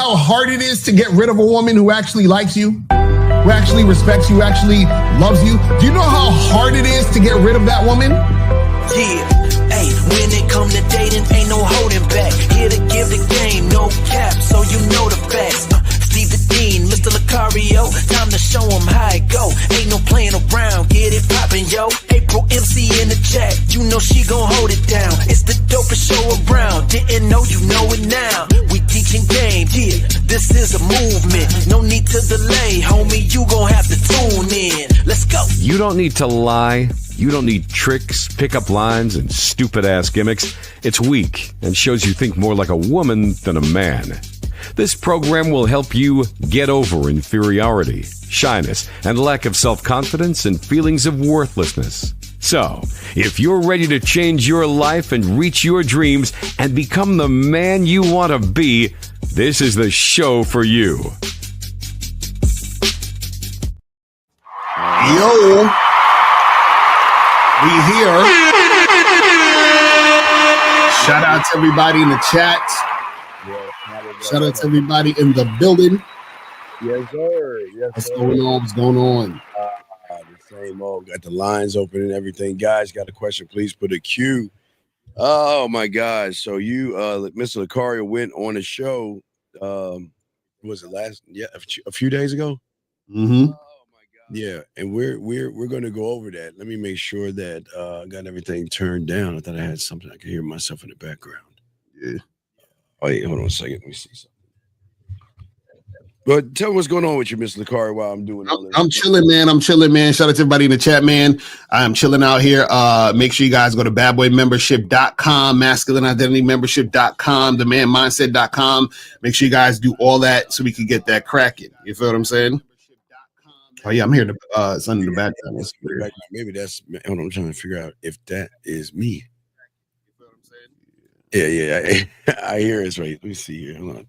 how hard it is to get rid of a woman who actually likes you, who actually respects you, who actually loves you? Do you know how hard it is to get rid of that woman? Yeah, hey, when it come to dating, ain't no holding back. Here to give the game, no cap, so you know the facts. Steve the Dean, Mr. Locario, time to show him how it go. Ain't no playing around, get it poppin', yo. April MC in the chat, you know she gon' hold it down. It's the dopest show around, didn't know, you know it now. We teaching game, yeah, this is a movement. No need to delay, homie, you gon' have to tune in. Let's go. You don't need to lie. You don't need tricks, pickup lines, and stupid-ass gimmicks. It's weak and shows you think more like a woman than a man. This program will help you get over inferiority, shyness, and lack of self-confidence and feelings of worthlessness. So, if you're ready to change your life and reach your dreams and become the man you want to be, this is the show for you. Yo, we here. Shout out to everybody in the chat. Shout out to everybody in the building. Yes, sir. Yes, What's sir. going on? What's going on? The same old. Got the lines open and everything. Guys, got a question? Please put a Q. Oh my gosh. So you, Mr. Locario, went on a show. Was it last? Yeah, a few days ago. Mm-hmm. Oh my God. Yeah, and we're going to go over that. Let me make sure that I got everything turned down. I thought I had something I could hear myself in the background. Yeah. Oh, yeah, hold on a second. Let me see something. But tell me what's going on with you, Mr. Locario, while I'm doing all this. I'm chilling, man. Shout out to everybody in the chat, man. I'm chilling out here. Make sure you guys go to badboymembership.com, masculineidentitymembership.com, demandmindset.com. Make sure you guys do all that so we can get that cracking. You feel what I'm saying? Oh, yeah, I'm here to it's under the background. That's weird. Maybe that's, hold on, I'm trying to figure out if that is me. Yeah, I hear it's right. Let me see here. Hold on.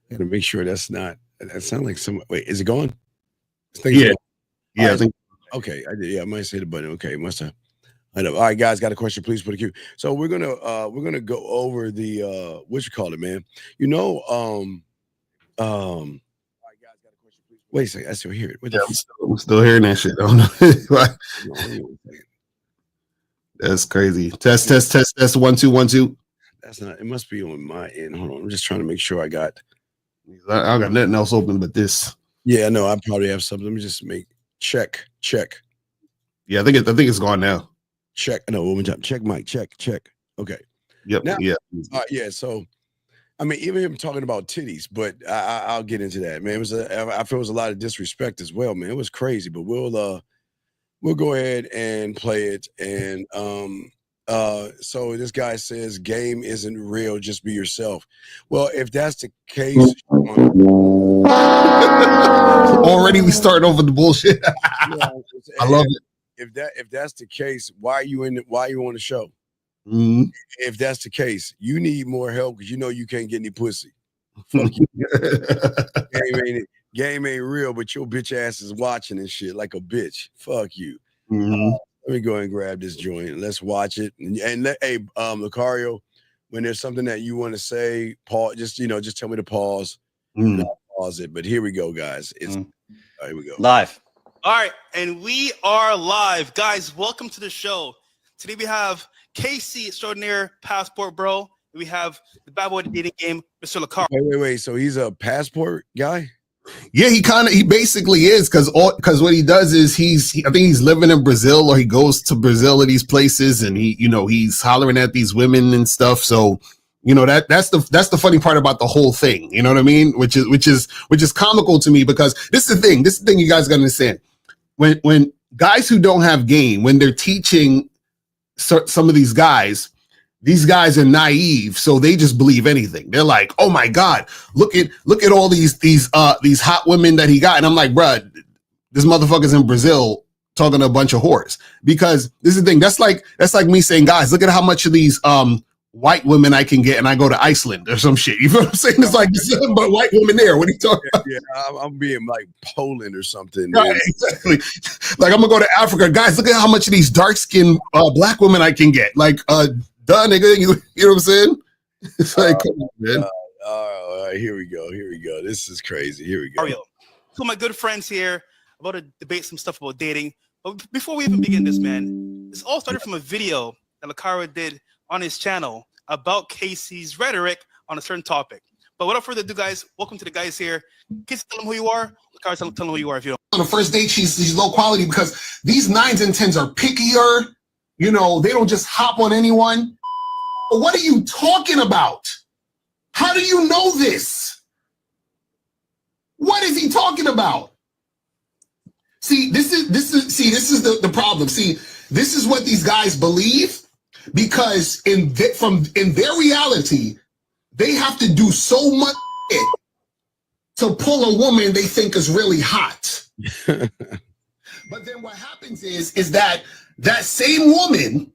I gotta make sure that's not. That sounds like some. Wait, is it going? Yeah, I think. Okay, I did. Yeah, I might say the button. Okay, must have. I know. All right, guys, got a question? Please put a Q. So we're gonna go over the what you call it, man. You know, wait a second. I still hear it. I'm still hearing that shit. I don't know. That's crazy. Test. 1 2 1 2. That's not. It must be on my end. Hold on. I'm just trying to make sure I got. I got nothing else open but this. Yeah, no, I probably have something. Let me just make check. Yeah, I think it's gone now. Check. No, one more time. Check, Mike. Check. Okay. Yep. Now, yeah. Yeah. So, I mean, even him talking about titties, but I'll get into that, man. I feel it was a lot of disrespect as well, man. It was crazy, but we'll go ahead and play it. And so this guy says game isn't real, just be yourself. Well, if that's the case, already we starting over the bullshit. I love it. If that's the case, why are you on the show? Mm-hmm. If that's the case, you need more help because you know you can't get any pussy. Fuck you. Game ain't real, but your bitch ass is watching and shit like a bitch. Fuck you. Mm-hmm. Let me go ahead and grab this joint. Let's watch it. And Locario, when there's something that you want to say, pause. Just tell me to pause. I'll pause it. But here we go, guys. Here we go. Live. All right, and we are live, guys. Welcome to the show. Today we have KC Extraordinaire Passport Bro. We have the Bad Boy Dating Game, Mr. Locario. Wait. So he's a passport guy? Yeah, he basically is because what he does is I think he's living in Brazil, or he goes to Brazil or these places, and he's hollering at these women and stuff. So that's the funny part about the whole thing. You know what I mean? Which is comical to me because this is the thing you guys gotta understand. When guys who don't have game, when they're teaching some of these guys are naive, so they just believe anything. They're like, "Oh my God, look at all these hot women that he got," and I'm like, "Bruh, this motherfucker's in Brazil talking to a bunch of whores." Because this is the thing. That's like me saying, "Guys, look at how much of these white women I can get, and I go to Iceland or some shit." You feel what I'm saying? It's like there's nothing but white women there. What are you talking about? Yeah, I'm being like Poland or something. Right, exactly. Like I'm gonna go to Africa, guys. Look at how much of these dark skinned black women I can get. Like, duh, nigga. You know what I'm saying? It's like, come on, man. All right, here we go. Here we go. This is crazy. Here we go. Locario. So my good friends here about to debate some stuff about dating. But before we even begin this, man, this all started from a video that Locario did on his channel about Casey's rhetoric on a certain topic. But without further ado, guys, welcome to the guys here. Casey, tell them who you are. Locario, tell them who you are if you don't. On the first date, she's low quality because these 9s and 10s are pickier. You know, they don't just hop on anyone. But what are you talking about? How do you know this? What is he talking about? See, this is the problem. See, this is what these guys believe because in their reality, they have to do so much to pull a woman they think is really hot. But then what happens is that same woman,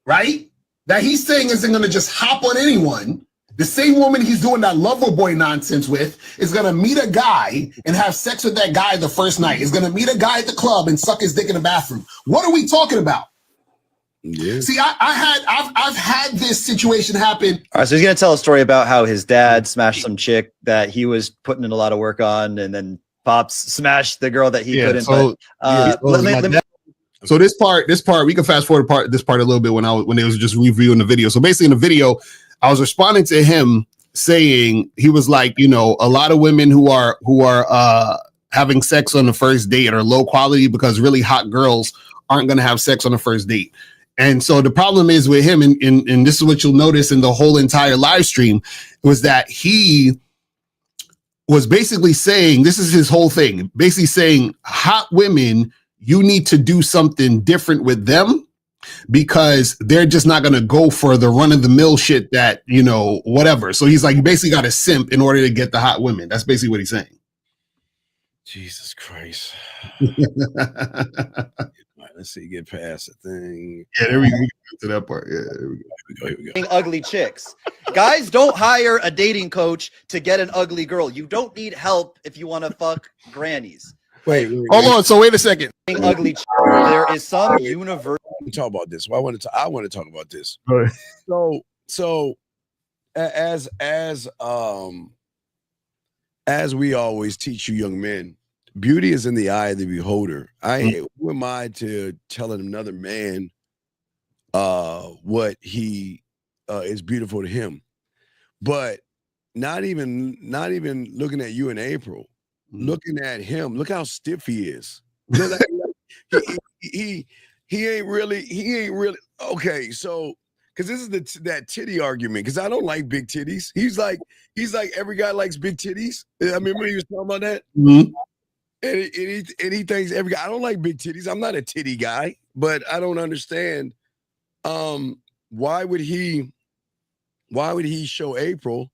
right, that he's saying isn't going to just hop on anyone, the same woman he's doing that lover boy nonsense with is going to meet a guy and have sex with that guy the first night. Is going to meet a guy at the club and suck his dick in the bathroom. What are we talking about? Yeah. See, I've had this situation happen. All right, so he's going to tell a story about how his dad smashed some chick that he was putting in a lot of work on, and then Pops smashed the girl that he couldn't. So, so this part, we can fast forward this part a little bit when they was just reviewing the video. So basically in the video, I was responding to him saying, he was like, you know, a lot of women who are having sex on the first date are low quality because really hot girls aren't going to have sex on the first date. And so the problem is with him, and this is what you'll notice in the whole entire live stream, was that he was basically saying, this is his whole thing, basically saying hot women, you need to do something different with them because they're just not going to go for the run-of-the-mill shit that, you know, whatever. So he's like, you basically got to simp in order to get the hot women. That's basically what he's saying. Jesus Christ. All right, let's see, get past the thing. Yeah, there we go to that part. Yeah, there we go. Ugly chicks. Guys, don't hire a dating coach to get an ugly girl. You don't need help if you want to fuck grannies. Wait. Hold on. So wait a second. Ugly chicks. There is some universal. We talk about this. Well, I want to talk about this. Right. So as we always teach you young men, beauty is in the eye of the beholder. Who am I to telling another man what he is beautiful to him? But not even looking at you in April, looking at him, look how stiff he is. He ain't really okay. So because this is that titty argument, because I don't like big titties. He's like every guy likes big titties. I remember he was talking about that. Mm-hmm. And he thinks every guy. I don't like big titties. I'm not a titty guy, but I don't understand. Why would he show April?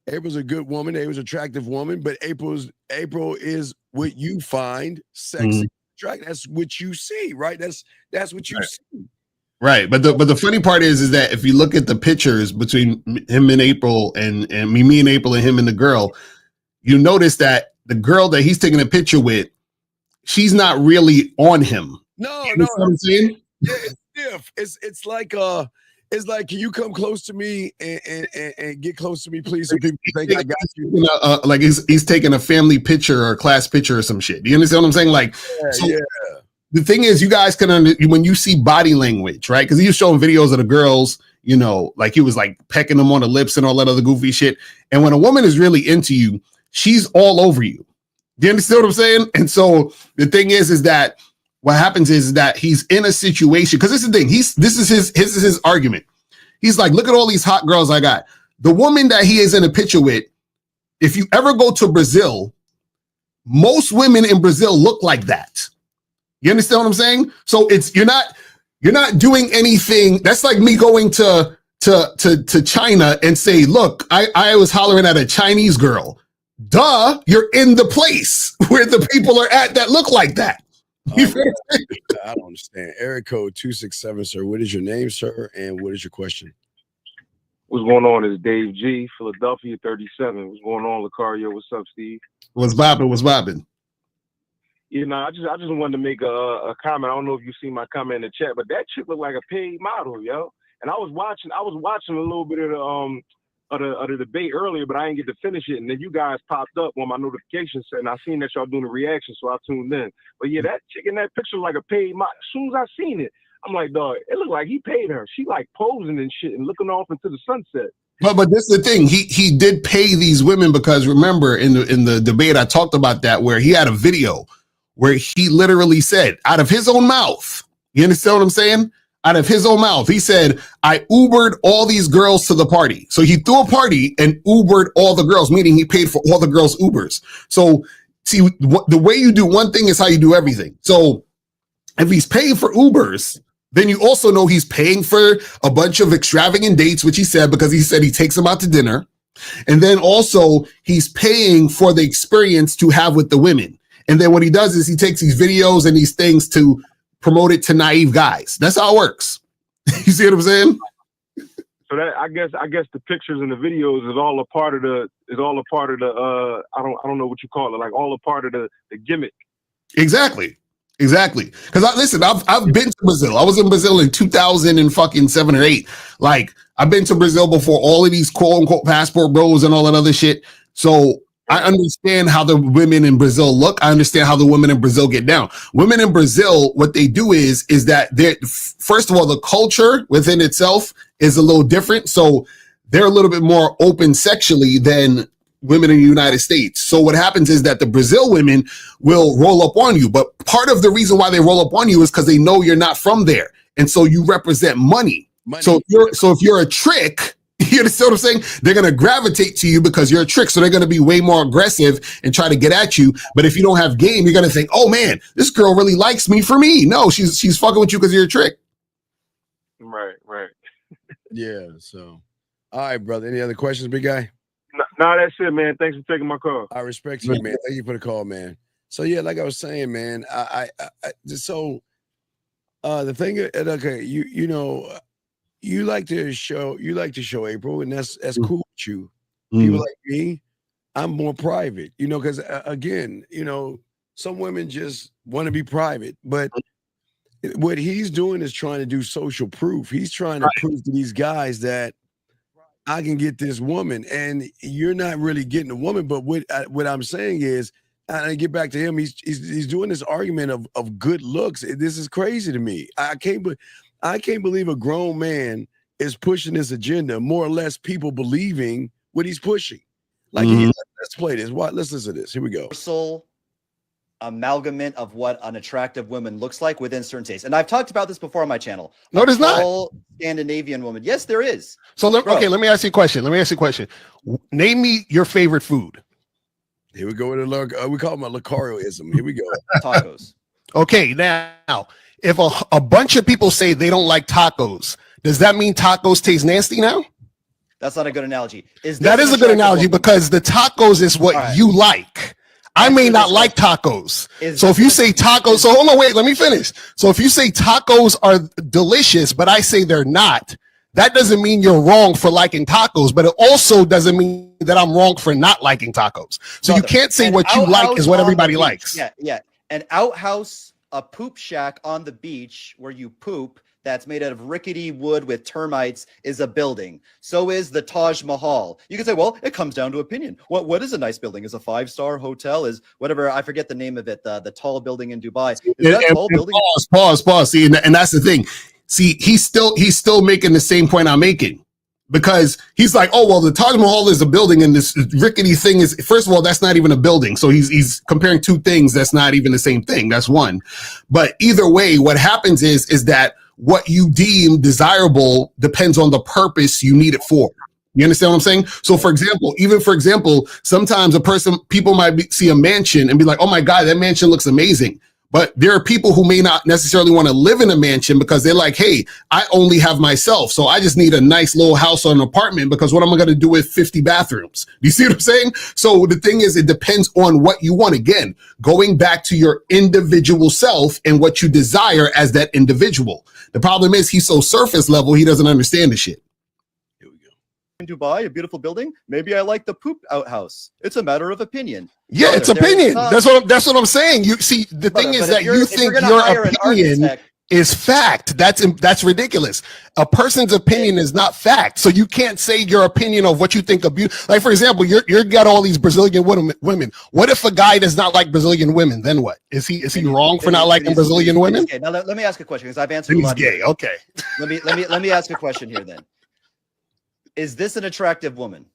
April's a good woman. April's an attractive woman, but April is what you find sexy. Attractive. That's what you see, right? That's what you see. Right, but the funny part is that if you look at the pictures between him and April and me and April and him and the girl, you notice that the girl that he's taking a picture with, she's not really on him. No, you know what I'm saying? Yeah, it's stiff. It's like, can you come close to me and get close to me, please? So people think I got you. Like he's taking a family picture or a class picture or some shit. Do you understand what I'm saying? Like, yeah. The thing is, you guys can when you see body language, right? Because he was showing videos of the girls, you know, like he was like pecking them on the lips and all that other goofy shit. And when a woman is really into you, she's all over you. Do you understand what I'm saying? And so the thing is that what happens is that he's in a situation, because this is the thing. This is his argument. He's like, look at all these hot girls I got. The woman that he is in a picture with, if you ever go to Brazil, most women in Brazil look like that. You understand what I'm saying? So you're not doing anything. That's like me going to China and say, look, I was hollering at a Chinese girl. Duh, you're in the place where the people are at that look like that. I don't understand. Area code 267, sir. What is your name, sir? And what is your question? What's going on? It's Dave G, Philadelphia 37. What's going on, Locario? What's up, Steve? What's bopping? You know, I just wanted to make a comment. I don't know if you see my comment in the chat, but that chick looked like a paid model, yo. And I was watching a little bit of of the debate earlier, but I didn't get to finish it. And then you guys popped up on my notifications, and I seen that y'all doing the reaction, so I tuned in. But yeah, that chick in that picture like a paid model. As soon as I seen it, I'm like, dog, it looked like he paid her. She like posing and shit and looking off into the sunset. But this is the thing. He did pay these women because remember in the debate I talked about that where he had a video where he literally said out of his own mouth. You understand what I'm saying? Out of his own mouth, he said, I Ubered all these girls to the party. So he threw a party and Ubered all the girls, meaning he paid for all the girls' Ubers. So see, the way you do one thing is how you do everything. So if he's paying for Ubers, then you also know he's paying for a bunch of extravagant dates, which he said, because he said he takes them out to dinner. And then also he's paying for the experience to have with the women. And then what he does is he takes these videos and these things to promote it to naive guys. That's how it works. You see what I'm saying? So that I guess the pictures and the videos is all a part of the I don't know what you call it, like all a part of the gimmick. Exactly. Because I've been to Brazil. I was in Brazil in 2007 or 8. Like I've been to Brazil before all of these quote unquote passport bros and all that other shit. So I understand how the women in Brazil look. I understand how the women in Brazil get down. Women in Brazil, what they do is that they're, first of all, the culture within itself is a little different. So they're a little bit more open sexually than women in the United States. So what happens is that the Brazil women will roll up on you. But part of the reason why they roll up on you is because they know you're not from there. And so you represent money. So if you're a trick, you understand what I'm saying? They're going to gravitate to you because you're a trick. So they're going to be way more aggressive and try to get at you. But if you don't have game, you're going to think, oh man, this girl really likes me for me. No, she's fucking with you because you're a trick. Right. Yeah. So, all right, brother. Any other questions, big guy? No, that's it, man. Thanks for taking my call. I respect you, man. Thank you for the call, man. So yeah, like I was saying, man, the thing, okay, you know, you like to show April, and that's cool with you. People like me, I'm more private, you know, because again, you know, some women just want to be private, but what he's doing is trying to do social proof. He's trying to prove to these guys that I can get this woman, and you're not really getting a woman. But what I'm saying is, and I get back to him, he's doing this argument of good looks. This is crazy to me. I can't believe a grown man is pushing this agenda, more or less people believing what he's pushing. Like, let's play this. Let's listen to this. Here we go. Amalgamate of what an attractive woman looks like within certain tastes. And I've talked about this before on my channel. No, there's not. Scandinavian woman. Yes, there is. So, let me ask you a question. Name me your favorite food. Here we go with we call them a Locario-ism. Here we go. Tacos. Okay, now, if a bunch of people say they don't like tacos, does that mean tacos taste nasty now? That's not a good analogy. That is a good analogy because the tacos is what you like. I may not like tacos. So if you say tacos, so hold on, wait, let me finish. So if you say tacos are delicious, but I say they're not, that doesn't mean you're wrong for liking tacos, but it also doesn't mean that I'm wrong for not liking tacos. So you can't say what you like is what everybody likes. Yeah. An outhouse, a poop shack on the beach where you poop, that's made out of rickety wood with termites is a building. So is the Taj Mahal. You can say, well, it comes down to opinion. What is a nice building? Is a 5-star hotel? Is whatever, I forget the name of it, the tall building in Dubai. Is that tall building? Pause. See, and that's the thing. See, he's still making the same point I'm making. Because he's like, oh, well, the Taj Mahal is a building and this rickety thing is, first of all, that's not even a building. So he's comparing two things that's not even the same thing. That's one. But either way, what happens is that what you deem desirable depends on the purpose you need it for. You understand what I'm saying? So for example, sometimes people might see a mansion and be like, oh my God, that mansion looks amazing. But there are people who may not necessarily want to live in a mansion because they're like, hey, I only have myself. So I just need a nice little house or an apartment because what am I going to do with 50 bathrooms? Do you see what I'm saying? So the thing is, it depends on what you want. Again, going back to your individual self and what you desire as that individual. The problem is he's so surface level, he doesn't understand the shit. Here we go. In Dubai, a beautiful building. Maybe I like the poop outhouse. It's a matter of opinion. Yeah, it's opinion. That's what I'm saying. You see, the thing is that you think your opinion is fact. That's ridiculous. A person's opinion is not fact. So you can't say your opinion of what you think of beauty. Like, for example, you're got all these Brazilian women. What if a guy does not like Brazilian women? Then what? Is he wrong for not liking Brazilian women? Okay, now let me ask a question because I've answered a He's lot. gay. Okay. Let me ask a question here then. Is this an attractive woman?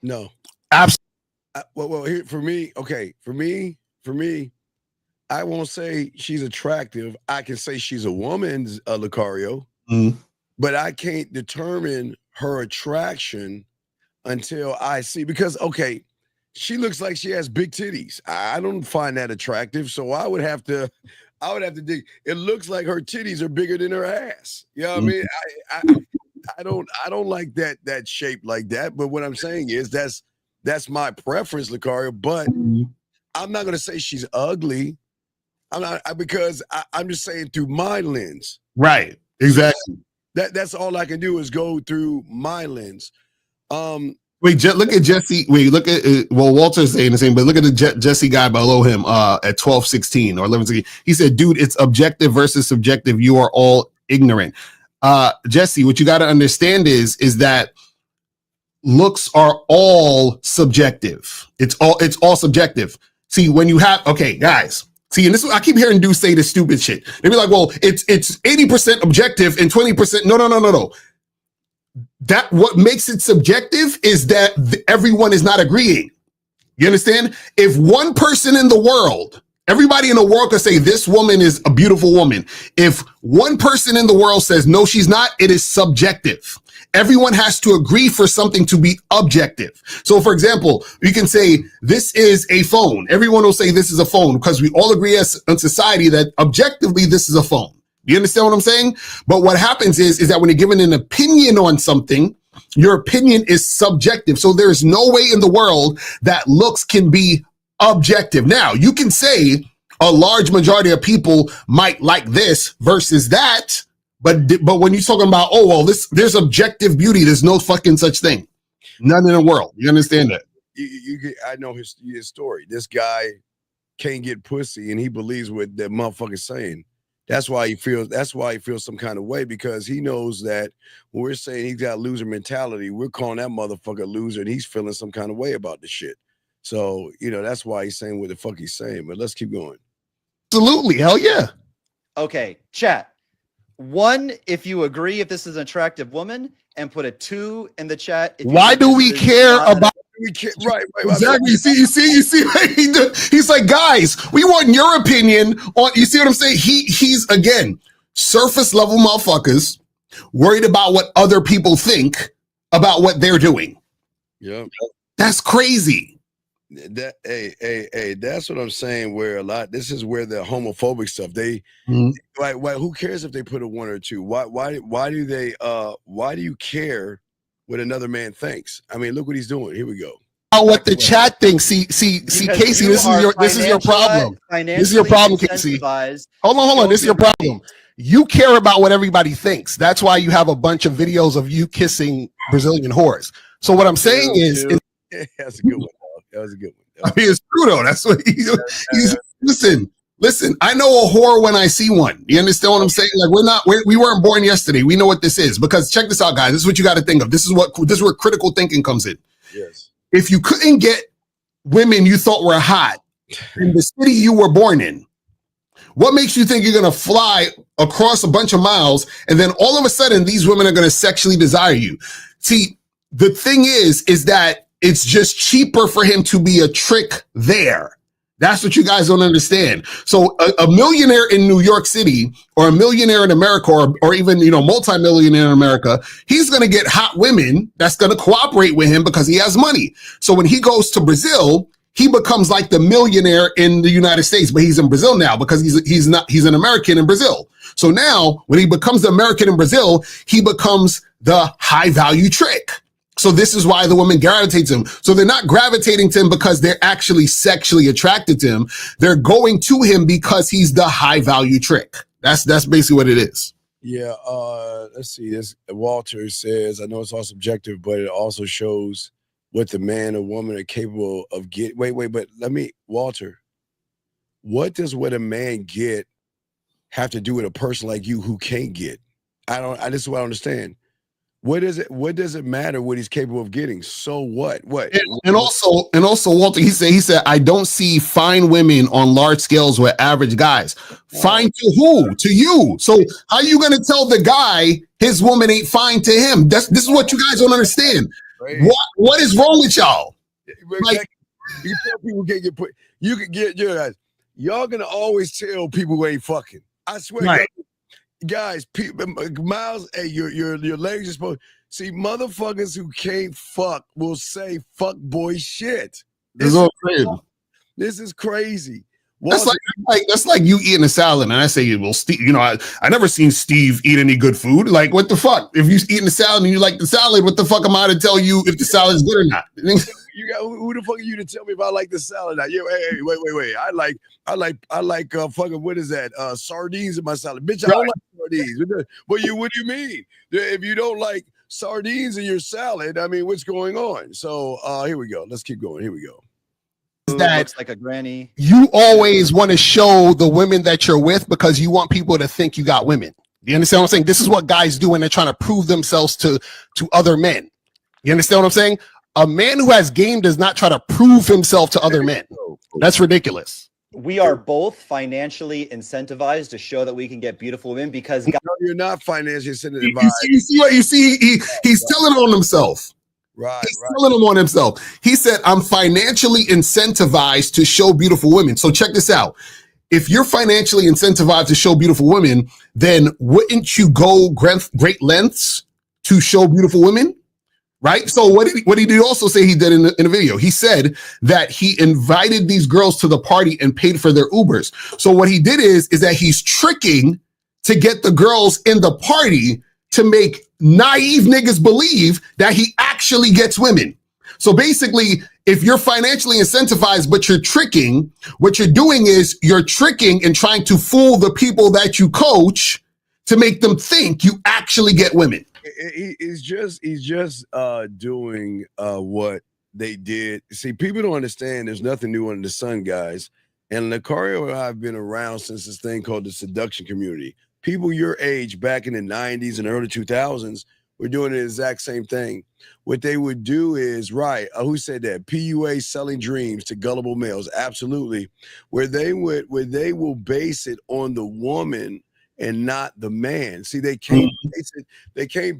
No. Absolutely. Well, here for me, okay, for me, I won't say she's attractive. I can say she's a woman, Locario, but I can't determine her attraction until I see, because okay, she looks like she has big titties. I don't find that attractive, so I would have to dig. It looks like her titties are bigger than her ass. You know what I mean? I don't like that shape like that. But what I'm saying is that's my preference, Locario. But I'm not gonna say she's ugly. I'm not, because I'm just saying through my lens. Right. Exactly. That's all I can do is go through my lens. Wait, look at Jesse. Wait, look at Walter's saying the same, but look at the Jesse guy below him at 12:16 or 11:16. He said, "Dude, it's objective versus subjective. You are all ignorant." Jesse, what you got to understand is that looks are all subjective. It's all subjective. See, when you have, okay, guys, see, and this I keep hearing dudes say this stupid shit. They be like, well, it's 80% objective and 20%. No. That what makes it subjective is that everyone is not agreeing. You understand? If one person in the world, everybody in the world could say this woman is a beautiful woman. If one person in the world says no, she's not, it is subjective. Everyone has to agree for something to be objective. So, for example, you can say this is a phone. Everyone will say this is a phone because we all agree as in society that objectively this is a phone. Do you understand what I'm saying? But what happens is that when you're given an opinion on something, your opinion is subjective. So there's no way in the world that looks can be objective. Now, you can say a large majority of people might like this versus that. But when you're talking about, oh, well, there's objective beauty. There's no fucking such thing. None in the world. You understand that? I know his story. This guy can't get pussy, and he believes what that motherfucker's saying. That's why he feels some kind of way, because he knows that when we're saying he's got loser mentality, we're calling that motherfucker a loser, and he's feeling some kind of way about the shit. So, that's why he's saying what the fuck he's saying. But let's keep going. Absolutely. Hell yeah. Okay, chat. 1, if you agree if this is an attractive woman, and put a 2 in the chat. Why do we care about? Right. Exactly. You see. He's like, guys, we want your opinion on. You see what I'm saying? He's again surface level motherfuckers worried about what other people think about what they're doing. Yeah, that's crazy. That's what I'm saying. This is where the homophobic stuff. Why? Who cares if they put a 1 or 2? Why do you care what another man thinks? I mean, look what he's doing. Here we go. What the chat thinks. See, Casey, this is your problem. This is your problem, Casey. Hold on. This is your problem. You care about what everybody thinks. That's why you have a bunch of videos of you kissing Brazilian whores. So what I'm saying is that's a good one. That was a good one. I mean, it's true though. That's what he's listen. I know a whore when I see one. You understand what I'm saying? Like we weren't born yesterday. We know what this is, because check this out, guys. This is what you got to think of. This is where critical thinking comes in. Yes. If you couldn't get women you thought were hot in the city you were born in, what makes you think you're going to fly across a bunch of miles and then all of a sudden these women are going to sexually desire you? See, the thing is that it's just cheaper for him to be a trick there. That's what you guys don't understand. So a millionaire in New York City or a millionaire in America or even, multimillionaire in America, he's going to get hot women that's going to cooperate with him because he has money. So when he goes to Brazil, he becomes like the millionaire in the United States, but he's in Brazil now because he's an American in Brazil. So now when he becomes the American in Brazil, he becomes the high value trick. So this is why the women gravitate to him. So they're not gravitating to him because they're actually sexually attracted to him. They're going to him because he's the high value trick. That's basically what it is. Yeah. Let's see. This Walter says, I know it's all subjective, but it also shows what the man or woman are capable of getting. Wait, but Walter, what does what a man get have to do with a person like you who can't get? This is what I understand. What does it matter what he's capable of getting? So what? And also, Walter, he said, I don't see fine women on large scales with average guys. Fine to who? To you. So how are you going to tell the guy his woman ain't fine to him? This is what you guys don't understand. Right. What is wrong with y'all? Like, you can tell people can't get put. You can get your guys. Y'all gonna always tell people who ain't fucking. I swear, right. Guys, Miles, hey, your legs are supposed. See, motherfuckers who can't fuck will say fuck boy shit. This is crazy. That's like you eating a salad, and I say, well, Steve, I never seen Steve eat any good food. Like, what the fuck? If you eating a salad and you like the salad, what the fuck am I to tell you if the salad is good or not? You got who the fuck are you to tell me if I like the salad? Now, hey, wait. I like fucking, what is that? Sardines in my salad, bitch. I don't like sardines. What do you mean? If you don't like sardines in your salad, I mean, what's going on? So here we go. Let's keep going. Here we go. That looks like a granny. You always want to show the women that you're with because you want people to think you got women. You understand what I'm saying? This is what guys do when they're trying to prove themselves to other men. You understand what I'm saying? A man who has game does not try to prove himself to other men. That's ridiculous. We are both financially incentivized to show that we can get beautiful women because no, you're not financially incentivized. You see what you see? He's telling on himself. Right, He's telling him on himself. He said, I'm financially incentivized to show beautiful women. So check this out. If you're financially incentivized to show beautiful women, then wouldn't you go great lengths to show beautiful women? Right? So what did he also say he did in the video? He said that he invited these girls to the party and paid for their Ubers. So what he did is that he's tricking to get the girls in the party to make naive niggas believe that he actually gets women. So basically, if you're financially incentivized, but you're tricking, what you're doing is you're tricking and trying to fool the people that you coach to make them think you actually get women. He's just doing what they did. See, people don't understand there's nothing new under the sun, guys. And Locario and I have been around since this thing called the seduction community. People your age back in the 90s and early 2000s were doing the exact same thing. What they would do is, who said that? PUA selling dreams to gullible males. Absolutely. Where they will base it on the woman and not the man. See, they can't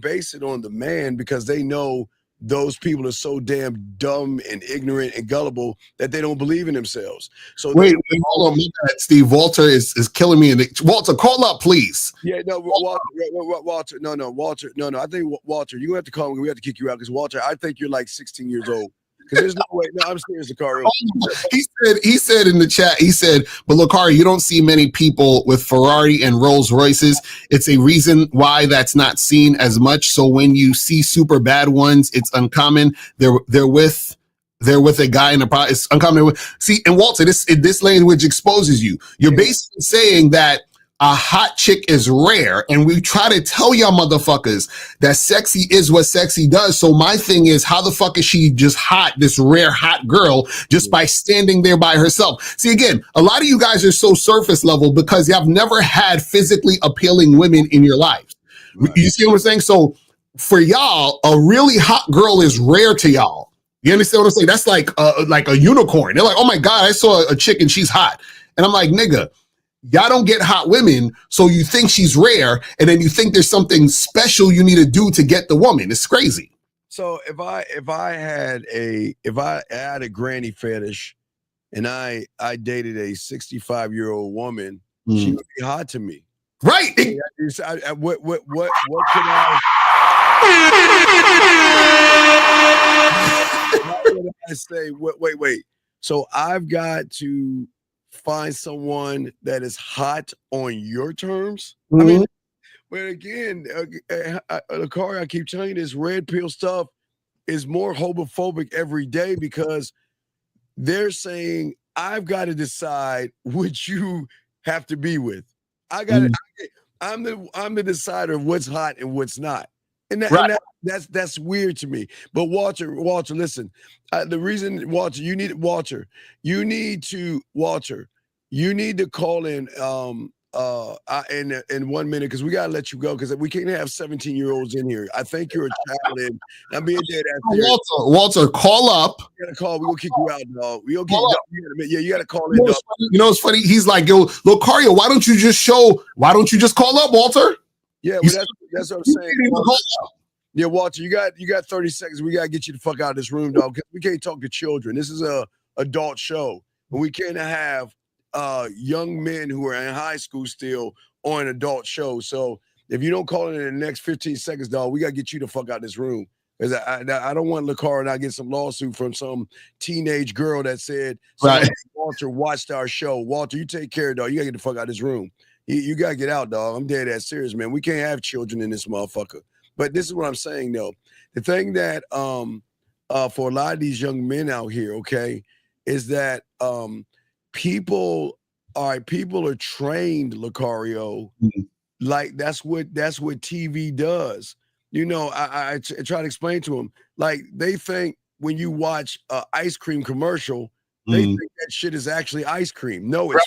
base it on the man because they know those people are so damn dumb and ignorant and gullible that they don't believe in themselves. So wait, hold on, Steve. Walter is killing me. Walter, call up, please. Yeah, no, Walter. No, Walter. No. I think Walter, you have to call me. We have to kick you out because Walter, I think you're like 16 years old. Because there's no way. No, I'm serious, Locario. He said in the chat, but Locario, you don't see many people with Ferrari and Rolls Royces. It's a reason why that's not seen as much. So when you see super bad ones, it's uncommon. They're with a guy in the product. It's uncommon. See, and Walter, this language exposes you. You're basically saying that a hot chick is rare, and we try to tell y'all motherfuckers that sexy is what sexy does. So my thing is, how the fuck is she just hot, this rare hot girl, just by standing there by herself? See, again, a lot of you guys are so surface level because you have never had physically appealing women in your life. Right. You see what I'm saying? So for y'all, a really hot girl is rare to y'all. You understand what I'm saying? That's like a unicorn. They're like, oh my God, I saw a chick and she's hot. And I'm like, nigga, y'all don't get hot women, so you think she's rare, and then you think there's something special you need to do to get the woman. It's crazy. So if I had a granny fetish, and I dated a 65-year-old woman, she would be hot to me, right? What could I? How would I say? Wait. So I've got to find someone that is hot on your terms. I mean, but again, Locario, I keep telling you this red pill stuff is more homophobic every day because they're saying I've got to decide which you have to be with. I'm the decider of what's hot and what's not. And that's weird to me. But Walter, listen. The reason, Walter, you need to call in in 1 minute, because we gotta let you go, because we can't have 17-year-olds in here. I think you're a child, and I'm being dead ass serious. Walter, call up. You gotta call. We gonna kick you out, dog. We gonna kick Call you up. out. Yeah, you gotta call in, dog. You know what's funny? He's like, yo, Locario, why don't you just call up, Walter? Yeah, You well, that's what I'm saying. Yeah, Walter, you got 30 seconds. We gotta get you the fuck out of this room, dog. We can't talk to children. This is a adult show, and we can't have young men who are in high school still on an adult show. So if you don't call in the next 15 seconds, dog, we gotta get you the fuck out of this room. Because I don't want Locario and I get some lawsuit from some teenage girl that said, right, Walter watched our show. Walter, you take care, dog. You gotta get the fuck out of this room. You gotta get out, dog. I'm dead ass serious, man. We can't have children in this motherfucker. But this is what I'm saying, though. The thing that for a lot of these young men out here, okay, is that people are trained, Locario, like that's what TV does. You know, I try to explain to them, like they think when you watch an ice cream commercial, they think that shit is actually ice cream. No, it's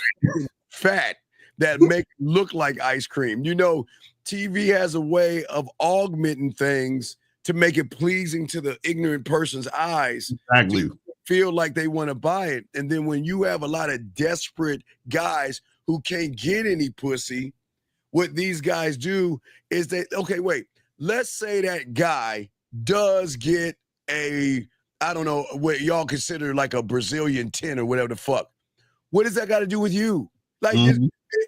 fat that make it look like ice cream. You know, TV has a way of augmenting things to make it pleasing to the ignorant person's eyes. Exactly. Feel like they want to buy it. And then when you have a lot of desperate guys who can't get any pussy, what these guys do is let's say that guy does get I don't know, what y'all consider like a Brazilian 10 or whatever the fuck. What does that got to do with you? Like,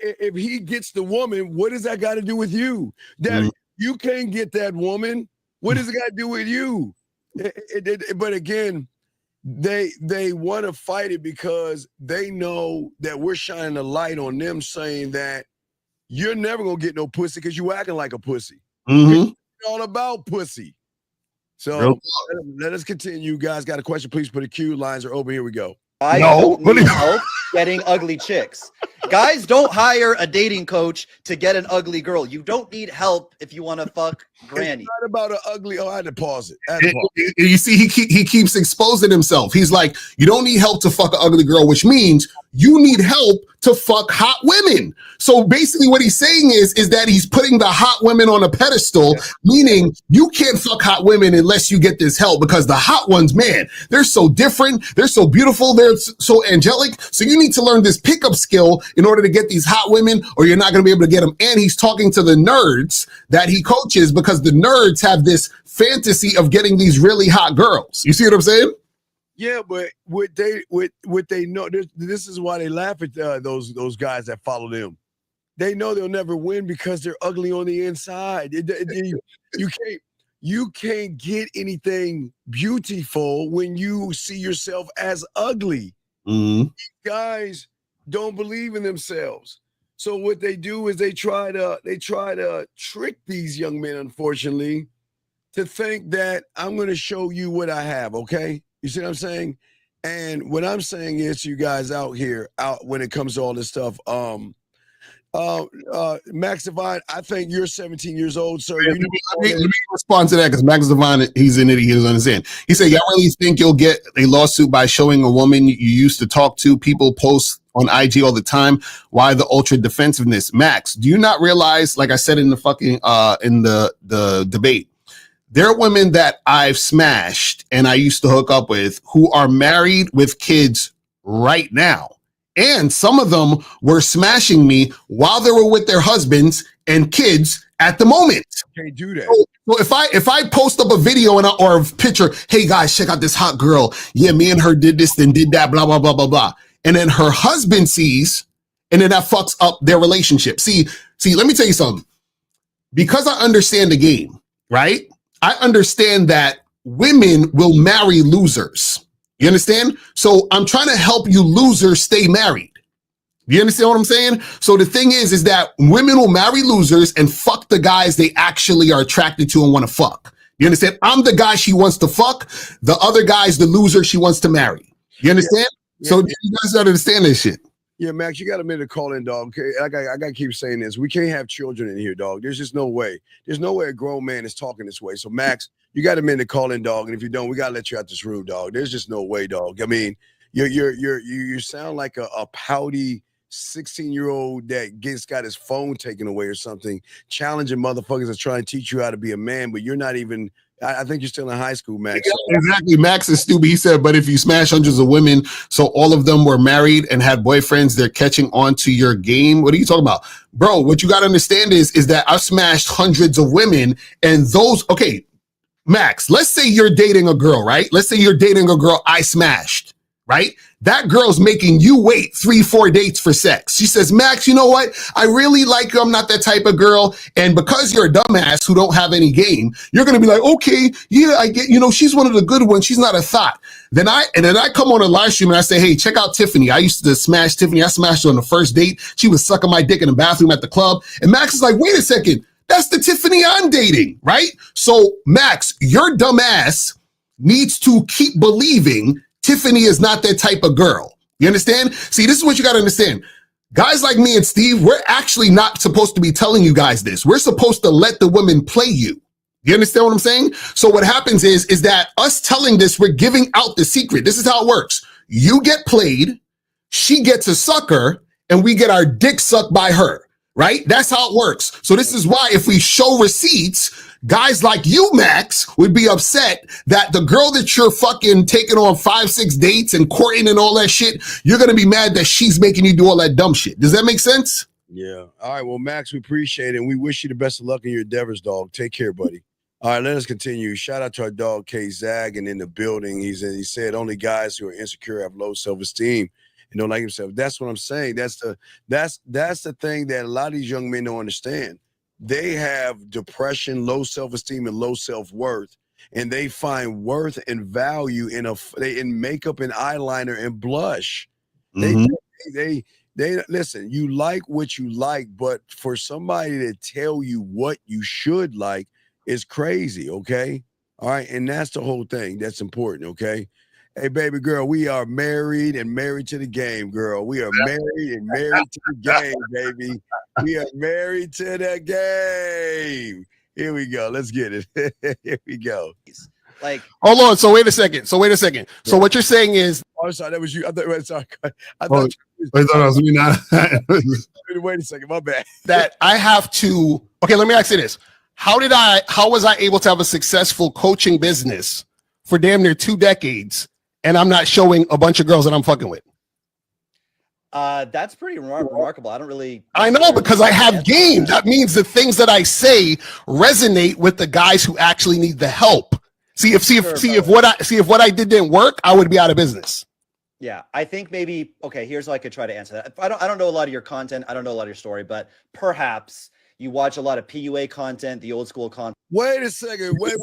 if he gets the woman, what does that got to do with you? That you can't get that woman. What does it got to do with you? But again, they want to fight it because they know that we're shining a light on them, saying that you're never gonna get no pussy because you acting like a pussy. It's all about pussy. So let us continue. You guys got a question? Please put a queue. Lines are open. Here we go. I don't need help getting ugly chicks. Guys don't hire a dating coach to get an ugly girl. You don't need help if you want to fuck granny. It's not about an ugly. Oh, I had to pause it. You see, he keeps exposing himself. He's like, you don't need help to fuck an ugly girl, which means you need help to fuck hot women. So basically what he's saying is that he's putting the hot women on a pedestal, meaning you can't fuck hot women unless you get this help, because the hot ones, man, they're so different. They're so beautiful. They're so angelic. So you need to learn this pickup skill in order to get these hot women, or you're not going to be able to get them. And he's talking to the nerds that he coaches, because the nerds have this fantasy of getting these really hot girls. You see what I'm saying? Yeah, but what they know, this is why they laugh at those guys that follow them. They know they'll never win because they're ugly on the inside. You can't get anything beautiful when you see yourself as ugly. These guys don't believe in themselves. So what they do is they try to trick these young men, unfortunately, to think that I'm going to show you what I have, okay? You see what I'm saying? And what I'm saying is to you guys out when it comes to all this stuff, Max Divine, I think you're 17 years old, sir. Let me respond to that, because Max Divine, he's an idiot. He doesn't understand. He said, y'all really think you'll get a lawsuit by showing a woman you used to talk to? People post on IG all the time. Why the ultra defensiveness? Max, do you not realize, like I said in the fucking in the debate, there are women that I've smashed and I used to hook up with who are married with kids right now. And some of them were smashing me while they were with their husbands and kids at the moment. Can't do that. So if I post up a video or a picture, hey guys, check out this hot girl. Yeah, me and her did this, then did that, blah, blah, blah, blah, blah. And then her husband sees, and then that fucks up their relationship. See, let me tell you something. Because I understand the game, right? I understand that women will marry losers. You understand? So I'm trying to help you losers stay married. You understand what I'm saying? So the thing is that women will marry losers and fuck the guys they actually are attracted to and want to fuck. You understand? I'm the guy she wants to fuck. The other guy's the loser she wants to marry. You understand? Yeah. So you guys gotta understand this shit. Yeah, Max, you got a minute to call in, dog. Okay, I got to keep saying this. We can't have children in here, dog. There's just no way. There's no way a grown man is talking this way. So, Max, you got a minute to call in, dog. And if you don't, we got to let you out this room, dog. There's just no way, dog. I mean, you sound like a pouty 16-year-old that got his phone taken away or something, challenging motherfuckers that's trying to teach you how to be a man, but you're not even. I think you're still in high school, Max. Exactly. Max is stupid. He said, but if you smash hundreds of women, so all of them were married and had boyfriends, they're catching on to your game. What are you talking about? Bro, what you got to understand is that I've smashed hundreds of women and those, okay, Max, let's say you're dating a girl, right? Let's say you're dating a girl I smashed, right? That girl's making you wait 3-4 dates for sex. She says, Max, you know what? I really like you. I'm not that type of girl. And because you're a dumbass who don't have any game, you're going to be like, okay, yeah, I get, she's one of the good ones. She's not a thought. Then I come on a live stream and I say, hey, check out Tiffany. I used to smash Tiffany. I smashed her on the first date. She was sucking my dick in the bathroom at the club. And Max is like, wait a second. That's the Tiffany I'm dating, right? So Max, your dumbass needs to keep believing Tiffany is not that type of girl. You understand? See, this is what you got to understand. Guys like me and Steve, we're actually not supposed to be telling you guys this. We're supposed to let the women play you. You understand what I'm saying? So what happens is that us telling this, we're giving out the secret. This is how it works. You get played, she gets a sucker, and we get our dick sucked by her. Right? That's how it works. So this is why if we show receipts, guys like you, Max, would be upset that the girl that you're fucking taking on 5-6 dates and courting and all that shit, you're going to be mad that she's making you do all that dumb shit. Does that make sense? Yeah. All right. Well, Max, we appreciate it. And we wish you the best of luck in your endeavors, dog. Take care, buddy. All right, let us continue. Shout out to our dog, K Zag, and in the building. He said only guys who are insecure have low self-esteem and don't like himself. That's what I'm saying. That's the thing that a lot of these young men don't understand. They have depression, low self-esteem, and low self-worth, and they find worth and value in makeup and eyeliner and blush. Mm-hmm. They listen. You like what you like, but for somebody to tell you what you should like is crazy. Okay, all right, and that's the whole thing. That's important. Okay. Hey, baby girl, we are married and married to the game, girl. We are married and married to the game, baby. We are married to the game. Here we go. Let's get it. Here we go. Like, hold on. So wait a second. So what you're saying is, oh, sorry, that was you. I thought. Sorry, I thought it was me. Not. Wait a second. My bad. That I have to. Okay, let me ask you this: How was I able to have a successful coaching business for damn near 2 decades? And I'm not showing a bunch of girls that I'm fucking with. That's pretty remarkable. I don't really. I know, because I have game. That means the things that I say resonate with the guys who actually need the help. If what I did didn't work, I would be out of business. Yeah, I think maybe. Okay, here's how I could try to answer that. I don't know a lot of your content. I don't know a lot of your story, but perhaps you watch a lot of PUA content, the old school content. Wait a second. Wait.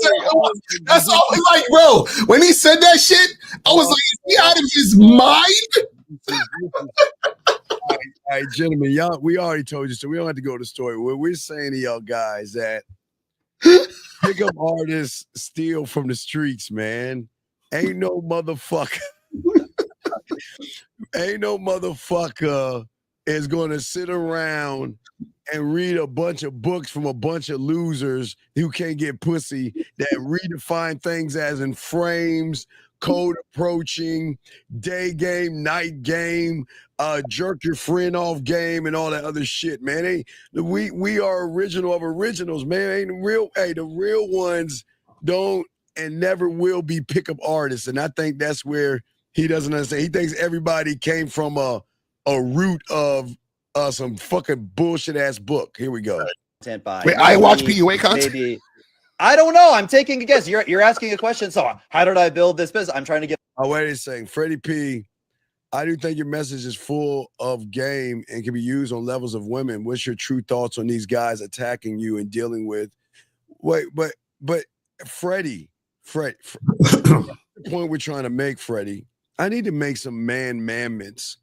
That's all I like, bro. When he said that shit, I was like, is he out of his mind? All right, gentlemen, y'all, we already told you, so we don't have to go to the story. We're saying to y'all guys that pickup artists steal from the streets, man. Ain't no motherfucker is going to sit around and read a bunch of books from a bunch of losers who can't get pussy that redefine things as in frames, code approaching, day game, night game, jerk your friend off game, and all that other shit, man. We are original of originals, man. Ain't the real ones don't and never will be pickup artists. And I think that's where he doesn't understand. He thinks everybody came from a root of some fucking bullshit ass book. Here we go. Wait, I watch PUA content. Maybe I don't know. I'm taking a guess. You're asking a question. So how did I build this business? I'm trying to get. Oh, wait a second, Freddie P. I do think your message is full of game and can be used on levels of women. What's your true thoughts on these guys attacking you and dealing with? Wait, but Freddie, the point we're trying to make, Freddie. I need to make some man-mamments.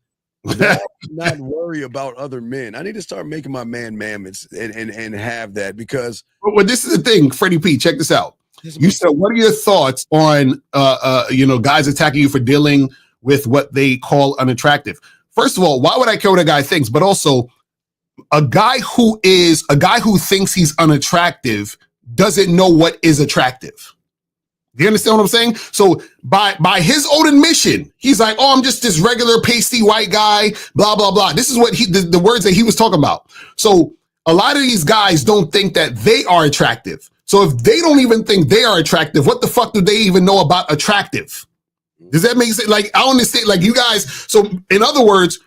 Not worry about other men. I need to start making my man-mamments and have that because. Well, this is the thing, Freddie P. Check this out. You said, what are your thoughts on guys attacking you for dealing with what they call unattractive? First of all, why would I care what a guy thinks? But also, a guy who thinks he's unattractive doesn't know what is attractive. Do you understand what I'm saying? So by his own admission, he's like, oh, I'm just this regular pasty white guy, blah, blah, blah. This is what the words that he was talking about. So a lot of these guys don't think that they are attractive. So if they don't even think they are attractive, what the fuck do they even know about attractive? Does that make sense? Like, I understand, like you guys. So in other words,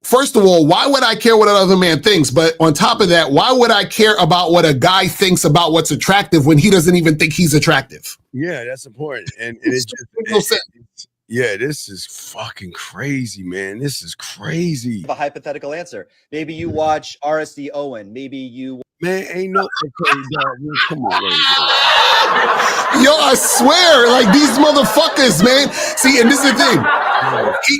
first of all, why would I care what another man thinks? But on top of that, why would I care about what a guy thinks about what's attractive when he doesn't even think he's attractive? Yeah, that's important. And it's just, yeah, this is fucking crazy, man. This is crazy. A hypothetical answer. Maybe you watch RSD Owen. Maybe you. Man, ain't no. Okay, dog, come on, Yo, I swear, like these motherfuckers, man. See, and this is the thing.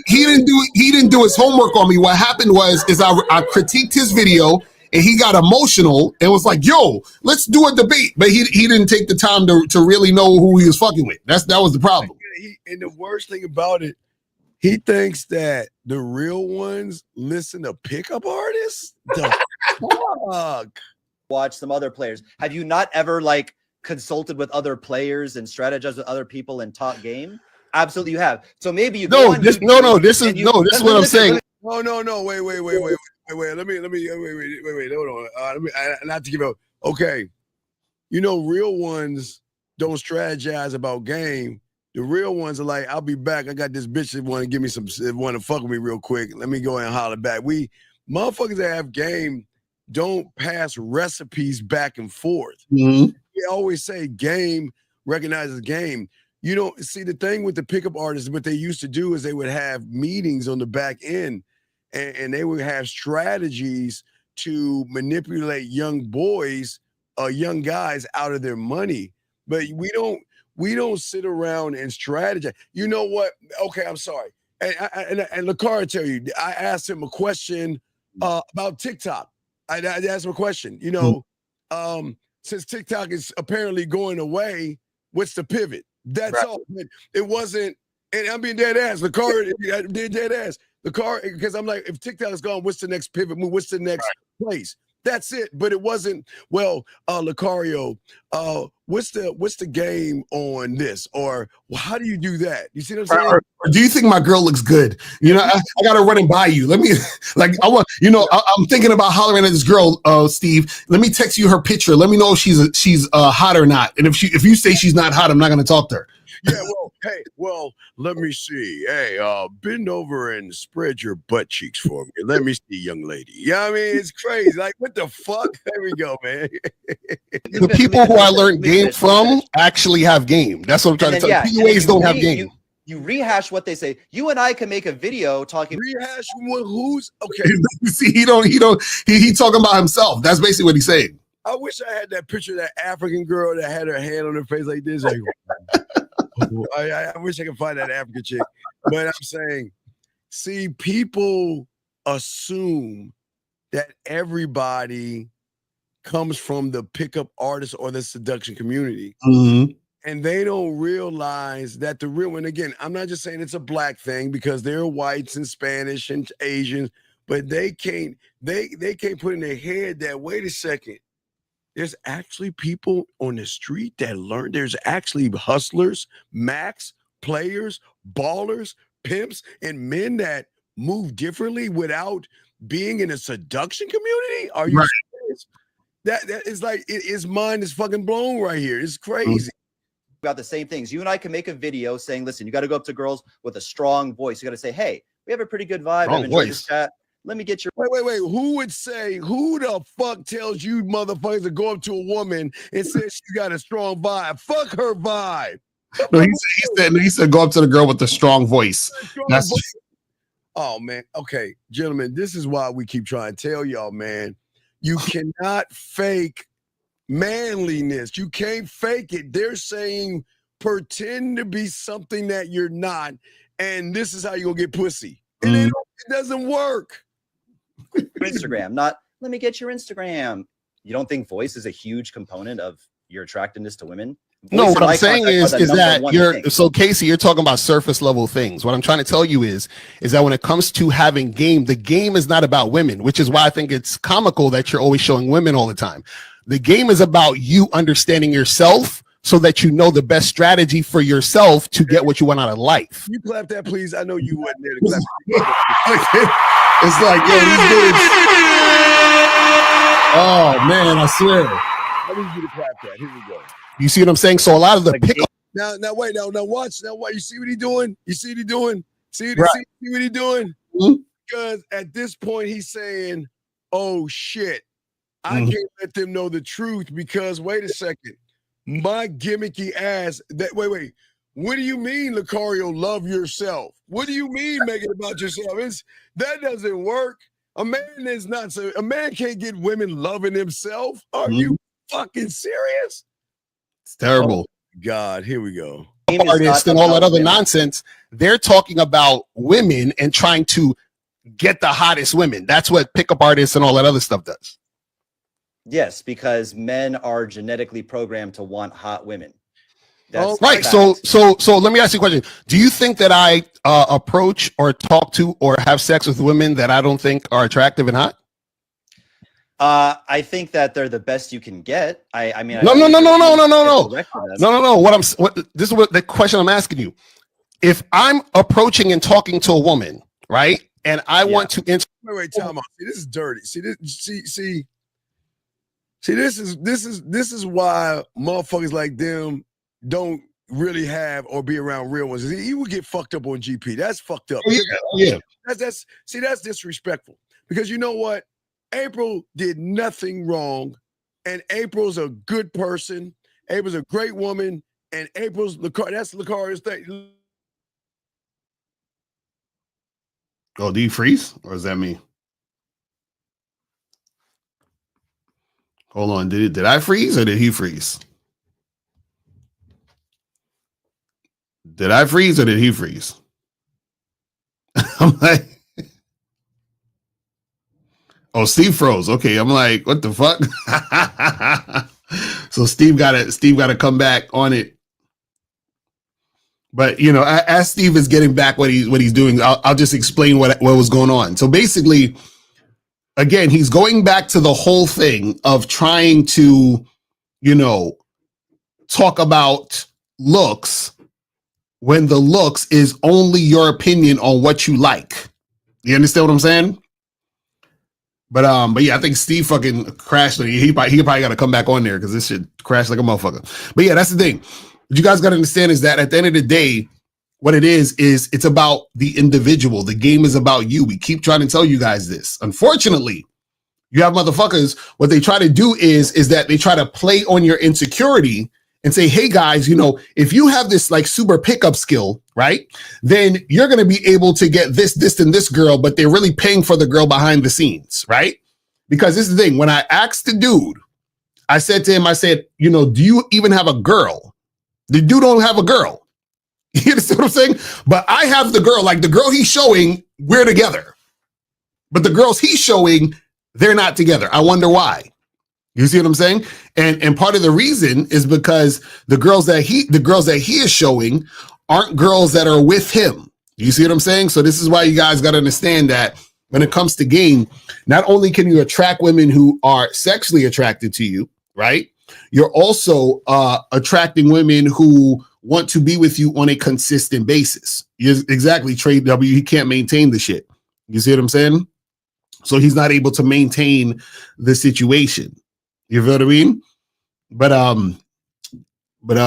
He didn't do his homework on me. What happened was I critiqued his video and he got emotional and was like, yo, let's do a debate. But he didn't take the time to really know who he was fucking with. That was the problem. And the worst thing about it, he thinks that the real ones listen to pickup artists. The fuck. Watch some other players. Have you not ever like consulted with other players and strategized with other people and taught game? Absolutely, you have. So maybe you this is what I'm saying. No. Wait. Let me wait. Hold on. Not to give up. Okay, you know, real ones don't strategize about game. The real ones are like, I'll be back. I got this bitch that want to give me some, want to fuck with me real quick. Let me go and holler back. We motherfuckers that have game don't pass recipes back and forth. Mm-hmm. We always say game recognizes game. You don't see the thing with the pickup artists. What they used to do is they would have meetings on the back end, and they would have strategies to manipulate young boys, young guys out of their money. But we don't sit around and strategize. You know what? Okay, I'm sorry. And Locario tell you, I asked him a question about TikTok. I asked him a question. You know, since TikTok is apparently going away, what's the pivot? That's right. All. It wasn't, and I'm being dead ass. Locario did dead ass. Locario, because I'm like, if TikTok is gone, what's the next pivot move? What's the next place? That's it. But it wasn't, well, Locario, what's the game on this? Or how do you do that? You see what I'm saying? Or do you think my girl looks good? You know, I gotta run and buy you. Let me, like, I want, you know, I'm thinking about hollering at this girl, Steve. Let me text you her picture. Let me know if she's hot or not. And if you say she's not hot, I'm not gonna talk to her. Yeah, well, let me see. Hey, bend over and spread your butt cheeks for me. Let me see, young lady. Yeah, I mean, it's crazy. Like, what the fuck? There we go, man. The people who I learned game from actually have game. That's what I'm trying to tell you. PUAs don't have game. You rehash what they say. You and I can make a video talking. Rehash who's okay. See, he talking about himself. That's basically what he's saying. I wish I had that picture of that African girl that had her hand on her face like this. Like, I wish I could find that African chick. But I'm saying, see, people assume that everybody comes from the pickup artist or the seduction community. Mm-hmm. And they don't realize that the real one, again, I'm not just saying it's a black thing because there are whites and Spanish and Asians, but they can't put in their head that, wait a second, there's actually people on the street that learn. There's actually hustlers, max, players, ballers, pimps, and men that move differently without being in a seduction community. Are you serious? That is like, his mind is fucking blown right here. It's crazy. About the same things. You and I can make a video saying, listen, you got to go up to girls with a strong voice. You got to say, hey, we have a pretty good vibe. I've enjoyed this chat. Let me get your wait. Who the fuck tells you motherfuckers to go up to a woman and say she got a strong vibe? Fuck her vibe. No, he said go up to the girl with the strong voice. Oh man. Okay, gentlemen, this is why we keep trying to tell y'all, man. You cannot fake manliness. You can't fake it. They're saying pretend to be something that you're not, and this is how you're gonna get pussy. And it doesn't work. Instagram, not let me get your Instagram. You don't think voice is a huge component of your attractiveness to women? No, what I'm saying is that so Casey, you're talking about surface level things. What I'm trying to tell you is that when it comes to having game, the game is not about women, which is why I think it's comical that you're always showing women all the time. The game is about you understanding yourself so that you know the best strategy for yourself to get what you want out of life. You clap that, please. I know you wasn't there to clap. It's like, yo, these dudes. Oh man, I swear. I need you to clap that. Here we go. You see what I'm saying? So a lot of the pickup. Now wait, now watch. Now what? You see what he doing? You see what he doing? See Right. what he doing? Mm-hmm. Because at this point he's saying, "Oh shit, I can't let them know the truth because wait a second, my gimmicky ass." That wait. What do you mean, Locario? Love yourself. What do you mean, make it about yourself? That doesn't work. A man is not so. A man can't get women loving himself. Are you fucking serious? It's terrible. Oh, God, here we go. Artists and all that other nonsense. They're talking about women and trying to get the hottest women. That's what pickup artists and all that other stuff does. Yes, because men are genetically programmed to want hot women. That's right. So let me ask you a question. Do you think that I approach or talk to or have sex with women that I don't think are attractive and hot? I think that they're the best you can get. I mean, No. This is what the question I'm asking you. If I'm approaching and talking to a woman, right, and I want to wait, time out. See, this is dirty. See, this is why motherfuckers like them don't really have or be around real ones. He would get fucked up on GP. That's fucked up. Yeah. That's disrespectful. Because you know what? April did nothing wrong, and April's a good person. April's a great woman, and April's that's Locario's thing. Oh, do you freeze? Or is that me? Hold on. Did I freeze or did he freeze? Did I freeze or did he freeze? I'm like, oh, Steve froze. Okay, I'm like, what the fuck? So Steve got to come back on it. But you know, as Steve is getting back what he's doing, I'll just explain what was going on. So basically, again, he's going back to the whole thing of trying to, you know, talk about looks when the looks is only your opinion on what you like. You understand what I'm saying? But yeah, I think Steve fucking crashed. He probably got to come back on there because this shit crashed like a motherfucker. But yeah, that's the thing. What you guys got to understand is that at the end of the day, what it is it's about the individual. The game is about you. We keep trying to tell you guys this. Unfortunately, you have motherfuckers, what they try to do is that they try to play on your insecurity and say, hey guys, you know, if you have this like super pickup skill, right, then you're going to be able to get this, and this girl, but they're really paying for the girl behind the scenes, right? Because this is the thing. When I asked the dude, I said to him, you know, do you even have a girl? The dude don't have a girl. You understand what I'm saying? But I have the girl, like the girl he's showing, we're together. But the girls he's showing, they're not together. I wonder why. You see what I'm saying? And part of the reason is because the girls that he is showing aren't girls that are with him. You see what I'm saying? So this is why you guys got to understand that when it comes to game, not only can you attract women who are sexually attracted to you, right? You're also attracting women who want to be with you on a consistent basis. Exactly, Trey W. He can't maintain the shit. You see what I'm saying? So he's not able to maintain the situation. You feel what I mean? But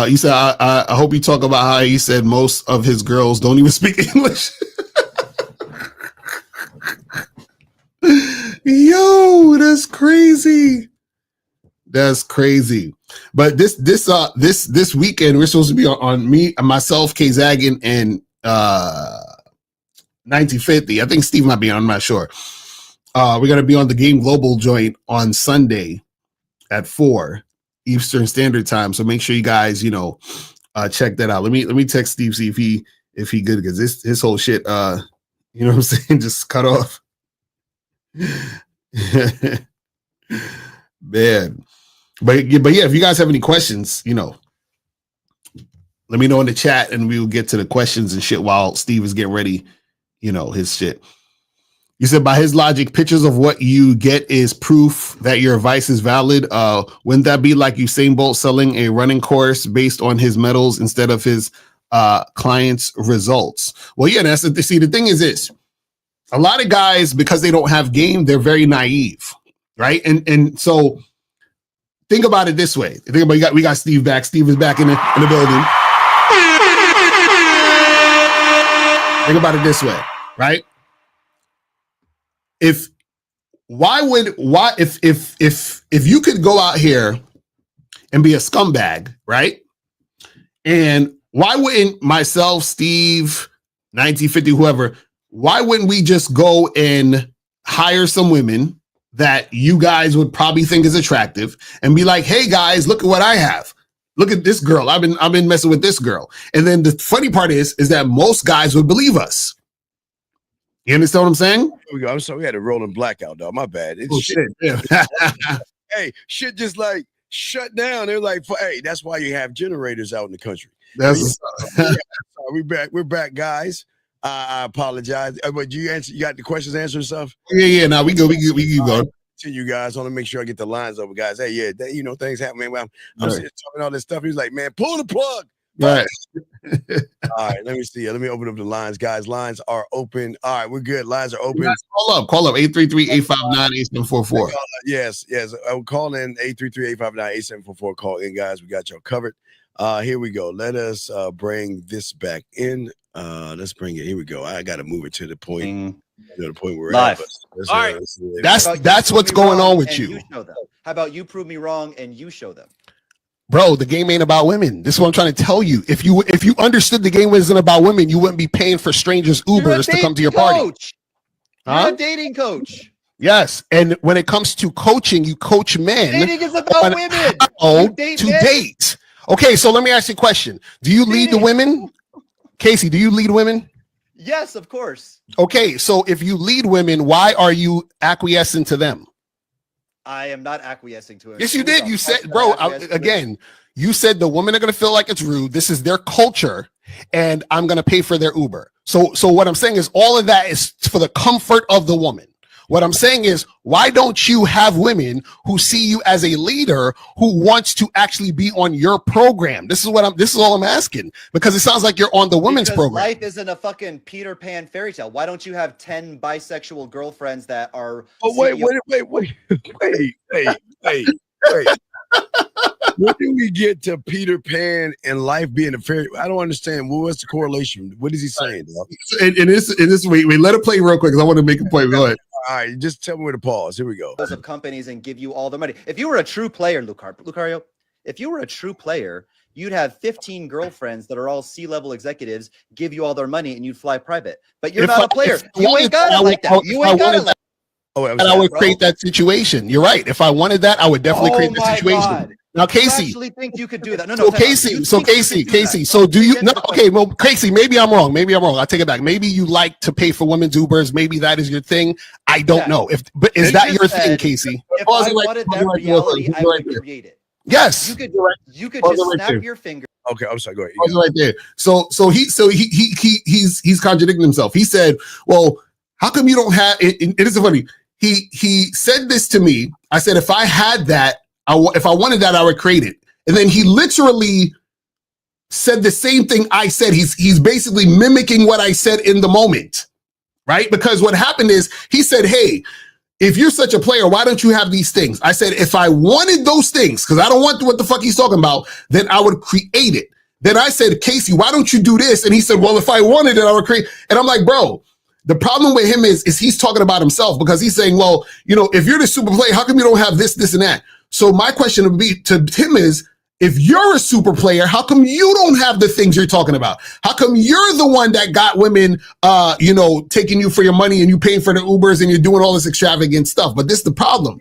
he said, I hope you talk about how he said most of his girls don't even speak English. Yo, that's crazy. That's crazy. But this weekend we're supposed to be on me, myself, K Zaggin, and 1950. I think Steve might be on. I'm not sure. We're gonna be on the Game Global joint on Sunday at 4 Eastern Standard Time. So make sure you guys, you know, check that out. Let me text Steve, see if he good, because his whole shit, you know what I'm saying, just cut off. Man. But yeah, if you guys have any questions, you know, let me know in the chat and we'll get to the questions and shit while Steve is getting ready, you know, his shit. You said by his logic, pictures of what you get is proof that your advice is valid. Wouldn't that be like Usain Bolt selling a running course based on his medals instead of his clients' results? Well, yeah, that's the thing is this. A lot of guys, because they don't have game, they're very naive, right? And so think about it this way. Think about we got Steve back. Steve is back in the building. Think about it this way, right? If you could go out here and be a scumbag, right? And why wouldn't myself, Steve, 1950, whoever, why wouldn't we just go and hire some women that you guys would probably think is attractive and be like, hey guys, look at what I have. Look at this girl. I've been messing with this girl. And then the funny part is that most guys would believe us. You understand what I'm saying? Here we go. I'm sorry, we had a rolling blackout, dog. My bad. It's shit. Yeah. Hey, shit just like shut down. They're like, hey, that's why you have generators out in the country. We're back, guys. I apologize. But you got the questions answered and stuff? Yeah. Now we keep going. To you guys, I want to make sure I get the lines over, guys. Hey, yeah, things happen, man. I'm sitting talking all this stuff. He's like, man, pull the plug. Right. All right, let me see. Let me open up the lines, guys. Lines are open. All right, we're good. Lines are open. Call up 833-859-8744. Yes. I will call in 833-859-8744. Call in, guys. We got y'all covered. Here we go. Let us bring this back in. Let's bring it. Here we go. I got to move it to the point. The point we're live. At. All right. That's what's going on with you. Show them. How about you prove me wrong and you show them? Bro, the game ain't about women. This is what I'm trying to tell you. If you understood the game wasn't about women, you wouldn't be paying for strangers' Ubers to come to your party. You're a dating coach. Yes, and when it comes to coaching, you coach men. Dating is about women. Date. Okay, so let me ask you a question. Do you lead the women? Casey, do you lead women? Yes, of course. Okay, so if you lead women, why are you acquiescing to them? I am not acquiescing to it. Yes, you did. You said, bro, you said the women are going to feel like it's rude. This is their culture, and I'm going to pay for their Uber. So what I'm saying is all of that is for the comfort of the woman. What I'm saying is, why don't you have women who see you as a leader who wants to actually be on your program? This is all I'm asking, because it sounds like you're on the women's program. Life isn't a fucking Peter Pan fairy tale. Why don't you have 10 bisexual girlfriends that are? Oh, wait. When do we get to Peter Pan and life being a fairy? I don't understand. What's the correlation? What is he saying, dog? In this we let it play real quick because I want to make a point. Go ahead. All right, just tell me where to pause. Here we go. Of companies and give you all the money. If you were a true player, Locario, if you were a true player, you'd have 15 girlfriends that are all C-level executives give you all their money and you'd fly private. But you're not a player. You ain't got it like that. You ain't got it like that. I would create that situation. You're right. If I wanted that, I would definitely create that situation. God. Now, Casey, you actually think you could do that? No. So Casey. So do you? No, okay. Well, Casey, maybe I'm wrong. I take it back. Maybe you like to pay for women's Ubers. Maybe that is your thing. I don't know. But is that your thing, Casey? If I wanted that reality, I would create it. Yes. You could just snap your finger. Okay, I'm sorry. Go ahead. Right there. So he's contradicting himself. He said, "Well, how come you don't have?" It is funny. He said this to me. I said, if I had that. If I wanted that, I would create it. And then he literally said the same thing I said. He's basically mimicking what I said in the moment, right? Because what happened is he said, hey, if you're such a player, why don't you have these things? I said, if I wanted those things, because I don't want what the fuck he's talking about, then I would create it. Then I said, Casey, why don't you do this? And he said, well, if I wanted it, I would create. And I'm like, bro, the problem with him is he's talking about himself, because he's saying, well, if you're the super player, how come you don't have this, this, and that? So my question would be to him is, if you're a super player, how come you don't have the things you're talking about? How come you're the one that got women, taking you for your money and you paying for the Ubers and you're doing all this extravagant stuff? But this is the problem,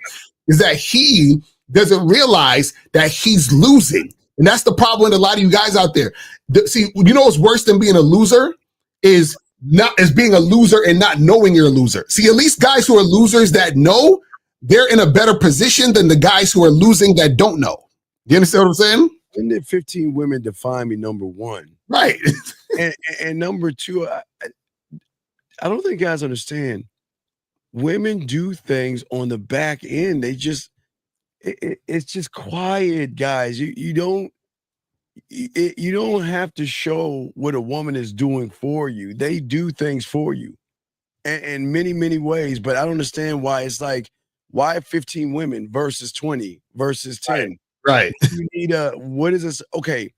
is that he doesn't realize that he's losing. And that's the problem with a lot of you guys out there. See, what's worse than being a loser is being a loser and not knowing you're a loser. See, at least guys who are losers that know, they're in a better position than the guys who are losing that don't know. You understand what I'm saying? Didn't it 15 women define me, number one? Right. and number two, I don't think guys understand. women do things on the back end. They just it's just quiet, guys. You don't you don't have to show what a woman is doing for you. They do things for you in many ways. But I don't understand why it's like, why 15 women versus 20 versus 10? Right. You need what is this? Okay.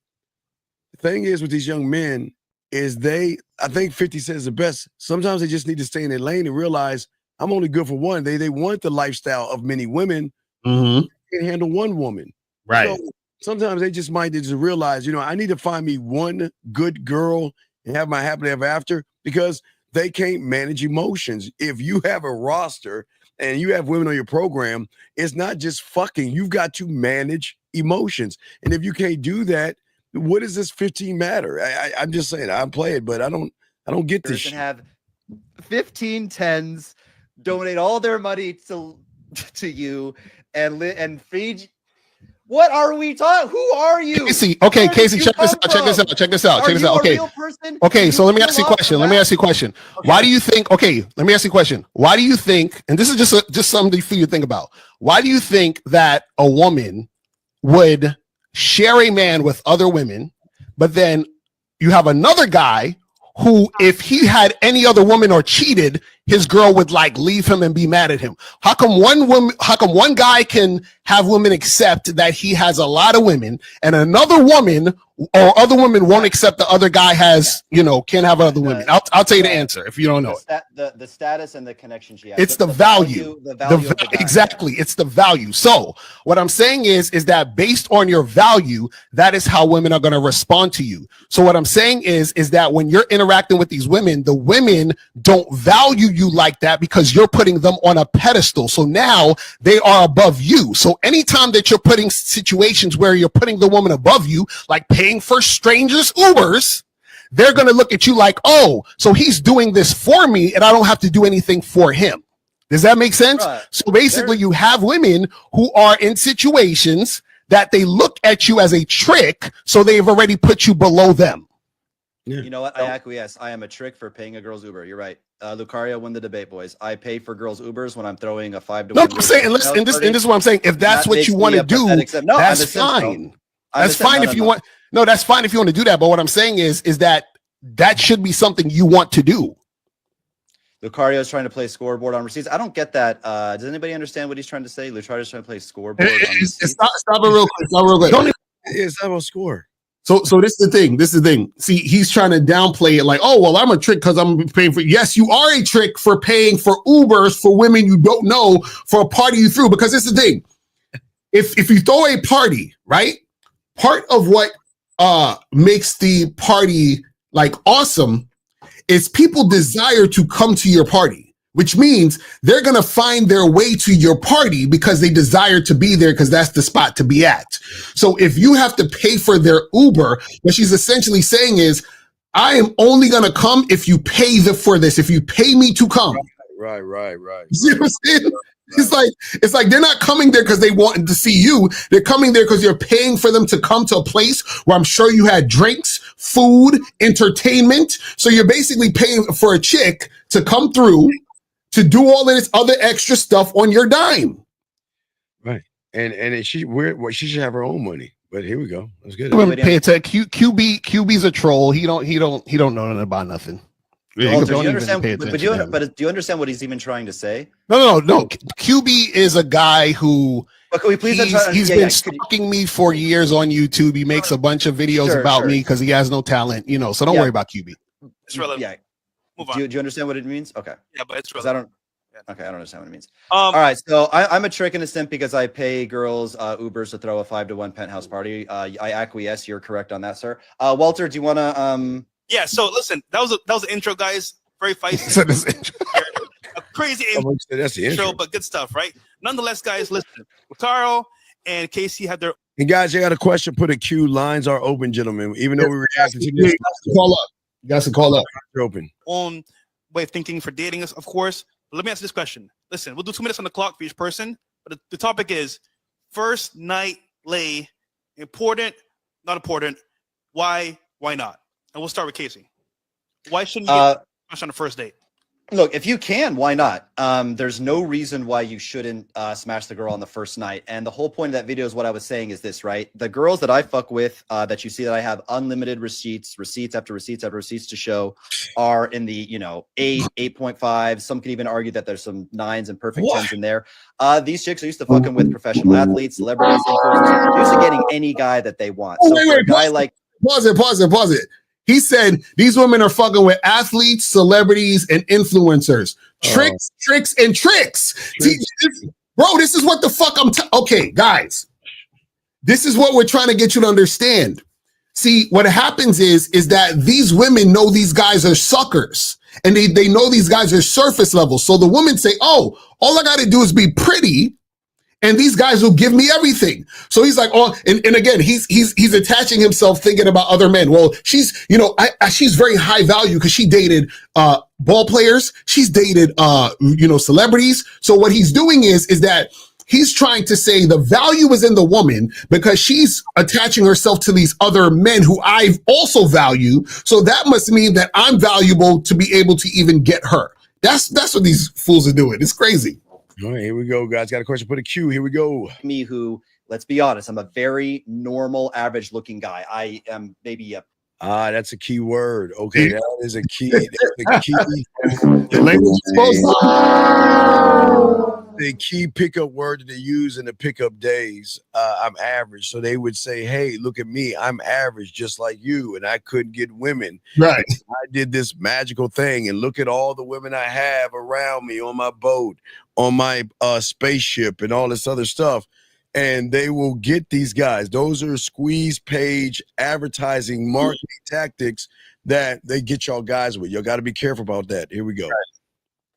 The thing is with these young men is I think 50 says the best. Sometimes they just need to stay in their lane and realize I'm only good for one. They want the lifestyle of many women. Mm-hmm. Can handle one woman. Right. So sometimes they just might just realize, I need to find me one good girl and have my happily ever after, because they can't manage emotions. If you have a roster and you have women on your program, it's not just fucking. You've got to manage emotions. And if you can't do that, what does this 15 matter? I'm just saying, I play it, but I don't get this shit. Have 15 tens donate all their money to you and feed. What are we talking? Who are you? Casey, okay, Casey, check this out. Okay. Okay, so let me ask you a question. Okay. Why do you think, let me ask you a question. Why do you think, and this is just something for you to think about. Why do you think that a woman would share a man with other women, but then you have another guy who, if he had any other woman or cheated, his girl would like leave him and be mad at him? How come one guy can have women accept that he has a lot of women, and another woman or other women won't accept the other guy has, can't have other women? I'll tell you the answer if you don't know it. The status and the connection she has. It's the value. Exactly. It's the value. So what I'm saying is that based on your value, that is how women are going to respond to you. So what I'm saying is that when you're interacting with these women, the women don't value you like that because you're putting them on a pedestal. So now they are above you. So anytime that you're putting situations where you're putting the woman above you, like paying for strangers' Ubers, they're going to look at you like, oh, so he's doing this for me and I don't have to do anything for him. Does that make sense? Right. So basically you have women who are in situations that they look at you as a trick, so they've already put you below them. Yeah. You know what? I acquiesce. I am a trick for paying a girl's Uber. You're right. Lucario, win the debate, boys. I pay for girls' Ubers when I'm throwing a 5 to 1. No, I'm saying, and this is what I'm saying. If that's what you want to do, that's fine. That's fine if you want. No, that's fine if you want to do that. But what I'm saying is that should be something you want to do. Lucario is trying to play scoreboard on receipts. I don't get that. Does anybody understand what he's trying to say? Lucario's trying to play scoreboard on receipts. Stop it real quick. It's not a score. So this is the thing. See, he's trying to downplay it like, oh, well, I'm a trick because I'm paying for. Yes, you are a trick for paying for Ubers for women you don't know for a party you threw. Because it's the thing. If you throw a party, right? Part of what makes the party like awesome is people desire to come to your party, which means they're going to find their way to your party because they desire to be there because that's the spot to be at. So if you have to pay for their Uber, what she's essentially saying is, I am only going to come if you pay for this, if you pay me to come. Right. You see what I'm saying? It's like they're not coming there because they want to see you. They're coming there because you're paying for them to come to a place where I'm sure you had drinks, food, entertainment. So you're basically paying for a chick to come through to do all of this other extra stuff on your dime. Right. And she should have her own money. But here we go. That's good. Pay attention. QB's a troll. He don't know nothing about nothing. Yeah, do you understand? But do you understand what he's even trying to say? No. QB is a guy who can we please he's been stalking me for years on YouTube. He makes a bunch of videos about me because he has no talent, so don't worry about QB. It's relevant. Yeah. Move on. Do you understand what it means? Okay. Yeah, but it's relevant. I don't understand what it means. All right, so I'm a trick in a simp because I pay girls Ubers to throw a 5 to 1 penthouse party. I acquiesce. You're correct on that, sir. Walter, do you want to Yeah, so listen, that was an intro, guys. Very feisty. A crazy that's the intro, but good stuff, right? Nonetheless, guys, listen. Lucario and Casey had their. And guys, I got a question. Put a Q. Lines are open, gentlemen. Even though we were asking to this, call up. You guys can call up. They're open. Own way of thinking for dating us, of course. But let me ask this question. Listen, we'll do 2 minutes on the clock for each person. But the topic is first night lay. Important, not important. Why not? And we'll start with Casey. Why shouldn't you get on the first date? Look, if you can, why not? There's no reason why you shouldn't smash the girl on the first night. And the whole point of that video is what I was saying is this, right? The girls that I fuck with, that you see that I have unlimited receipts after receipts after receipts to show, are in the 8.5. Some could even argue that there's some 9s and perfect 10s in there. These chicks are used to fucking with professional athletes, celebrities, influencers, used to getting any guy that they want. So for a guy like pause it. He said these women are fucking with athletes, celebrities, and influencers. Tricks. See, bro, this is what the fuck okay, guys. This is what we're trying to get you to understand. See, what happens is that these women know these guys are suckers. And they know these guys are surface level. So the women say, oh, all I got to do is be pretty, and these guys will give me everything. So he's like, oh, and again, he's attaching himself thinking about other men. Well, she's very high value because she dated ball players. She's dated celebrities. So what he's doing is that he's trying to say the value is in the woman because she's attaching herself to these other men who I also value. So that must mean that I'm valuable to be able to even get her. That's what these fools are doing. It's crazy. All right, here we go, guys. Got a question for the queue. Here we go. Me, who, let's be honest, I'm a very normal, average-looking guy. I am maybe a that's a key word. Okay, that is a key. That's a key. The key pickup word that they use in the pickup days. I'm average, so they would say, "Hey, look at me. I'm average, just like you, and I couldn't get women. Right? I did this magical thing, and look at all the women I have around me on my boat, on my spaceship, and all this other stuff." And they will get these guys. Those are squeeze page advertising marketing tactics that they get y'all guys with. Y'all got to be careful about that. Here we go.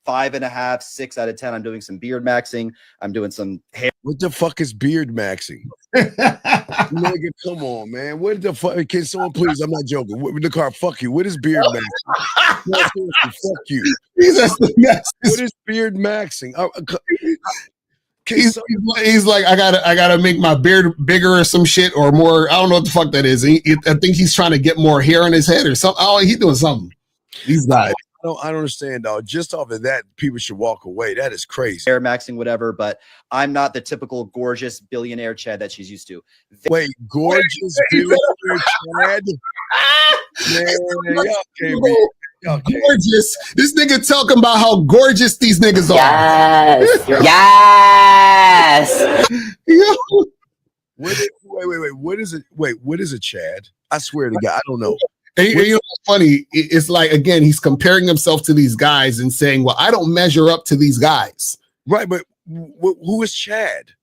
5.5, 6 out of 10. I'm doing some beard maxing. I'm doing some hair. What the fuck is beard maxing? Nigga, come on, man. What the fuck? Can someone please? I'm not joking. The car, fuck you. What is beard maxing? No, fuck you. What is beard maxing? He's like, I gotta make my beard bigger or some shit or more. I don't know what the fuck that is. I think he's trying to get more hair on his head or something. Oh, he's doing something. These guys. I don't understand, dog. Just off of that, people should walk away. That is crazy. Hair maxing, whatever, but I'm not the typical gorgeous billionaire Chad that she's used to. Wait, gorgeous billionaire Chad? Man, y'all can't be. Gorgeous. This nigga talking about how gorgeous these niggas are. Yes. Yes. Wait. What is it? Wait, what is a Chad? I swear to God, I don't know. And you know what's funny? It's like, again, he's comparing himself to these guys and saying, well, I don't measure up to these guys. Right, but who is Chad?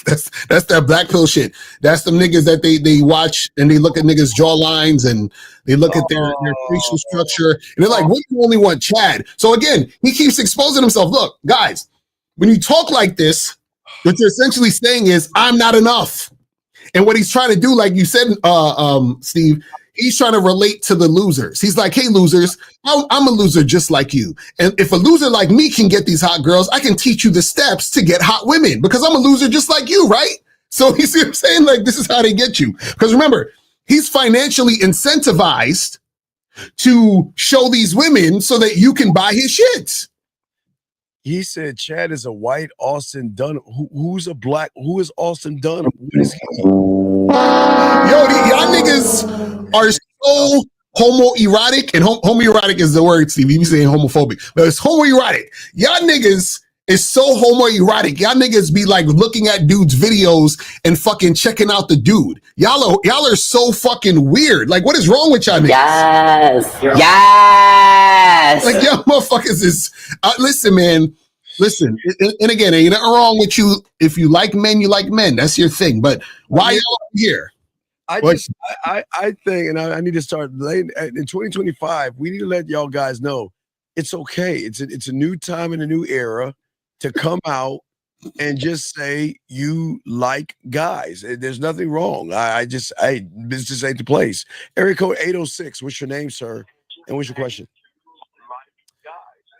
that's that black pill shit. That's the niggas that they watch and they look at niggas' jawlines and they look at their facial structure and they're like, what do you only want Chad? So again, he keeps exposing himself. Look, guys, when you talk like this, what you're essentially saying is, I'm not enough. And what he's trying to do, like you said, Steve, he's trying to relate to the losers. He's like, hey, losers, I'm a loser just like you. And if a loser like me can get these hot girls, I can teach you the steps to get hot women because I'm a loser just like you, right? So you see what I'm saying? Like, this is how they get you. Because remember, he's financially incentivized to show these women so that you can buy his shit. He said Chad is a white Austin Dunham. Who's a black? Who is Austin Dunham? What is he? Yo, y'all niggas are so homoerotic, and homoerotic is the word, Steve. You saying homophobic, but it's homoerotic. Y'all niggas is so homoerotic. Y'all niggas be like looking at dudes' videos and fucking checking out the dude. Y'all are so fucking weird. Like, what is wrong with y'all niggas? Yes. Like, y'all motherfuckers is listen, man. Listen, and again, ain't nothing wrong with you. If you like men, you like men. That's your thing. But why y'all here? I think, and I need to start late in 2025. We need to let y'all guys know it's okay. It's a new time and a new era to come out and just say you like guys. There's nothing wrong. This just ain't the place. Area code 806. What's your name, sir? And what's your question?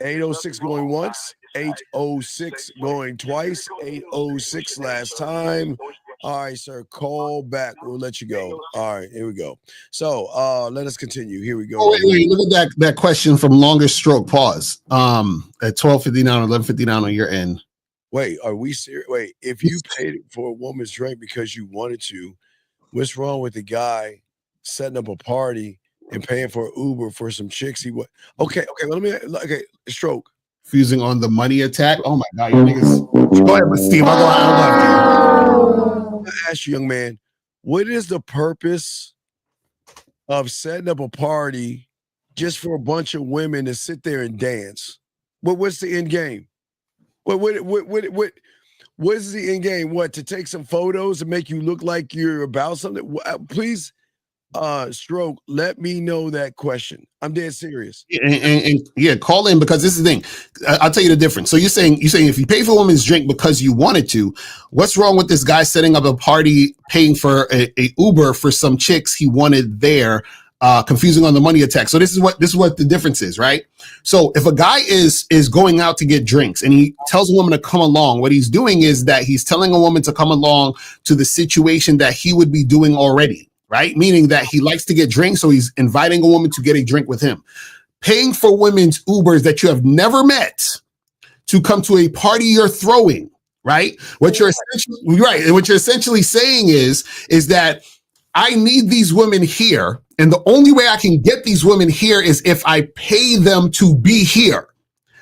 806 going once. 806 going twice. 806 last time. All right, sir. Call back. We'll let you go. All right, here we go. So let us continue. Here we go. Oh, wait. Look at that question from Longest Stroke. Pause. At 12:59 or 11:59 on your end. Wait, are we serious? Wait, if you paid for a woman's drink because you wanted to, what's wrong with the guy setting up a party and paying for Uber for some chicks? Okay. Well, Stroke. Fusing on the money attack. Oh my God, you niggas. Go ahead, Steve. I'll go. I ask you, young man, what is the purpose of setting up a party just for a bunch of women to sit there and dance? What's the end game? What is the end game? What, to take some photos and make you look like you're about something? Please, Stroke, let me know that question. I'm dead serious. And yeah, call in, because this is the thing. I'll tell you the difference. So you're saying if you pay for a woman's drink because you wanted to, what's wrong with this guy setting up a party, paying for a Uber for some chicks he wanted there? Confusing on the money attack. So this is what the difference is, right? So if a guy is going out to get drinks and he tells a woman to come along, what he's doing is that he's telling a woman to come along to the situation that he would be doing already, right? Meaning that he likes to get drinks, so he's inviting a woman to get a drink with him. Paying for women's Ubers that you have never met to come to a party you're throwing, right? What you're essentially saying is that I need these women here, and the only way I can get these women here is if I pay them to be here.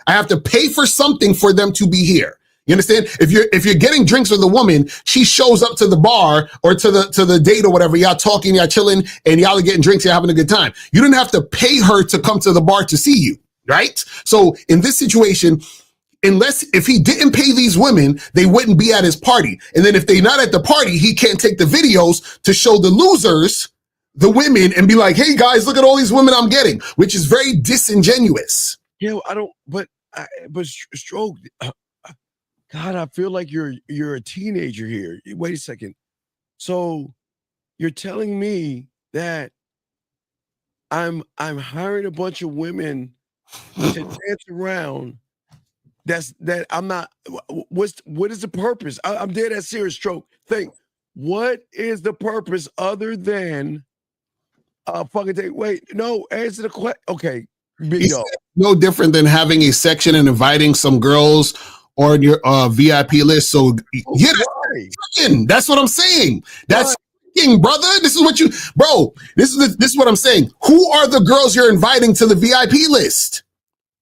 I have to pay for something for them to be here. You understand? If you're getting drinks with a woman, she shows up to the bar or to the date or whatever. Y'all talking, y'all chilling, and y'all are getting drinks. You're having a good time. You didn't have to pay her to come to the bar to see you, right? So in this situation, if he didn't pay these women, they wouldn't be at his party. And then if they're not at the party, he can't take the videos to show the losers the women and be like, hey guys, look at all these women I'm getting, which is very disingenuous. Yeah, but Stroke, God, I feel like you're a teenager here. Wait a second. So you're telling me that I'm hiring a bunch of women to dance around. That I'm not. What is the purpose? I'm dead at serious, Stroke. Think. What is the purpose other than fucking take? Wait, no. Answer the question. Okay, big dog. No different than having a section and inviting some girls on your VIP list. So yeah, that's what I'm saying. That's brother. This is what This is what I'm saying. Who are the girls you're inviting to the VIP list?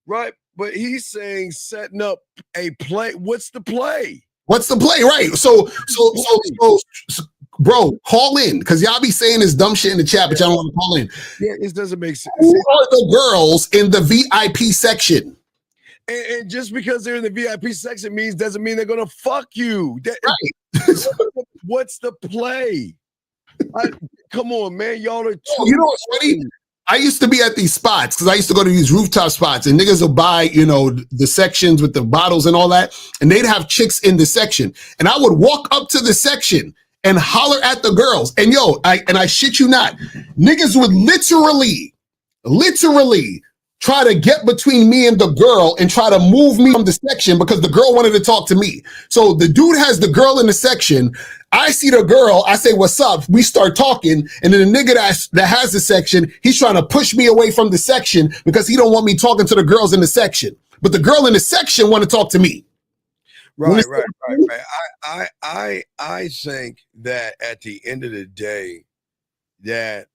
Right. But he's saying setting up a play. What's the play? What's the play? Right. So bro, call in, because y'all be saying this dumb shit in the chat, but y'all don't want to call in. Yeah, it doesn't make sense. Who are the girls in the VIP section? And just because they're in the VIP section doesn't mean they're gonna fuck you. Right. What's the play? Come on, man. Y'all are you know what's funny? I used to be at these spots because I used to go to these rooftop spots, and niggas will buy, the sections with the bottles and all that, and they'd have chicks in the section. And I would walk up to the section and holler at the girls. And I shit you not, niggas would literally try to get between me and the girl and try to move me from the section because the girl wanted to talk to me. So the dude has the girl in the section. I see the girl. I say, what's up? We start talking. And then the nigga that has the section, he's trying to push me away from the section because he don't want me talking to the girls in the section. But the girl in the section want to talk to me. Right. I think that at the end of the day, that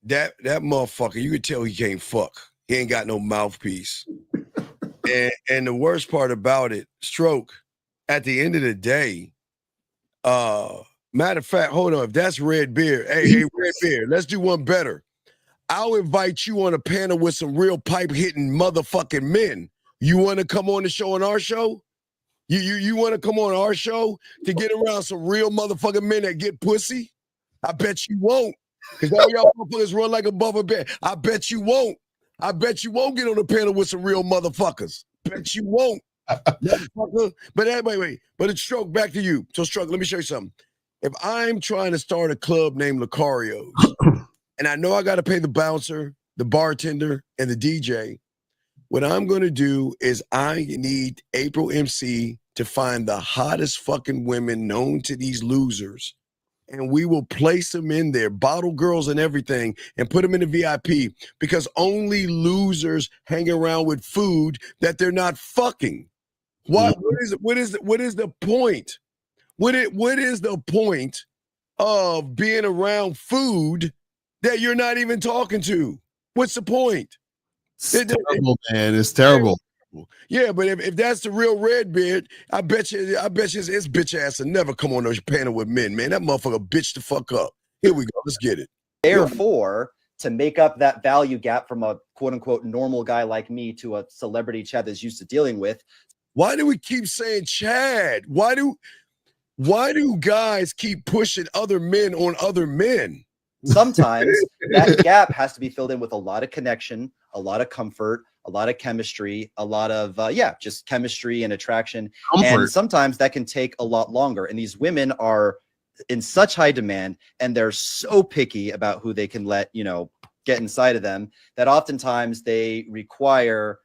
that motherfucker, you could tell he can't fuck. He ain't got no mouthpiece. and the worst part about it, Stroke, at the end of the day, matter of fact, hold on, if that's Red Beard, hey, Red Beard, let's do one better. I'll invite you on a panel with some real pipe-hitting motherfucking men. You want to come on the show on our show? You want to come on our show to get around some real motherfucking men that get pussy? I bet you won't. Because all y'all motherfuckers run like a bubble bear. I bet you won't. I bet you won't get on the panel with some real motherfuckers. Bet you won't. Motherfucker. But anyway, but it's Stroke, back to you. So Stroke, let me show you something. If I'm trying to start a club named Locario, and I know I got to pay the bouncer, the bartender, and the DJ, what I'm going to do is I need April MC to find the hottest fucking women known to these losers. And we will place them in there, bottle girls and everything, and put them in the VIP because only losers hang around with food that they're not fucking. What is the point? What is the point of being around food that you're not even talking to? What's the point? It's terrible, man. It's terrible. Yeah, but if that's the real Redbeard, I bet you his bitch ass will never come on those panel with men, man. That motherfucker bitch the fuck up. Here we go. Let's get it. Therefore, to make up that value gap from a quote unquote normal guy like me to a celebrity Chad that's used to dealing with. Why do we keep saying Chad? Why do guys keep pushing other men on other men? Sometimes that gap has to be filled in with a lot of connection, a lot of comfort, a lot of chemistry, a lot of just chemistry and attraction. Comfort. And sometimes that can take a lot longer. And these women are in such high demand and they're so picky about who they can let, get inside of them that oftentimes they require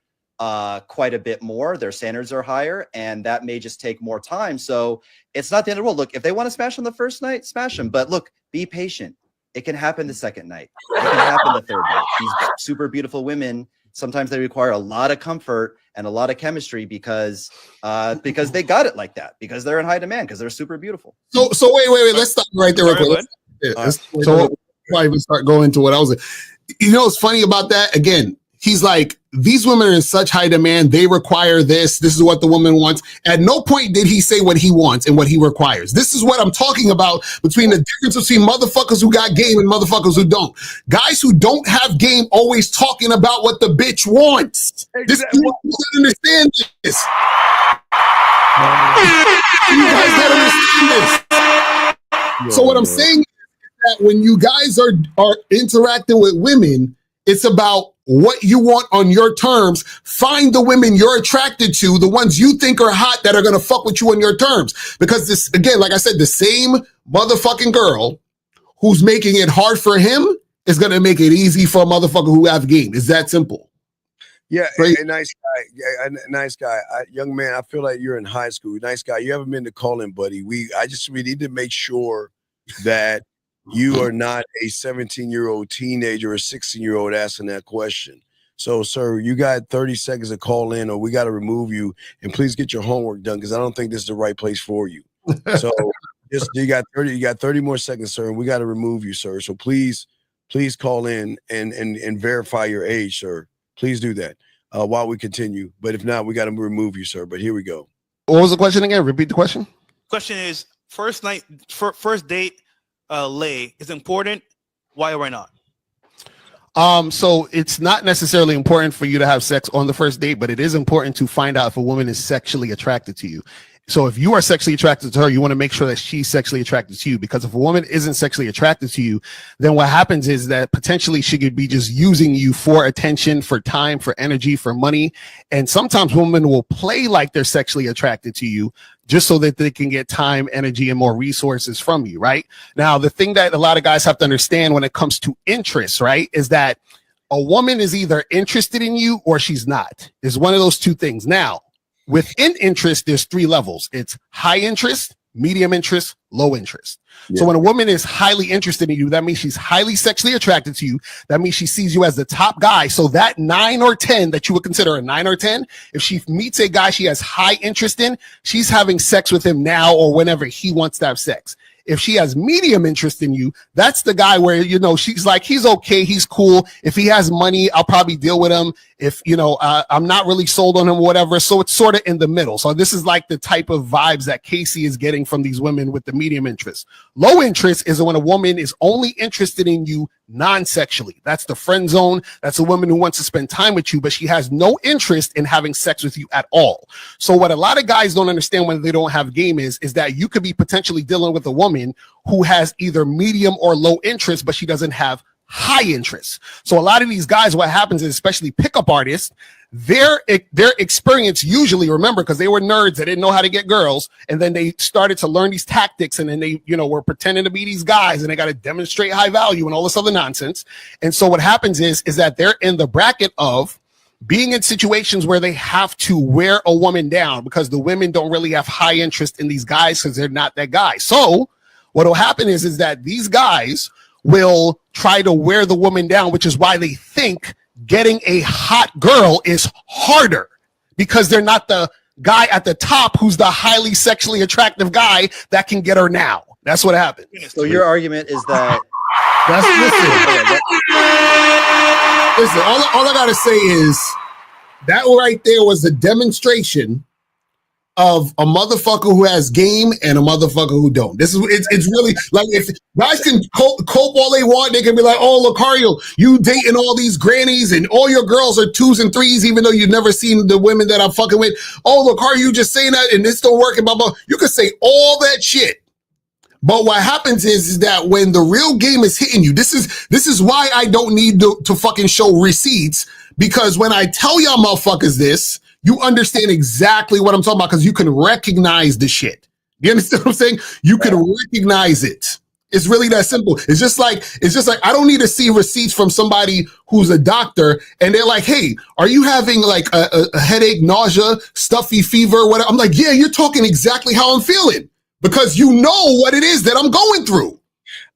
quite a bit more. Their standards are higher and that may just take more time. So it's not the end of the world. Look, if they want to smash on the first night, smash them. But look, be patient. It can happen the second night. It can happen the third night. These super beautiful women, sometimes they require a lot of comfort and a lot of chemistry because they got it like that, because they're in high demand, because they're super beautiful. So wait. Let's stop right there real quick. So before I even start going to what I was, what's funny about that? Again, he's like, these women are in such high demand. They require this. This is what the woman wants. At no point did he say what he wants and what he requires. This is what I'm talking about between the difference between motherfuckers who got game and motherfuckers who don't. Guys who don't have game always talking about what the bitch wants. Exactly. You gotta understand this. You guys gotta understand this. So what I'm saying is that when you guys are interacting with women, it's about what you want on your terms. Find the women you're attracted to, the ones you think are hot that are going to fuck with you on your terms. Because this, again, like I said, the same motherfucking girl who's making it hard for him is going to make it easy for a motherfucker who have game. It's that simple. Yeah, a nice guy. Yeah, a nice guy. Young man, I feel like you're in high school. Nice guy. You haven't been to call-in, buddy. We need to make sure that you are not a 17-year-old teenager or a 16-year-old asking that question. So, sir, you got 30 seconds to call in or we got to remove you. And please get your homework done because I don't think this is the right place for you. So you got 30 more seconds, sir, and we got to remove you, sir. So please call in and verify your age, sir. Please do that while we continue. But if not, we got to remove you, sir. But here we go. What was the question again? Repeat the question. Question is, first date lay is important. Why or why not? So it's not necessarily important for you to have sex on the first date, but it is important to find out if a woman is sexually attracted to you. So if you are sexually attracted to her, you want to make sure that she's sexually attracted to you, because if a woman isn't sexually attracted to you, then what happens is that potentially she could be just using you for attention, for time, for energy, for money. And sometimes women will play like they're sexually attracted to you just so that they can get time, energy, and more resources from you, right? Now, the thing that a lot of guys have to understand when it comes to interests, right, is that a woman is either interested in you or she's not. It's one of those two things. Now, within interest, there's three levels. It's high interest, medium interest, low interest. Yeah. So when a woman is highly interested in you, that means she's highly sexually attracted to you. That means she sees you as the top guy. So that 9 or 10 that you would consider a 9 or 10, if she meets a guy she has high interest in, she's having sex with him now or whenever he wants to have sex. If she has medium interest in you, that's the guy where, she's like, he's okay, he's cool. If he has money, I'll probably deal with him. If, I'm not really sold on him, whatever. So it's sort of in the middle. So this is like the type of vibes that Casey is getting from these women with the medium interest. Low interest is when a woman is only interested in you non-sexually. That's the friend zone. That's a woman who wants to spend time with you, but she has no interest in having sex with you at all. So what a lot of guys don't understand when they don't have game is that you could be potentially dealing with a woman who has either medium or low interest, but she doesn't have high interest. So a lot of these guys, what happens is, especially pickup artists, their experience usually, remember, because they were nerds, they didn't know how to get girls, and then they started to learn these tactics, and then they, were pretending to be these guys, and they got to demonstrate high value and all this other nonsense. And so what happens is that they're in the bracket of being in situations where they have to wear a woman down because the women don't really have high interest in these guys because they're not that guy. So what will happen is that these guys will try to wear the woman down, which is why they think getting a hot girl is harder because they're not the guy at the top who's the highly sexually attractive guy that can get her now. That's what happened. So your argument is that listen, all I gotta say is that right there was a demonstration of a motherfucker who has game and a motherfucker who don't. This is it's really like if guys can cope all they want, they can be like, oh, Locario, you dating all these grannies and all your girls are 2s and 3s, even though you've never seen the women that I'm fucking with. Oh, Locario, you just saying that and this don't work and blah blah. You can say all that shit. But what happens is that when the real game is hitting you, this is why I don't need to fucking show receipts, because when I tell y'all motherfuckers this, you understand exactly what I'm talking about because you can recognize the shit. You understand what I'm saying? You can recognize it. It's really that simple. It's just like I don't need to see receipts from somebody who's a doctor and they're like, hey, are you having like a headache, nausea, stuffy fever, whatever? I'm like, yeah, you're talking exactly how I'm feeling. Because you know what it is that I'm going through.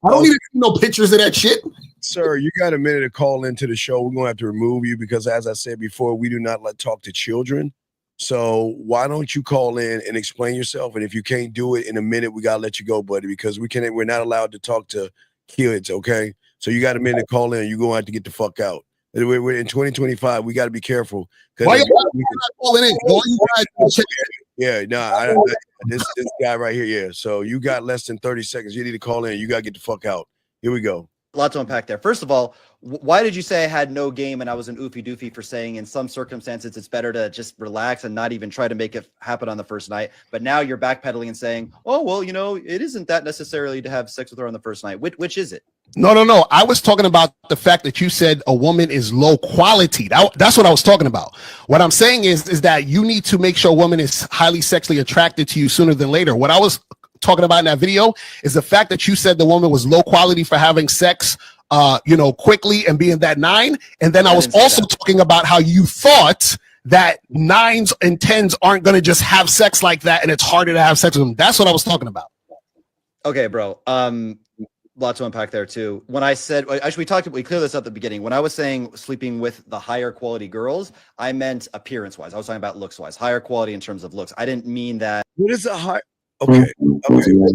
I don't need to see no pictures of that shit. Sir, you got a minute to call into the show. We're going to have to remove you because, as I said before, we do not talk to children. So why don't you call in and explain yourself? And if you can't do it in a minute, we got to let you go, buddy, because we're not allowed to talk to kids, okay? So you got a minute to call in. You're going to have to get the fuck out. We're in 2025. We got to be careful. Why you not calling in? Why you guys Yeah, this guy right here, yeah. So you got less than 30 seconds. You need to call in. You got to get the fuck out. Here we go. A lot to unpack there. First of all, why did you say I had no game and I was an oofy doofy for saying in some circumstances it's better to just relax and not even try to make it happen on the first night? But now you're backpedaling and saying, oh, well, it isn't that necessarily to have sex with her on the first night. Which is it? No. I was talking about the fact that you said a woman is low quality. That's what I was talking about. What I'm saying is that you need to make sure a woman is highly sexually attracted to you sooner than later. What I was talking about in that video is the fact that you said the woman was low quality for having sex quickly and being that 9. And then I was also talking about how you thought that 9s and 10s aren't going to just have sex like that and it's harder to have sex with them. That's what I was talking about. Okay, bro. Lots to unpack there too. When I said, actually, we cleared this up at the beginning. When I was saying sleeping with the higher quality girls, I meant appearance wise. I was talking about looks wise, higher quality in terms of looks. I didn't mean that. What is a high? Okay. These dudes.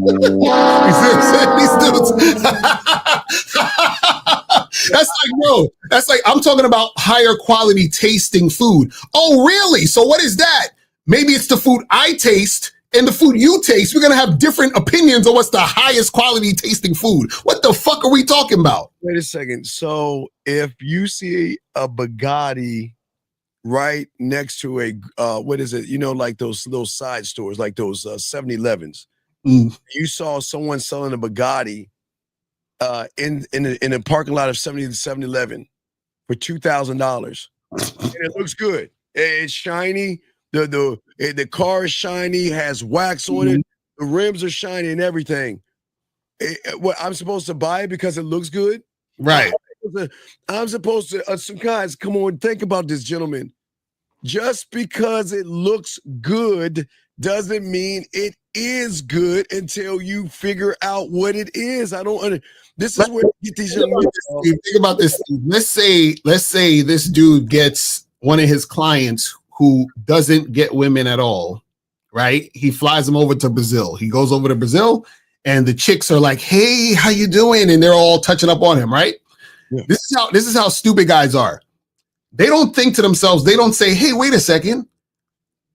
That's like I'm talking about higher quality tasting food. Oh, really? So what is that? Maybe it's the food I taste and the food you taste. We're gonna have different opinions on what's the highest quality tasting food. What the fuck are we talking about? Wait a second. So if you see a Bugatti right next to a what is it? Like those side stores, like those 7-Elevens. You saw someone selling a Bugatti in a parking lot of 7-Eleven for $2,000, and it looks good. It's shiny. The car is shiny, has wax on it. The rims are shiny and everything. What I'm supposed to buy it because it looks good? Right. I'm supposed to. Some guys, come on, think about this, gentlemen. Just because it looks good doesn't mean it is good until you figure out what it is. I don't understand. This is where you get these young men. Think about this. Let's say this dude gets one of his clients who doesn't get women at all, right? He flies them over to Brazil. He goes over to Brazil, and the chicks are like, "Hey, how you doing?" And they're all touching up on him, right? Yeah. This is how stupid guys are. They don't think to themselves. They don't say, "Hey, wait a second.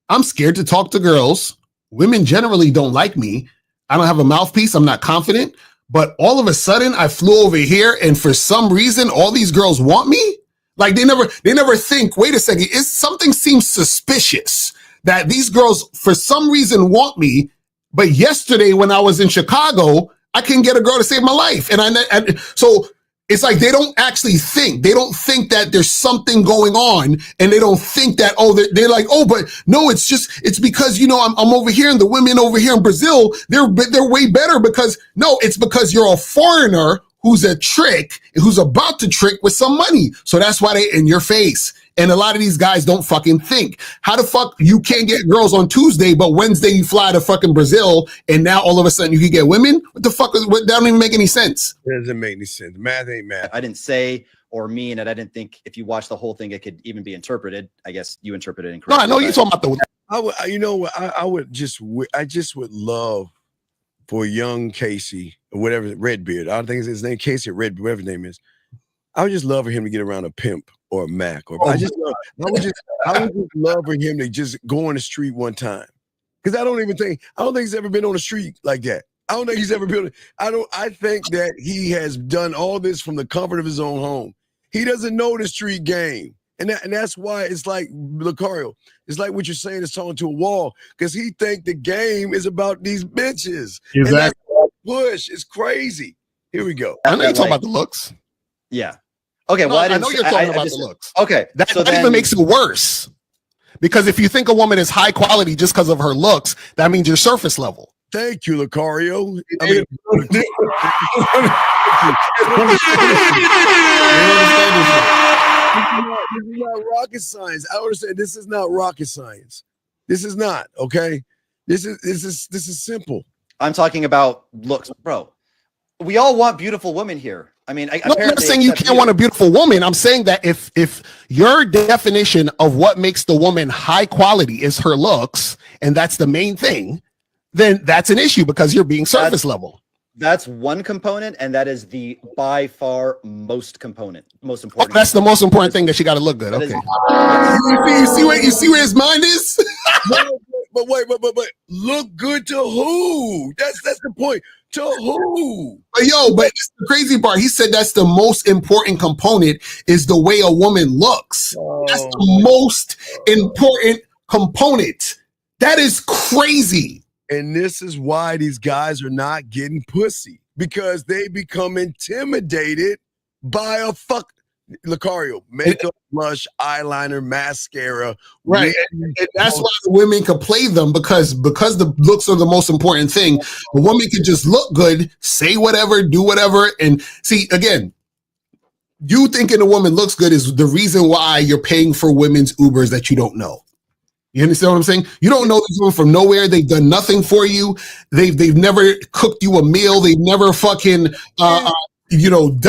I'm scared to talk to girls. Women generally don't like me. I don't have a mouthpiece. I'm not confident. But all of a sudden, I flew over here, and for some reason, all these girls want me." Like they never think, wait a second, something seems suspicious that these girls for some reason want me. But yesterday when I was in Chicago, I couldn't get a girl to save my life. And so it's like they don't actually think. They don't think that there's something going on, and they don't think that, they're like, but no, it's because, I'm over here and the women over here in Brazil, they're way better because, no, it's because you're a foreigner who's a trick, who's about to trick with some money. So that's why they in your face. And a lot of these guys don't fucking think. How the fuck you can't get girls on Tuesday, but Wednesday you fly to fucking Brazil, and now all of a sudden you can get women? What the fuck? That don't even make any sense. It doesn't make any sense. Math ain't math. I didn't say or mean, and I didn't think if you watch the whole thing, it could even be interpreted. I guess you interpreted it incorrectly. No, I know you're talking about the. I would, you know what? I just would love for young Casey or whatever, Redbeard. I don't think it's his name, Casey or Redbeard, whatever his name is. I would just love for him to get around a pimp or a Mac, or I would just love for him to just go on the street one time. Because I don't think he's ever been on the street like that. I don't think he's ever been. I think that he has done all this from the comfort of his own home. He doesn't know the street game. And that's why it's like Locario. It's like what you're saying is talking to a wall, because he think the game is about these bitches. Exactly. And push. It's crazy. Here we go. I know you're talking about the looks. Yeah. Okay. No, Well, I know you're talking about the looks. Okay. That even makes it worse. Because if you think a woman is high quality just because of her looks, that means you're surface level. Thank you, Locario. I mean, this is not rocket science. I understand this is not rocket science. This is not, okay? This is simple. I'm talking about looks, bro. We all want beautiful women here. I mean, I'm not saying you can't want a beautiful woman. I'm saying that if your definition of what makes the woman high quality is her looks, and that's the main thing, then that's an issue because you're being surface level. That's one component, and that is the by far most important. That's the most important thing, that she got to look good. Okay. You see where his mind is? But wait, look good to who? That's the point. To who? But the crazy part, he said that's the most important component is the way a woman looks. That's the most important component. That is crazy. And this is why these guys are not getting pussy, because they become intimidated by a Locario, makeup, blush, eyeliner, mascara. Right. And that's why the women can play them, because the looks are the most important thing. A woman can just look good, say whatever, do whatever. And see, again, you thinking a woman looks good is the reason why you're paying for women's Ubers that you don't know. You understand what I'm saying? You don't know these women from nowhere. They've done nothing for you. They've never cooked you a meal. They've never fucking done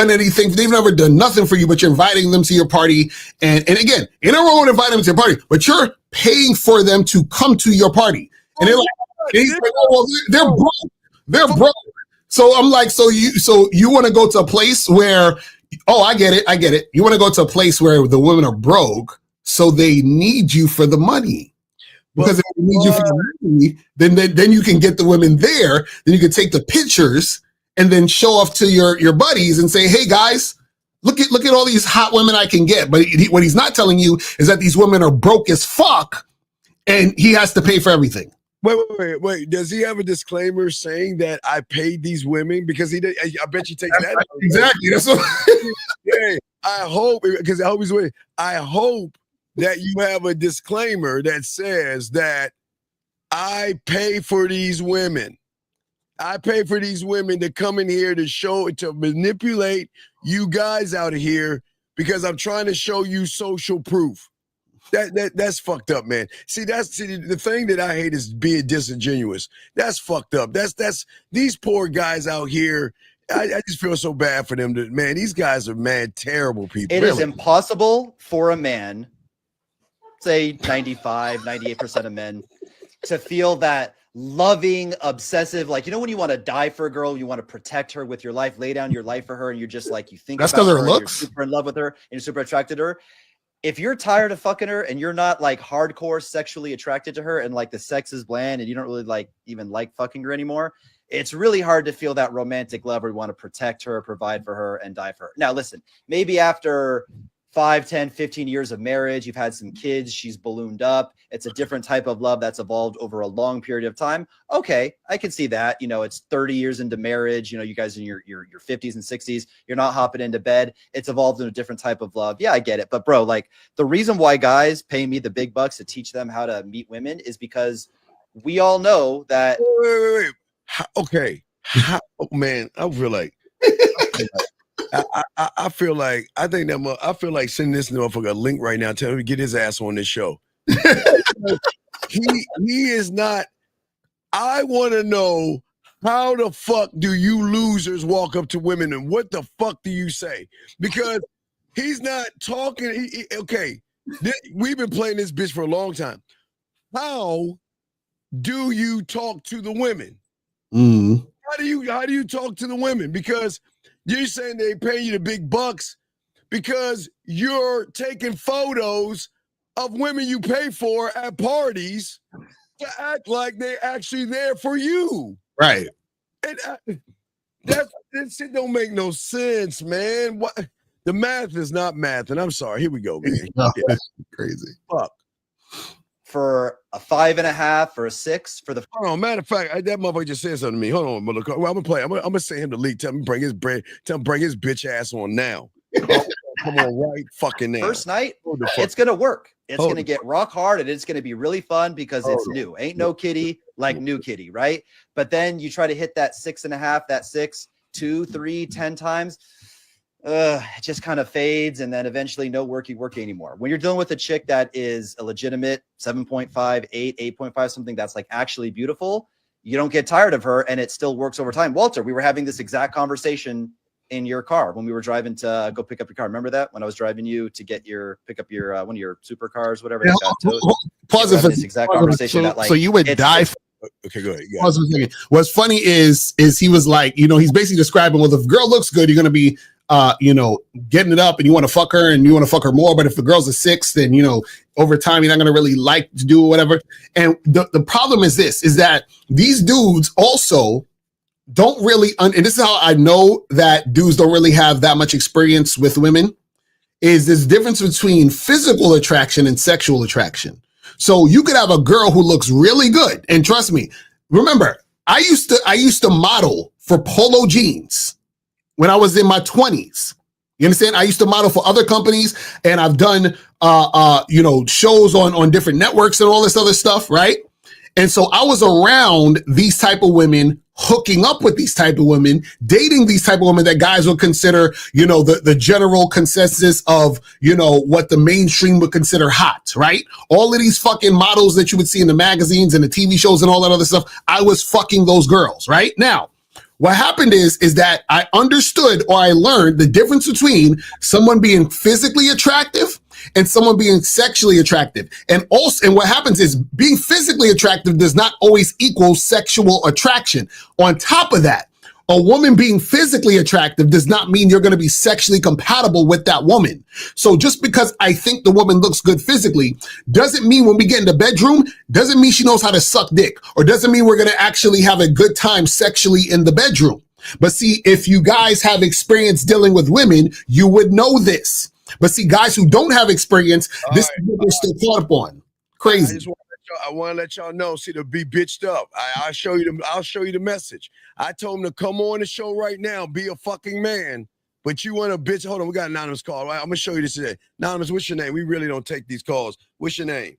anything. They've never done nothing for you, but you're inviting them to your party. And again, ain't no wrong with inviting them to your party, but you're paying for them to come to your party. And they're like, they're broke. They're broke. So I'm like, so you want to go to a place where, I get it. You want to go to a place where the women are broke, so they need you for the money. Because if they need you for the money, then you can get the women there. Then you can take the pictures and then show off to your buddies and say, "Hey guys, look at all these hot women I can get." But what he's not telling you is that these women are broke as fuck, and he has to pay for everything. Wait. Does he have a disclaimer saying that I paid these women? Because he did. I bet you take that. Exactly. That's what. Yeah, I hope, because I hope he's waiting. I hope that you have a disclaimer that says that I pay for these women. I pay for these women to come in here to manipulate you guys out of here, because I'm trying to show you social proof. That's fucked up, man. See, the thing that I hate is being disingenuous. That's fucked up. That's these poor guys out here. I just feel so bad for them. These guys are terrible people. It is impossible for a man, say 95, 98% of men, to feel that loving, obsessive, like, when you want to die for a girl, you want to protect her with your life, lay down your life for her, and you're just like, you think that's about because her, her looks. you're super in love with her, and you're super attracted to her. If you're tired of fucking her and you're not like hardcore sexually attracted to her, and like the sex is bland and you don't really even like fucking her anymore, it's really hard to feel that romantic love where you want to protect her, provide for her, and die for her. Now, listen, maybe after 5, 10, 15 years of marriage, you've had some kids, she's ballooned up. It's a different type of love that's evolved over a long period of time. Okay, I can see that. It's 30 years into marriage. You guys in your 50s and 60s, you're not hopping into bed. It's evolved in a different type of love. Yeah, I get it. But bro, the reason why guys pay me the big bucks to teach them how to meet women is because we all know that. Wait. Okay. Man, I feel like I feel like I feel like sending this motherfucker a link right now. Tell him to get his ass on this show. he is not. I want to know, how the fuck do you losers walk up to women and what the fuck do you say? Because he's not talking. Okay, we've been playing this bitch for a long time. How do you talk to the women? How do you talk to the women? Because you're saying they pay you the big bucks because you're taking photos of women you pay for at parties to act like they're actually there for you. Right. And that shit don't make no sense, man. What? The math is not math, and I'm sorry. Here we go, man. No, that's crazy. Fuck. For a 5.5 or a 6 for the. Hold on, matter of fact, that motherfucker just said something to me. Hold on, motherfucker. Well, I'm gonna play. I'm gonna send him the leak. Tell him bring his bitch ass on now. Come on, right fucking now. First night, it's gonna work. It's gonna get rock hard, and it's gonna be really fun because it's new. Ain't no kitty like new kitty, right? But then you try to hit that 6.5, that 6, 2, 3, 10 times. It just kind of fades, and then eventually no worky anymore. When you're dealing with a chick that is a legitimate 7.5, 8, 8.5, something that's like actually beautiful, you don't get tired of her, and it still works over time. Walter, we were having this exact conversation in your car when we were driving to go pick up your car. Remember that when I was driving you to pick up your one of your supercars, whatever. Yeah, pause it for this exact conversation. So you would die. Okay, go ahead. Pause for a second. What's funny is he was like, he's basically describing, well, if the girl looks good, you're gonna be getting it up and you want to fuck her and you want to fuck her more. But if the girl's a 6, then, over time, you're not going to really like to do whatever. And the problem is that these dudes also don't really, and this is how I know that dudes don't really have that much experience with women, is this difference between physical attraction and sexual attraction. So you could have a girl who looks really good. And trust me, remember, I used to model for Polo jeans when I was in my 20s. You understand? I used to model for other companies, and I've done, shows on different networks and all this other stuff, right? And so I was around these type of women, hooking up with these type of women, dating these type of women that guys would consider, the general consensus of, what the mainstream would consider hot, right? All of these fucking models that you would see in the magazines and the TV shows and all that other stuff, I was fucking those girls, right? Now, what happened is that I understood, or I learned the difference between someone being physically attractive and someone being sexually attractive. And what happens is being physically attractive does not always equal sexual attraction. On top of that, a woman being physically attractive does not mean you're going to be sexually compatible with that woman. So just because I think the woman looks good physically doesn't mean when we get in the bedroom, doesn't mean she knows how to suck dick, or doesn't mean we're going to actually have a good time sexually in the bedroom. But see, if you guys have experience dealing with women, you would know this. But see, guys who don't have experience, this is what they're still caught up on. Crazy. I want to let y'all know. See, to be bitched up. I'll show you the message. I told him to come on the show right now, be a fucking man. But you want to bitch? Hold on, we got an anonymous call. Right? I'm gonna show you this today. Anonymous, what's your name? We really don't take these calls. What's your name?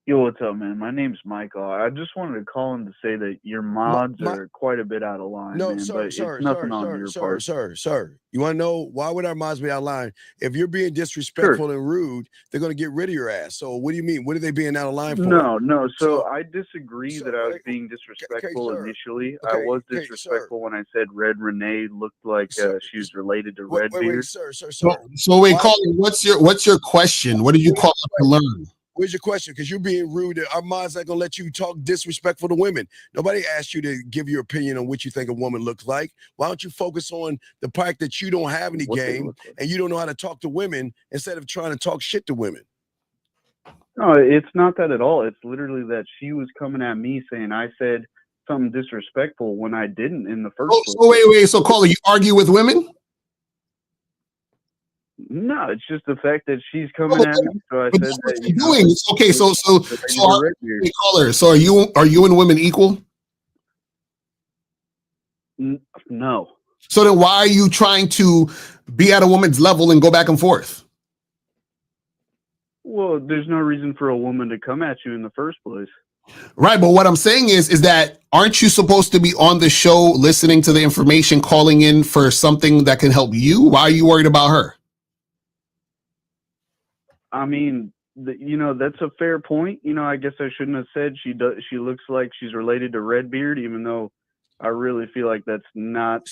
Yo, what's up, man? My name's Michael. I just wanted to call in to say that your mods are quite a bit out of line. No, man, sir, but sir, it's nothing on your part. Sir. You want to know why would our mods be out of line? If you're being disrespectful and rude, they're going to get rid of your ass. So what do you mean? What are they being out of line for? No. So I disagree that I was being disrespectful initially. I was disrespectful when I said Red Renee looked like she was related to Redbeard. Sir. So wait, Colin, what's your question? What did you call up to learn? Where's your question? Because you're being rude. Our mods not gonna let you talk disrespectful to women. Nobody asked you to give your opinion on what you think a woman looks like. Why don't you focus on the fact that you don't have any game and you don't know how to talk to women instead of trying to talk shit to women? No, it's not that at all. It's literally that she was coming at me saying I said something disrespectful when I didn't in the first place. So wait. So Colin, you argue with women? No, it's just the fact that she's coming at me. So I said that you're doing. Okay, so caller. So are you and women equal? No. So then why are you trying to be at a woman's level and go back and forth? Well, there's no reason for a woman to come at you in the first place. Right, but what I'm saying is that aren't you supposed to be on the show listening to the information, calling in for something that can help you? Why are you worried about her? I mean, that's a fair point. I guess I shouldn't have said she looks like she's related to Redbeard, even though I really feel like that's not.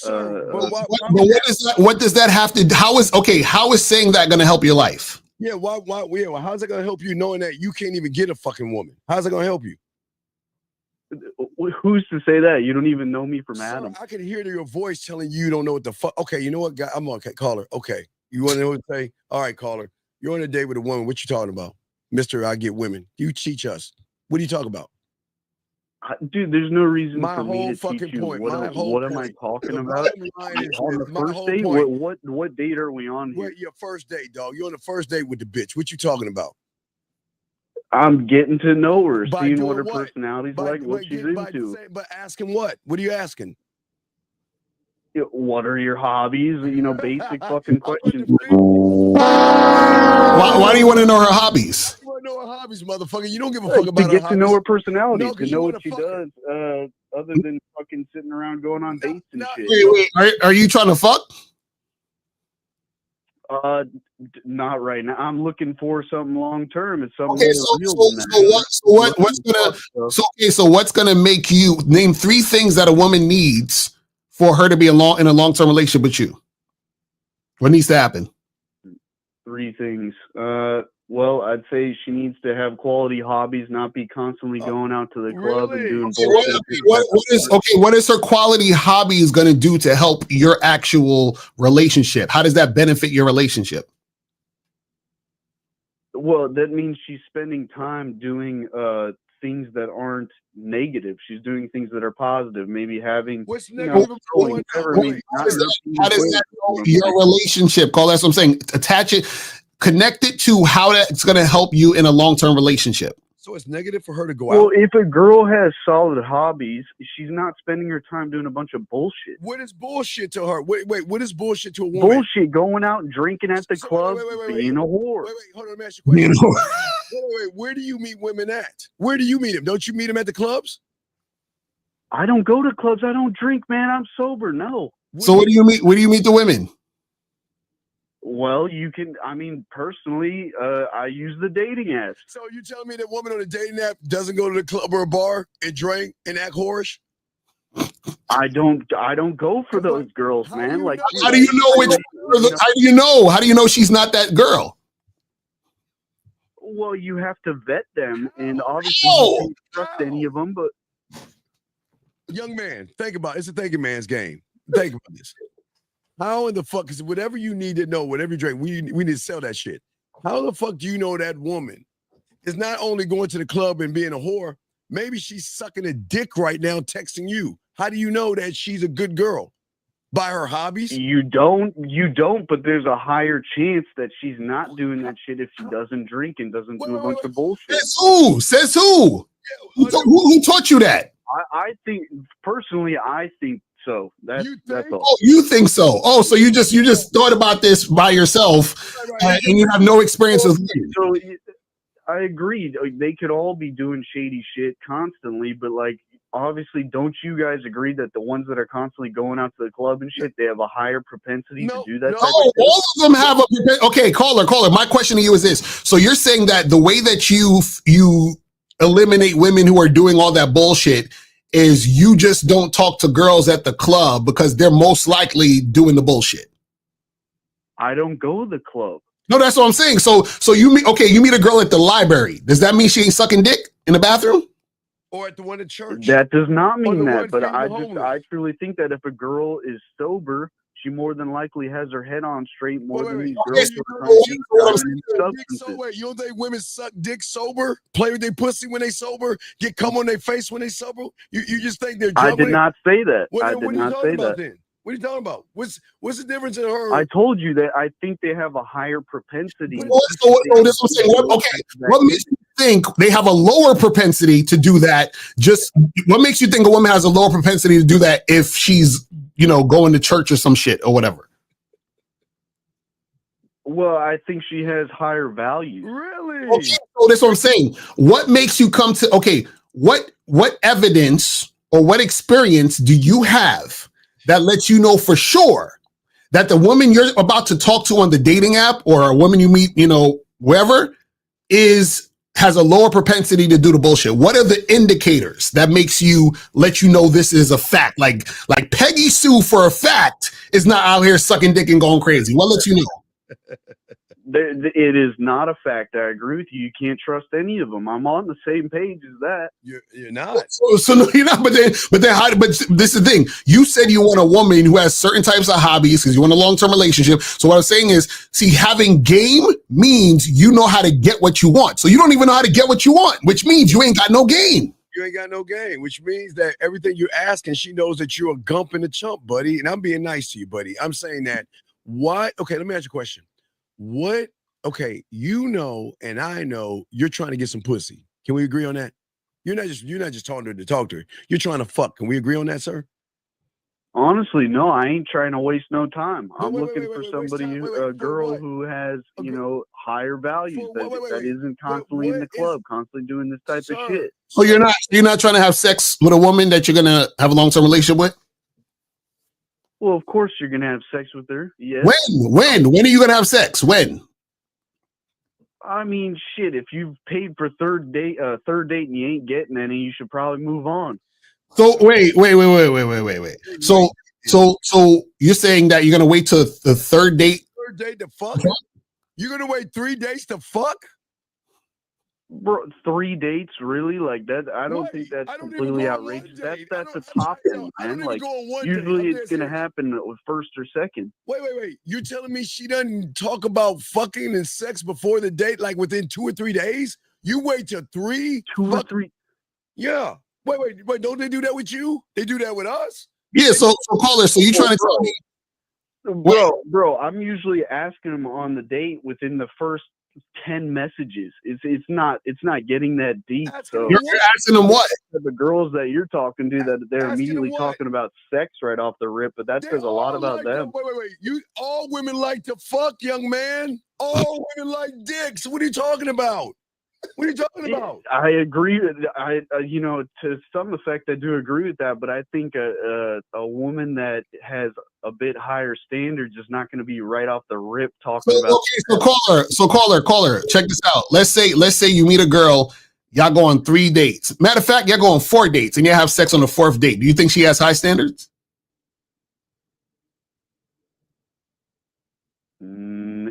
What does that have to? How is saying that going to help your life? Yeah, why? Yeah, well, how's it going to help you knowing that you can't even get a fucking woman? How's it going to help you? Who's to say that? You don't even know me from Adam. I can hear your voice telling you don't know what the fuck. Okay, you know what, guy? I'm okay. Caller. Okay, you want to know what to say? All right, caller. You're on a date with a woman. What you talking about, Mister? I get women. You teach us. What are you talking about? Dude, there's no reason my for me to teach you. What am I talking about? On the first date? What date are we on here? Your first date, dog. You're on the first date with the bitch. What you talking about? I'm getting to know her, seeing what her personality's like, what she's into. But asking what? What are you asking? What are your hobbies? Basic fucking questions. Why do you want to know her hobbies? You want to know her hobbies, motherfucker? You don't give a fuck about her to get hobbies. To know her personality, to know what she does, other than fucking sitting around going on dates and shit. Wait, are you trying to fuck? Not right now. I'm looking for something long term. It's something what's gonna make you name 3 things that a woman needs for her to be in a long-term relationship with you? What needs to happen? 3 things. Well, I'd say she needs to have quality hobbies, not be constantly going out to the club and doing bullshit. What is her quality hobbies going to do to help your actual relationship? How does that benefit your relationship? Well, that means she's spending time doing things that aren't negative. She's doing things that are positive. Maybe having what's negative? How does that help your relationship? Call that's what I'm saying. Attach it. Connect it to how that's going to help you in a long-term relationship. So it's negative for her to go out? Well, if a girl has solid hobbies, she's not spending her time doing a bunch of bullshit. What is bullshit to her? Wait, what is bullshit to a woman? Bullshit, going out and drinking at the club, being a whore. Wait, hold on, let me ask you a question. Wait, where do you meet women at? Where do you meet them? Don't you meet them at the clubs? I don't go to clubs. I don't drink, man. I'm sober. No. So where do you meet? Where do you meet the women? Well, personally, I use the dating apps. So you telling me that woman on a dating app doesn't go to the club or a bar and drink and act whorish? I don't go for those girls, man. Like, how do you know how do you know? How do you know she's not that girl? Well, you have to vet them, and obviously you can't trust any of them. But young man, think about it. It's a thinking man's game. Think about this. How in the fuck is whatever you need to know, whatever you drink, we need to sell that shit. How the fuck do you know that woman is not only going to the club and being a whore, maybe she's sucking a dick right now, texting you. How do you know that she's a good girl? By her hobbies? You don't, but there's a higher chance that she's not doing that shit if she doesn't drink and doesn't do a bunch of bullshit. Says who? Who taught you that? I think, personally, I think so. That's all. Oh, you think so? Oh, so you just thought about this by yourself, and you have no experience with me. So I agreed. They could all be doing shady shit constantly, but like, obviously, don't you guys agree that the ones that are constantly going out to the club and shit, they have a higher propensity to do that? No, all of them have a propensity. Okay, caller. My question to you is this: so you're saying that the way that you eliminate women who are doing all that bullshit is you just don't talk to girls at the club because they're most likely doing the bullshit? I don't go to the club. No, that's what I'm saying. So you meet a girl at the library. Does that mean she ain't sucking dick in the bathroom? Or at the one at church? That does not mean that, but I truly think that if a girl is sober, she more than likely has her head on straight more than these girls. You don't think women suck dick sober? Play with their pussy when they sober? Get cum on their face when they sober? You just think they're I did not say that. I did not say that. Then? What are you talking about? What's the difference in her? I told you that I think they have a higher propensity. What makes you think they have a lower propensity to do that? What makes you think a woman has a lower propensity to do that if she's, going to church or some shit or whatever? Well, I think she has higher values. Really? Okay, so that's what I'm saying. What makes you come to, what evidence or what experience do you have that lets you know for sure that the woman you're about to talk to on the dating app or a woman you meet, wherever, has a lower propensity to do the bullshit? What are the indicators that let you know this is a fact? Like Peggy Sue for a fact is not out here sucking dick and going crazy. What lets you know? It is not a fact. I agree with you. You can't trust any of them. I'm on the same page as that. You're not. So no, you're not. But this is the thing. You said you want a woman who has certain types of hobbies because you want a long-term relationship. So what I'm saying is, see, having game means you know how to get what you want. So you don't even know how to get what you want, which means you ain't got no game. You ain't got no game, which means that everything you're asking, she knows that you're a gump and a chump, buddy. And I'm being nice to you, buddy. I'm saying that. Why? Okay, let me ask you a question. Okay, and I know you're trying to get some pussy. Can we agree on that? You're not just talking to her to talk to her. You're trying to fuck. Can we agree on that, sir? Honestly, no, I ain't trying to waste no time. I'm looking for somebody, a girl who has, higher values that isn't constantly in the club, constantly doing this type of shit. So you're not trying to have sex with a woman that you're gonna have a long-term relationship with? Well, of course you're gonna have sex with her. Yes. When are you gonna have sex? When? I mean, shit. If you've paid for third date and you ain't getting any, you should probably move on. So wait. So you're saying that you're gonna wait till the third date? Third date to fuck? You're gonna wait 3 days to fuck? Bro, 3 dates, really? Like that? I don't think that's completely outrageous. That's the top thing, man. Like usually it's gonna happen with first or second. Wait. You're telling me she doesn't talk about fucking and sex before the date, like within 2 or 3 days? You wait till 3? 2 or 3? Yeah. Wait. Don't they do that with you? They do that with us? Yeah. So caller. So you trying to tell me? Bro, I'm usually asking them on the date within the first 10 messages. It's not getting that deep. So you're asking them what? The girls that you're talking to, that they're immediately talking about sex right off the rip, but that says a lot about them. Wait. All women like to fuck, young man. All women like dicks. What are you talking about? What are you talking about? I agree. To some effect, I do agree with that. But I think a woman that has a bit higher standards is not going to be right off the rip talking about. Okay, so caller. Check this out. Let's say you meet a girl. Y'all go on 3 dates. Matter of fact, y'all go on 4 dates, and you have sex on the 4th date. Do you think she has high standards?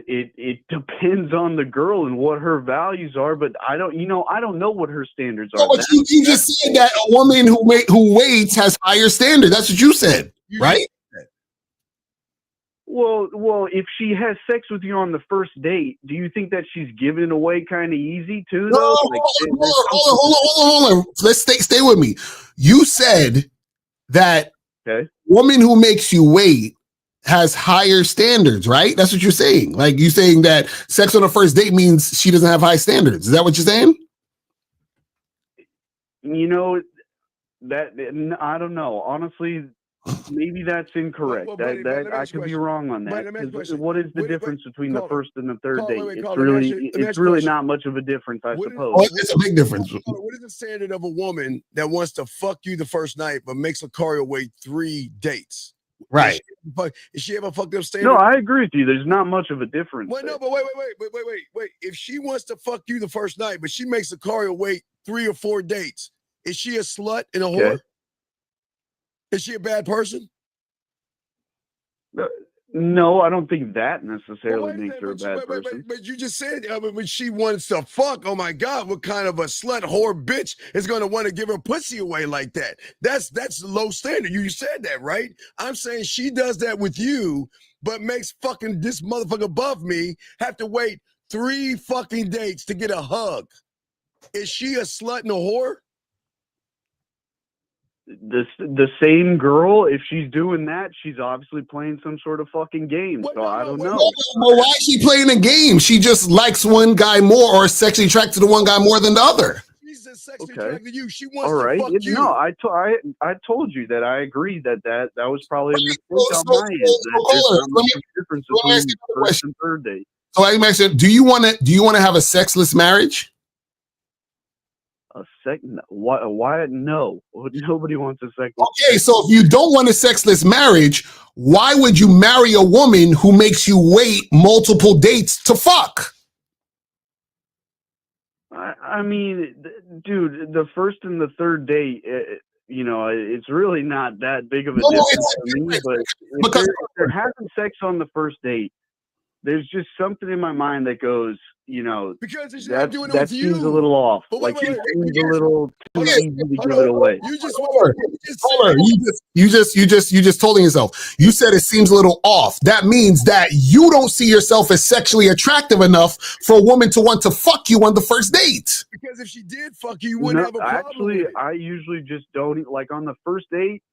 It depends on the girl and what her values are, but I don't know what her standards are. But you just said that a woman who waits has higher standards. That's what you said, right? Well, if she has sex with you on the first date, do you think that she's giving away kind of easy too? No, hold on. Let's stay with me. You said that woman who makes you wait has higher standards, right? That's what you're saying. Like you're saying that sex on the first date means she doesn't have high standards. Is that what you're saying? That I don't know. Honestly, maybe that's incorrect. I could be wrong on that. What is the difference between the first and the third date? It's really not much of a difference, I suppose. It's a big difference. What is the standard of a woman that wants to fuck you the first night but makes Locario wait 3 dates? Right. Is she ever fucked up standard? No, I agree with you. There's not much of a difference. Wait. If she wants to fuck you the first night, but she makes Locario wait 3 or 4 dates, is she a slut and a whore? Is she a bad person? No, I don't think that necessarily makes her a bad person. But you just said when she wants to fuck, oh my God, what kind of a slut whore bitch is going to want to give her pussy away like that? That's low standard. You said that, right? I'm saying she does that with you, but makes fucking this motherfucker above me have to wait 3 fucking dates to get a hug. Is she a slut and a whore? The same girl, if she's doing that, she's obviously playing some sort of fucking game. So I don't know. Well, why is she playing a game? She just likes one guy more or sexually attracted to one guy more than the other. She's sexually attracted to you. She wants to fuck you. No, I told you that I agree that was probably a mistake on my end. There's not much difference between first and third date. So I mentioned, do you want to have a sexless marriage? A Why? No, nobody wants a sexless. Okay, so if you don't want a sexless marriage, why would you marry a woman who makes you wait multiple dates to fuck? I mean, dude, the first and the third date, it's really not that big of a difference to me. But if they're having sex on the first date, there's just something in my mind that goes, because that seems a little off. Like it seems a little too easy to give it away. You just told yourself. You said it seems a little off. That means that you don't see yourself as sexually attractive enough for a woman to want to fuck you on the first date. Because if she did fuck you, you wouldn't have a problem. Actually, I usually just don't. Like on the first date,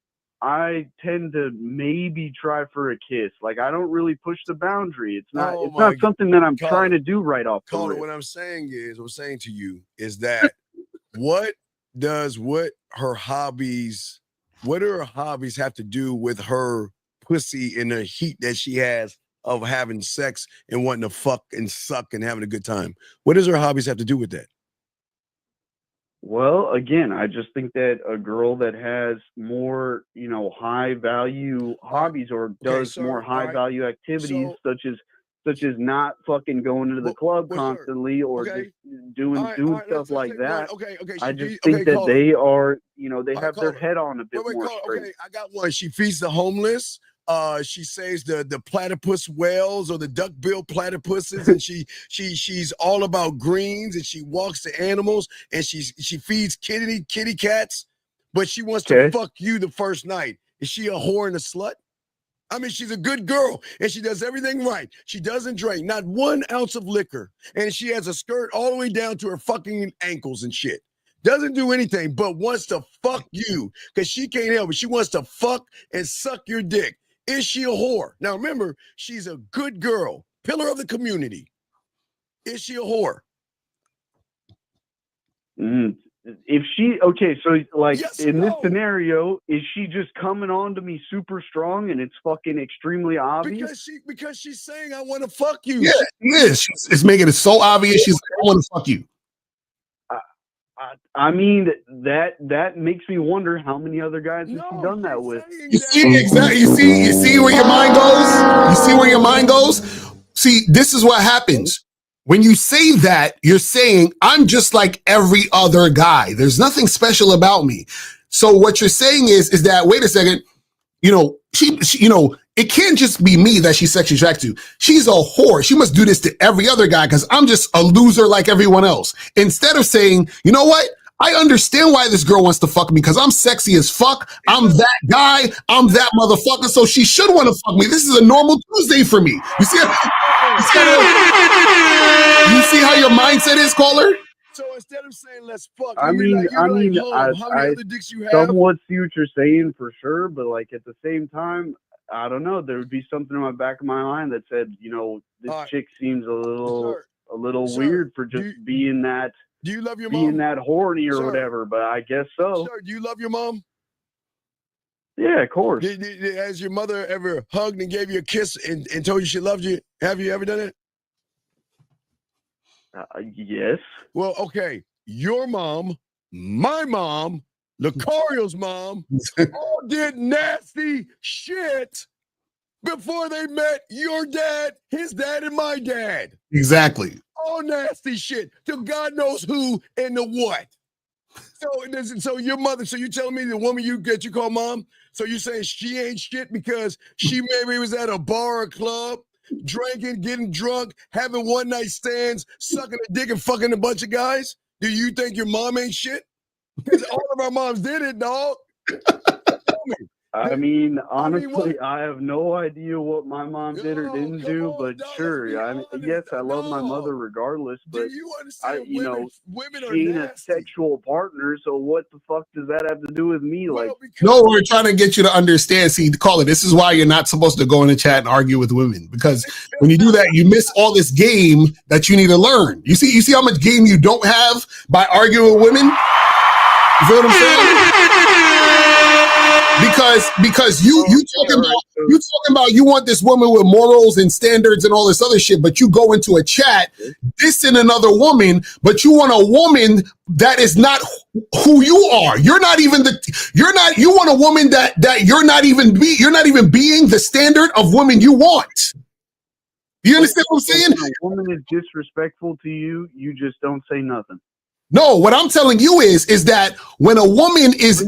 I tend to maybe try for a kiss. Like I don't really push the boundary. It's not something that I'm trying to do right off the rip. What I'm saying to you is that what do her hobbies have to do with her pussy and the heat that she has of having sex and wanting to fuck and suck and having a good time? What does her hobbies have to do with that? Well, again, I just think that a girl that has more, high value hobbies or does more high value activities, such as not fucking going to the club constantly or just doing stuff like that. I just think that they are, they have their head on a bit more straight. Okay, I got one. She feeds the homeless. She saves the platypus whales or the duck-billed platypuses, and she's all about greens, and she walks the animals, and she feeds kitty cats, but she wants to fuck you the first night. Is she a whore and a slut? I mean, she's a good girl, and she does everything right. She doesn't drink not 1 ounce of liquor, and she has a skirt all the way down to her fucking ankles and shit. Doesn't do anything, but wants to fuck you because she can't help it. She wants to fuck and suck your dick. Is she a whore? Now, remember, she's a good girl, pillar of the community. Is she a whore? If she, in this scenario, is she just coming on to me super strong and it's fucking extremely obvious? Because she's saying, I want to fuck you. Yeah, she is. It's making it so obvious. She's like, I want to fuck you. I mean, that makes me wonder how many other guys has she done that with. You see, exactly. You see where your mind goes? You see where your mind goes? See, this is what happens. When you say that, you're saying, I'm just like every other guy. There's nothing special about me. So what you're saying is that, wait a second, it can't just be me that she's sexually attracted to. She's a whore. She must do this to every other guy because I'm just a loser like everyone else. Instead of saying, you know what? I understand why this girl wants to fuck me because I'm sexy as fuck. I'm that guy. I'm that motherfucker. So she should want to fuck me. This is a normal Tuesday for me. You see how your mindset is, caller? So instead of saying let's fuck, I somewhat see what you're saying for sure, but like at the same time, I don't know. There would be something in my back of my mind that said, this chick seems a little weird for just being that. Do you love your being mom? that horny or whatever? But I guess so. Sir, do you love your mom? Yeah, of course. Has your mother ever hugged and gave you a kiss and told you she loved you? Have you ever done it? Yes. Well, okay. Your mom, my mom, Locario's mom, all did nasty shit before they met your dad, his dad, and my dad. Exactly. All nasty shit to God knows who and the what. So your mother, so you telling me the woman you call mom, so you saying she ain't shit because she maybe was at a bar or club, drinking, getting drunk, having one-night stands, sucking a dick and fucking a bunch of guys? Do you think your mom ain't shit? Because all of our moms did it, dog. I mean, honestly, I have no idea what my mom did or didn't do, but sure, yes, I love my mother regardless, but women she ain't a sexual partner, so what the fuck does that have to do with me? No, we're trying to get you to understand. See, caller, this is why you're not supposed to go in the chat and argue with women, because when you do that, you miss all this game that you need to learn. You see how much game you don't have by arguing with women? You feel what I'm saying? Because you talking about you want this woman with morals and standards and all this other shit, but you go into a chat dissing another woman, but you want a woman that is not who you are. You want a woman that you're not even being the standard of women you want. You understand what I'm saying? If a woman is disrespectful to you, you just don't say nothing. No, what I'm telling you is that when a woman is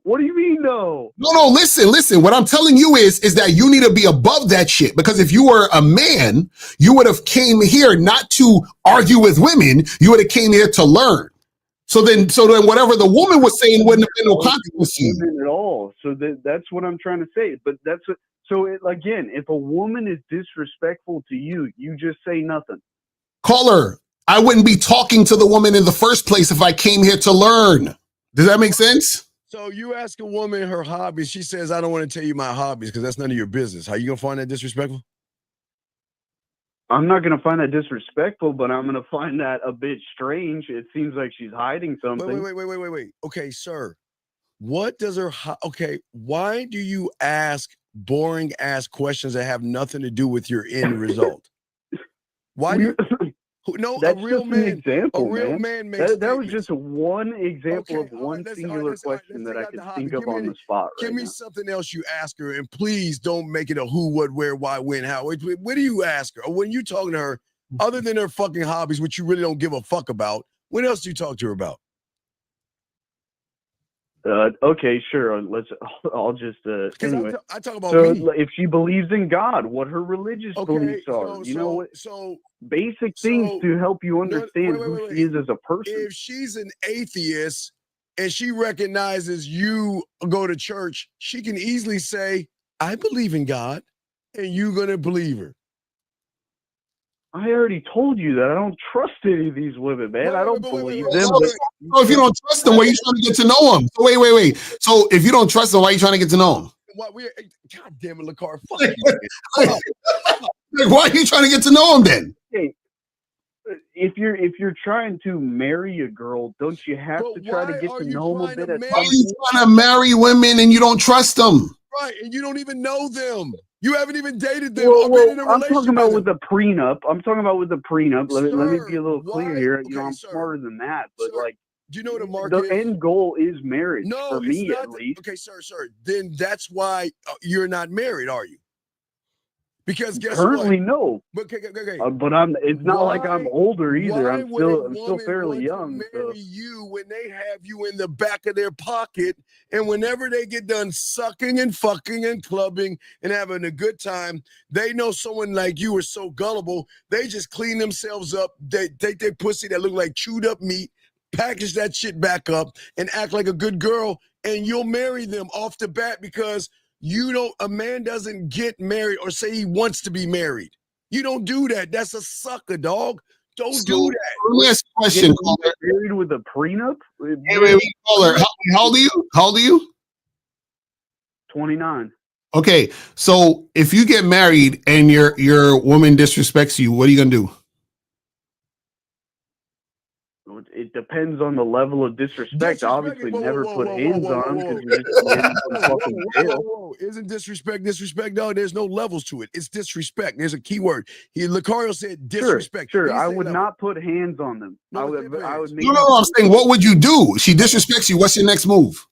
what do you mean no? No, listen. What I'm telling you is that you need to be above that shit, because if you were a man, you would have came here not to argue with women, you would have came here to learn. So then whatever the woman was saying wouldn't have been no consequence at all. So that's what I'm trying to say. But again, if a woman is disrespectful to you, you just say nothing. Caller, I wouldn't be talking to the woman in the first place if I came here to learn. Does that make sense? So you ask a woman her hobbies, she says, I don't want to tell you my hobbies because that's none of your business. How you going to find that disrespectful? I'm not going to find that disrespectful, but I'm going to find that a bit strange. It seems like she's hiding something. Wait. Okay, sir. What does her... Okay, why do you ask boring-ass questions that have nothing to do with your end result? Why do you... No, that's a real just man. An example, a real man makes that was just one example of one singular question that I could think of on the spot. Give me something else you ask her, and please don't make it a who, what, where, why, when, how. What do you ask her? Or when you talking to her, other than her fucking hobbies, which you really don't give a fuck about, what else do you talk to her about? Okay, sure. I'll just anyway. I talk about if she believes in God, what her religious beliefs are. Basic things to help you understand who she is as a person. If she's an atheist and she recognizes you go to church, she can easily say, I believe in God, and you're gonna believe her. I already told you that I don't trust any of these women, man. I don't believe them. So if you don't trust them, why are you trying to get to know them? So wait. So if you don't trust them, why are you trying to get to know them? God damn it, Locario. Why are you trying to get to know them then? Hey, if you're trying to marry a girl, don't you have to try to get to know them a bit? Why are you trying to marry women and you don't trust them? Right, and you don't even know them. You haven't even dated them. I'm talking about with a prenup. Let me be a little clear here. Okay, I'm smarter than that, but do you know what the market the end goal is marriage? No, for me at least. Okay, sir. Then that's why you're not married, are you? Because guess currently what? No. But okay. But it's not like I'm older either. I'm still fairly young. Marry you when they have you in the back of their pocket, and whenever they get done sucking and fucking and clubbing and having a good time, they know someone like you is so gullible. They just clean themselves up. They take their pussy that look like chewed up meat, package that shit back up, and act like a good girl, and you'll marry them off the bat because a man doesn't get married or say he wants to be married. You don't do that. That's a sucker, dog. Don't do that. Let me ask a question. Married with a prenup? Wait, caller. How old are you? 29. Okay, so if you get married and your woman disrespects you, what are you gonna do? It depends on the level of disrespect. Obviously, never put hands on them because you're just fucking jail. Isn't disrespect? No, there's no levels to it. It's disrespect. There's a key word. Locario said disrespect. Sure. I would not put hands on them. I would make No, I'm saying, what would you do? She disrespects you. What's your next move?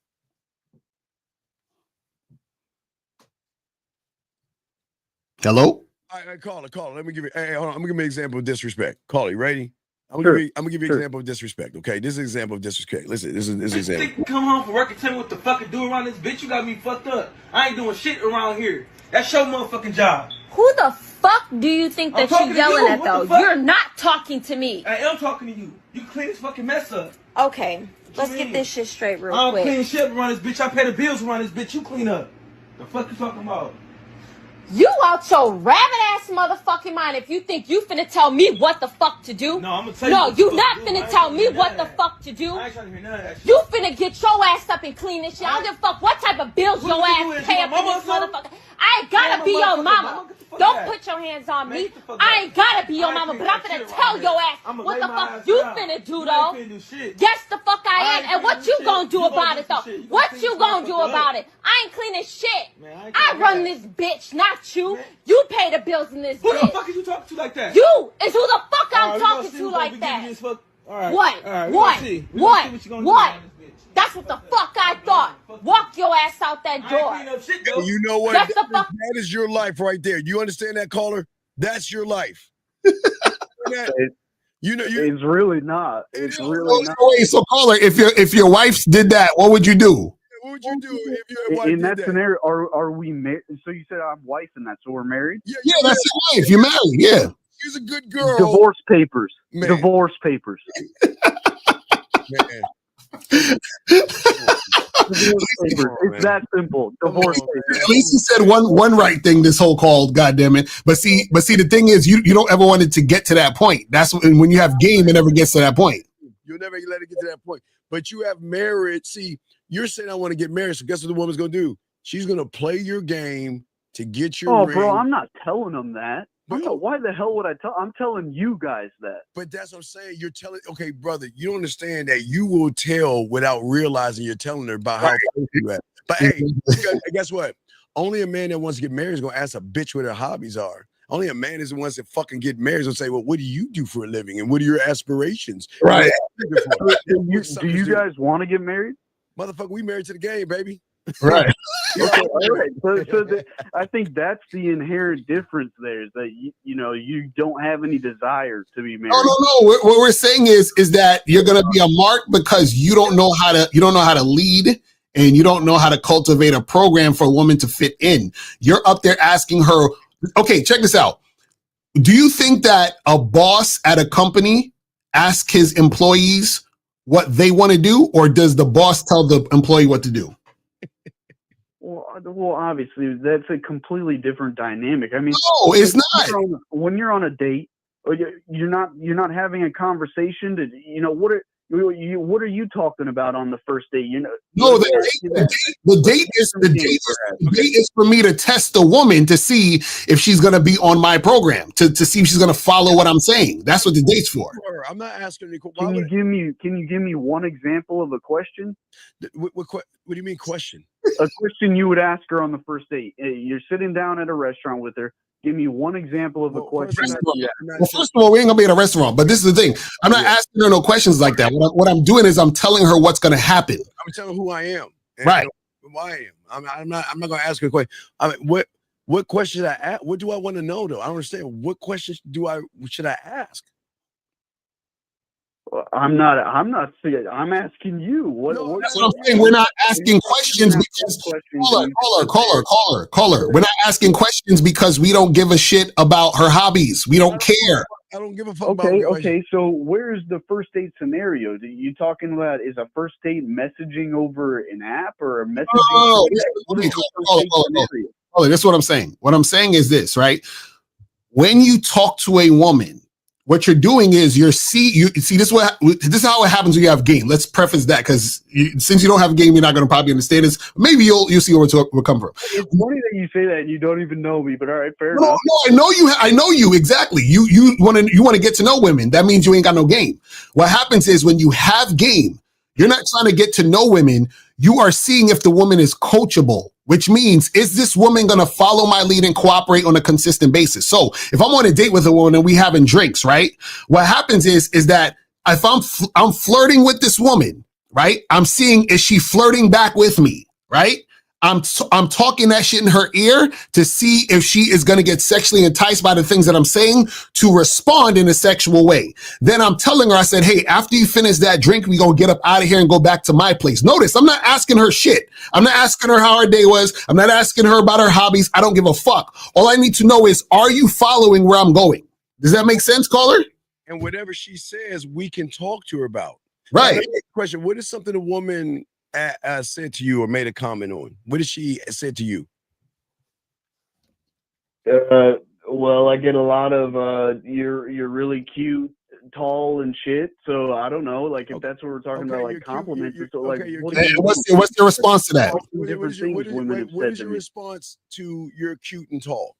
Hello? All right, call it. Let me give you. Hey, hold on. I'm gonna give you an example of disrespect. Call it. Ready? I'm gonna give you an example of disrespect. Okay, this is an example of disrespect. Listen, this is an example. Come home from work and tell me what the fuck to do around this bitch. You got me fucked up. I ain't doing shit around here. That's your motherfucking job. Who the fuck do you think that you're yelling at, though? You're not talking to me. I am talking to you. You clean this fucking mess up. Okay, let's get this shit straight real quick. I don't clean shit around this bitch. I pay the bills around this bitch. You clean up. The fuck you talking about? You out your rabbit ass motherfucking mind if you think you finna tell me what the fuck to do. No, I'm gonna tell you. No, you not finna tell me what the fuck to do. I ain't trying to hear none of that shit. You finna get your ass up and clean this shit. I don't give a fuck what type of bills your ass pay up in this motherfucker. I ain't gotta be your mama. Don't put your hands on me. I ain't gotta be your mama, but I'm finna tell your ass what the fuck you finna do, though. Yes, the fuck I am. And what you gonna do about it, though? What you gonna do about it? I ain't cleaning shit. I run this bitch, not you. You pay the bills in this bitch. Who the fuck is you talking to like that? You is who the fuck I'm talking to like that. What? That's what the fuck I thought. Walk your ass out that door. You know what? That's the fuck. That is your life right there. You understand that, caller? That's your life. It's really not. It's really not. Wait, so caller, if your wife did that, what would you do? What would you do if your wife In did that that? scenario, are we married? So you said I'm wife in that, so we're married? Yeah, that's your wife. You're married. Yeah. She's a good girl. Divorce papers. Man. Divorce papers. Man. Divorce papers. It's that simple. Divorce papers. At least he said one right thing this whole call, goddammit. But see, the thing is, you don't ever want it to get to that point. That's when you have game, it never gets to that point. You'll never let it get to that point. But you have marriage. See, you're saying I want to get married. So guess what the woman's gonna do? She's gonna play your game to get your ring. Bro, I'm not telling them that. Why the hell would I tell? I'm telling you guys that. But that's what I'm saying. You're telling, okay, brother, you don't understand that you will tell without realizing you're telling her about how close you at. But hey, guess what? Only a man that wants to get married is going to ask a bitch what her hobbies are. Only a man is the ones that fucking get married and say, well, what do you do for a living? And what are your aspirations? Right. Do you guys want to get married? Motherfucker, we married to the game, baby. Right. Okay, all right. So I think that's the inherent difference there, is that you don't have any desire to be married. No. What we're saying is that you're gonna be a mark because you don't know how to lead, and you don't know how to cultivate a program for a woman to fit in. You're up there asking her, okay, check this out. Do you think that a boss at a company asks his employees what they want to do, or does the boss tell the employee what to do? Well, obviously, that's a completely different dynamic. I mean, no, it's not. When you're on a date, or you're not having a conversation to, what are you talking about on the first date? No, the date is for me to test the woman to see if she's going to be on my program, to see if she's going to follow what I'm saying. That's what the date's for. I'm not asking any questions. Can you give me one example of a question? What do you mean question? A question you would ask her on the first date. You're sitting down at a restaurant with her. Give me one example of a question. Well, first of all, we ain't gonna be at a restaurant, but this is the thing. I'm not asking her no questions like that. What I'm doing is I'm telling her what's gonna happen. I'm telling her who I am. Right. Who I am. I'm not gonna ask her a question. I mean, what question should I ask? What do I want to know though? I don't understand. What questions should I ask? I'm asking you. That's what I'm saying. We're not asking questions because caller. We're not asking questions because we don't give a shit about her hobbies. We don't care. I don't give a fuck about her. Okay. So where's the first date scenario? Are you talking about, is a first date messaging over an app or a messaging? Oh, this is what I'm saying. What I'm saying is this, right? When you talk to a woman, what you're doing is this is how it happens when you have game. Let's preface that, because since you don't have game, you're not going to probably understand this. Maybe you'll see where we'll come from. It's funny that you say that and you don't even know me, but all right, fair enough. No, I know you exactly. You want to get to know women. That means you ain't got no game. What happens is when you have game, you're not trying to get to know women. You are seeing if the woman is coachable, which means, is this woman going to follow my lead and cooperate on a consistent basis? So if I'm on a date with a woman and we having drinks, right? What happens is that if I'm flirting with this woman, right? I'm seeing, is she flirting back with me, right? I'm talking that shit in her ear to see if she is going to get sexually enticed by the things that I'm saying to respond in a sexual way. Then I'm telling her, I said, hey, after you finish that drink, we gonna get up out of here and go back to my place. Notice, I'm not asking her shit. I'm not asking her how her day was. I'm not asking her about her hobbies. I don't give a fuck. All I need to know is, are you following where I'm going? Does that make sense, caller? And whatever she says, we can talk to her about. Right. Now, question, what is something a woman said to you or made a comment on? What did she say to you? Well, I get a lot of you're really cute, tall and shit. So I don't know, like if that's what we're talking about, like compliments. So like, what's your response to that? What is your response to you're cute and tall?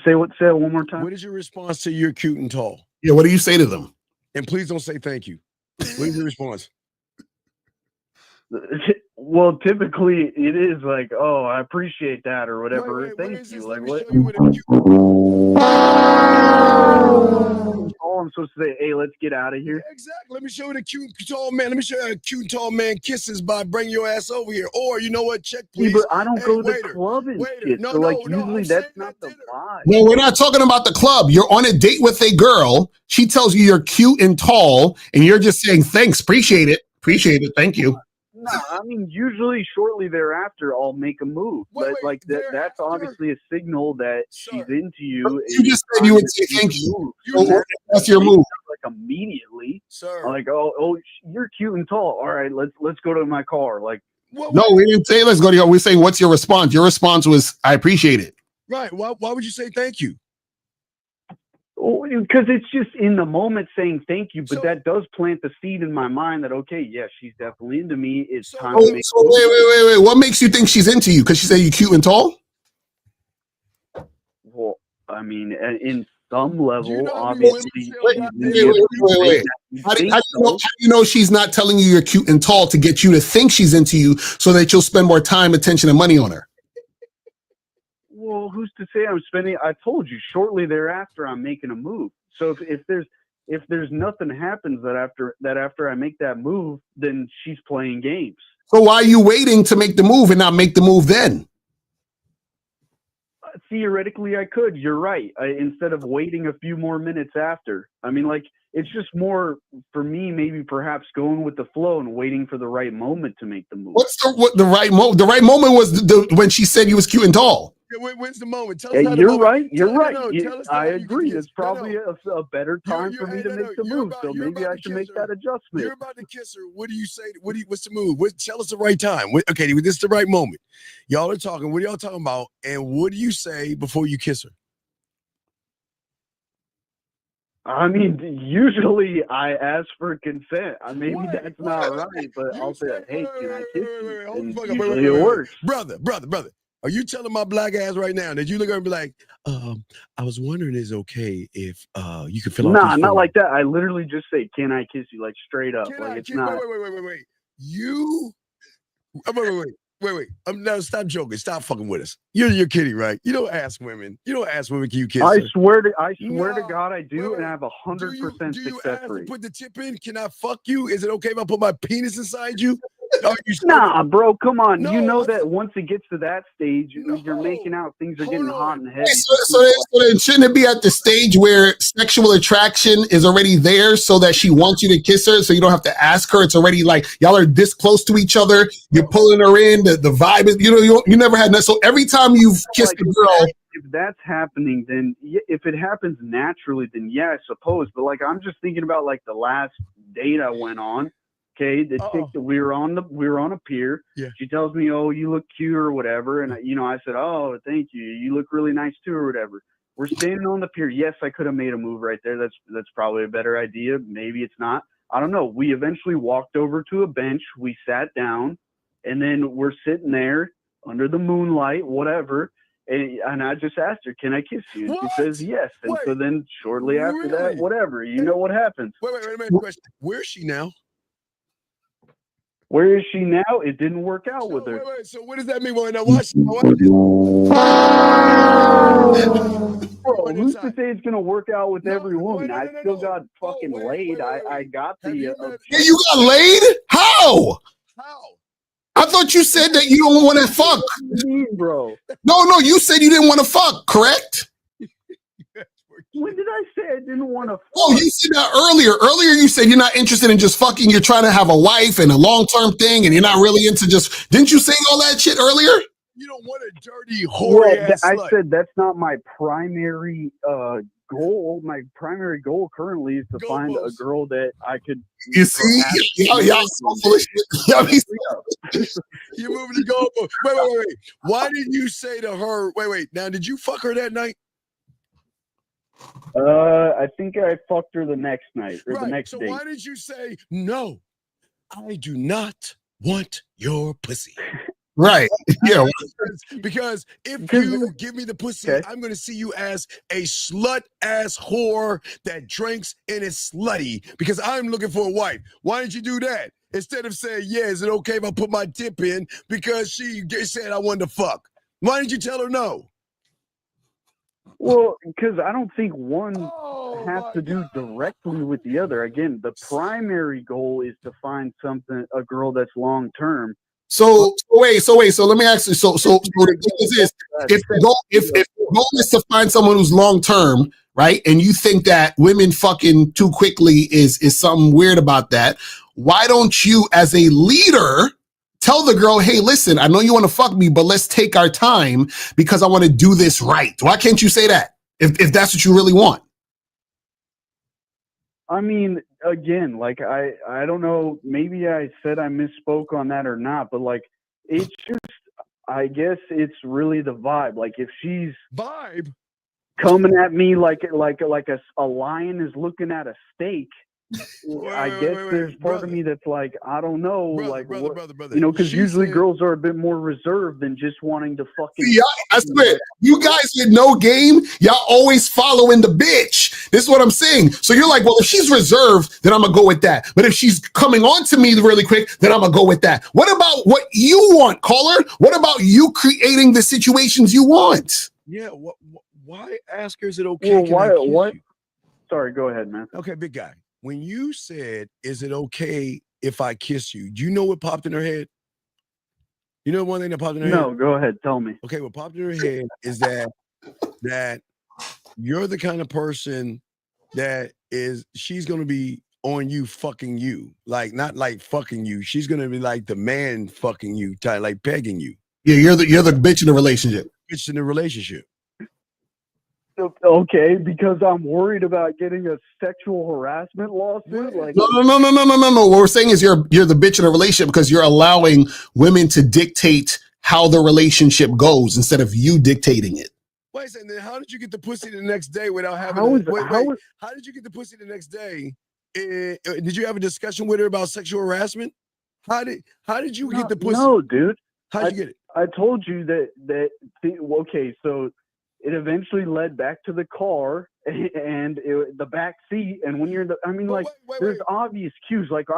Say it one more time. What is your response to you're cute and tall? Yeah, what do you say to them? And please don't say thank you. What is your response? Well, typically it is like, oh, I appreciate that or whatever. Thank you. Like what? All I'm supposed to say, hey, let's get out of here. Yeah, exactly. Let me show you the cute and tall man. Let me show you how a cute and tall man kisses by bringing your ass over here. Or you know what? Check please. But I don't go to the club and shit. No, so like usually that's not the vibe. No, we're not talking about the club. You're on a date with a girl. She tells you you're cute and tall, and you're just saying thanks, appreciate it, thank you. No, I mean usually shortly thereafter I'll make a move. But like that's obviously a signal that she's into you. You just said you would say thank you. That's your move. Like immediately, sir. Like oh, you're cute and tall. All right, let's go to my car. Like no, we didn't say let's go to your. We're saying what's your response? Your response was I appreciate it. Right. Why would you say thank you? Because it's just in the moment saying thank you, but that does plant the seed in my mind that okay, yeah, she's definitely into me. It's time to make. So wait. What makes you think she's into you? Because she said you cute and tall. Well, I mean, in some level, obviously. Wait. How do you know she's not telling you you're cute and tall to get you to think she's into you, so that you'll spend more time, attention, and money on her? Well, who's to say I'm spending? I told you shortly thereafter I'm making a move. So if there's nothing happens after I make that move, then she's playing games. So why are you waiting to make the move and not make the move then? Theoretically, I could. You're right. Instead of waiting a few more minutes after. I mean, like it's just more for me. Maybe perhaps going with the flow and waiting for the right moment to make the move. What's the right moment? The right moment was when she said you was cute and tall. When's the moment? Tell us how you're the right. You're right. No, I agree. It's probably a better time for me to make the move. So maybe I should make that adjustment. You're about to kiss her. What do you say? What's the move? Tell us the right time. Okay, this is the right moment. Y'all are talking. What are y'all talking about? And what do you say before you kiss her? I mean, usually I ask for consent. Maybe that's not right, but I'll say, hey, can I kiss you? And usually it works. Brother. Are you telling my black ass right now that you look at her and be like, I was wondering, is it okay if you could fill out? Nah, not like that. I literally just say, can I kiss you? Like straight up. It's not. Wait. Wait. No, stop joking. Stop fucking with us. You're kidding, right? You don't ask women. Can you kiss her? I swear to God, I do, and I have 100% success rate. Put the tip in. Can I fuck you? Is it okay if I put my penis inside you? Nah, bro, come on. No, you know that once it gets to that stage, you're making out, things are getting hot and heavy. So then shouldn't it be at the stage where sexual attraction is already there so that she wants you to kiss her so you don't have to ask her? It's already like y'all are this close to each other. You're pulling her in. The vibe is, you never had that. So every time you've kissed a girl. If that's happening, then if it happens naturally, then yeah, I suppose. But like, I'm just thinking about like the last date I went on. Okay, the chick that we were on a pier. Yeah. She tells me, "Oh, you look cute" or whatever, and I said, "Oh, thank you. You look really nice too" or whatever. We're standing on the pier. Yes, I could have made a move right there. That's probably a better idea. Maybe it's not. I don't know. We eventually walked over to a bench. We sat down, and then we're sitting there under the moonlight, whatever. And I just asked her, "Can I kiss you?" And she says yes. And so then shortly after that, whatever. You know what happens. Wait a minute. Question. Where is she now? Where is she now? It didn't work out with her. Wait. So what does that mean? Well, now watch. Bro, who's to say it's gonna work out with every woman? I still got fucking laid. I got the. Yeah, you got laid? How? I thought you said that you don't want to fuck. What do you mean, bro? No, you said you didn't want to fuck, correct? When did I say I didn't want to fuck? Oh, you said that earlier. Earlier you said you're not interested in just fucking. You're trying to have a wife and a long-term thing, and you're not really into just... Didn't you say all that shit earlier? You don't want a dirty, hoary ass I said that's not my primary goal. My primary goal currently is to find a girl that I could... You see? Y'all so full of shit. You're moving the goalpost. Wait. Why didn't you say to her... Wait. Now, did you fuck her that night? I think I fucked her the next night or the next so day. why did you say no? I do not want your pussy. Right. Yeah. Because if you give me the pussy, I'm going to see you as a slut ass whore that drinks and is slutty because I'm looking for a wife. Why didn't you do that? Instead of saying, yeah, is it okay if I put my tip in because she said I wanted to fuck? Why didn't you tell her no? Well, because I don't think one has to do directly with the other. Again, the primary goal is to find a girl that's long term. So wait. So let me ask you. So the thing is, if the goal is to find someone who's long term, right? And you think that women fucking too quickly is something weird about that? Why don't you, as a leader, tell the girl, hey, listen, I know you want to fuck me, but let's take our time because I want to do this right. Why can't you say that if that's what you really want? I mean, again, like I don't know, maybe I said I misspoke on that or not, but like it's just, I guess it's really the vibe. Like if she's coming at me like a lion is looking at a steak, I guess there's part of me that's like, I don't know, brother. You know, because usually girls are a bit more reserved than just wanting to fucking. Yeah, I swear, you guys with no game, y'all always following the bitch. This is what I'm saying. So you're like, well, if she's reserved, then I'm gonna go with that. But if she's coming on to me really quick, then I'm gonna go with that. What about what you want, caller? What about you creating the situations you want? Yeah. Why ask her? Is it okay? Well, what? Sorry, go ahead, man. Okay, big guy. When you said, is it okay if I kiss you? Do you know what popped in her head? You know one thing that popped in her head? No, go ahead. Tell me. Okay, what popped in her head is that you're the kind of person that she's going to be on you fucking you. Like, not like fucking you. She's going to be like the man fucking you, like pegging you. Yeah, you're the bitch in the relationship. Bitch in the relationship. Okay, because I'm worried about getting a sexual harassment lawsuit. Like, No. What we're saying is you're the bitch in a relationship because you're allowing women to dictate how the relationship goes instead of you dictating it. Wait a second. Then how did you get the pussy the next day without having? How did you get the pussy the next day? Did you have a discussion with her about sexual harassment? How did you get the pussy? No, dude. How'd you get it? I told you that. Okay, so. It eventually led back to the car and the back seat. And when you're there's obvious cues. Like when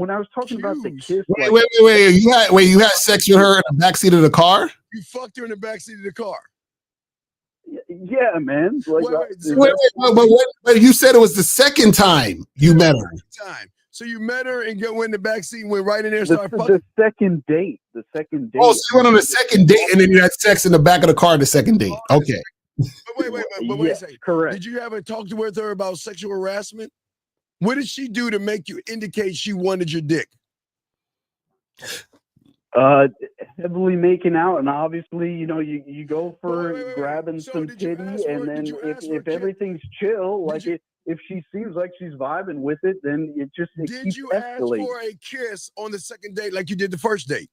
I was talking about the kiss. Wait. You had sex with her in the back seat of the car? You fucked her in the back seat of the car. Yeah, man. Like, but you said it was the second time you met her. So you met her and went in the back seat and went right in there and started fucking? The second date. Oh, so you went on the second date and then you had sex in the back of the car the second date. Okay. But wait a second. Correct. Did you ever talk with her about sexual harassment? What did she do to make you indicate she wanted your dick? Heavily making out, and obviously, you know, you go for grabbing some titty, and then if everything's chill, like if she seems like she's vibing with it, then it keeps you escalating. Ask for a kiss on the second date like you did the first date?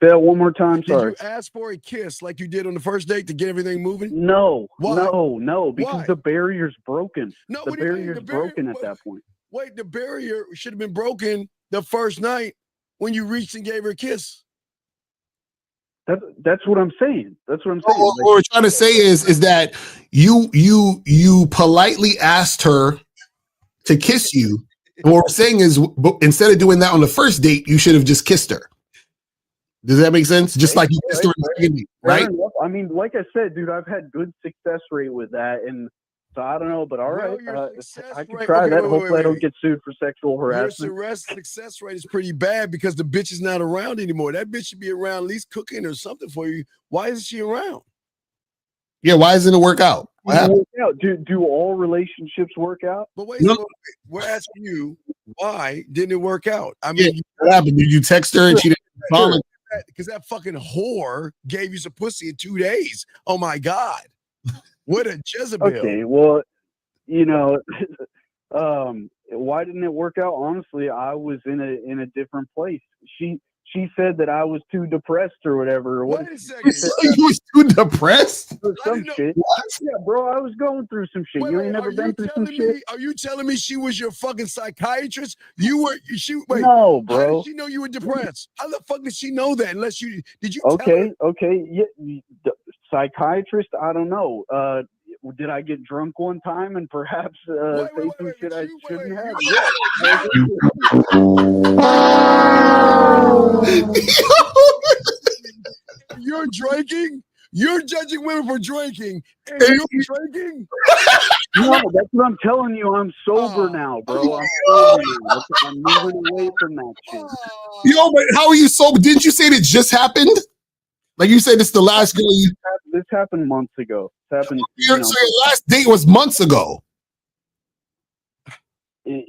Say that one more time. Sorry. Did you ask for a kiss like you did on the first date to get everything moving? No. Why? No, because Why? the barrier's broken. No, the barrier's broken at that point. Wait, the barrier should have been broken the first night when you reached and gave her a kiss. That's what I'm saying. That's what I'm saying. What we're trying to say is that you politely asked her to kiss you. And what we're saying is instead of doing that on the first date, you should have just kissed her. Does that make sense? Just like you kissed her on the second date, right? I mean, like I said, dude, I've had good success rate with that, and so I don't know, but all right, I can try that. Hopefully, I don't get sued for sexual harassment. Your success rate is pretty bad because the bitch is not around anymore. That bitch should be around, at least cooking or something for you. Why isn't she around? Yeah, why doesn't it work out? Do all relationships work out? But wait, we're asking you, why didn't it work out? I mean, what happened? Did you text her and she didn't respond? Because that fucking whore gave you some pussy in 2 days. Oh my God. What a Jezebel. Okay, well, you know, why didn't it work out? Honestly, I was in a different place. She she said that I was too depressed or whatever. Or Wait a second. You was too depressed? or some shit. Yeah, bro, I was going through some shit. You ain't never been through some shit? Are you telling me she was your fucking psychiatrist? Wait, no, bro. How did she know you were depressed? How the fuck did she know that? Unless you did you Okay, yeah, psychiatrist, I don't know. Did I get drunk one time and perhaps say some shit I shouldn't have? Yeah. You're drinking? You're judging women for drinking, and you're drinking? No, that's what I'm telling you. I'm sober now, bro. I'm sober now. I'm moving away from that shit. Yo, but how are you sober? Didn't you say it just happened? Like you said, it's the last girl you. This happened months ago. This happened. So your last date was months ago.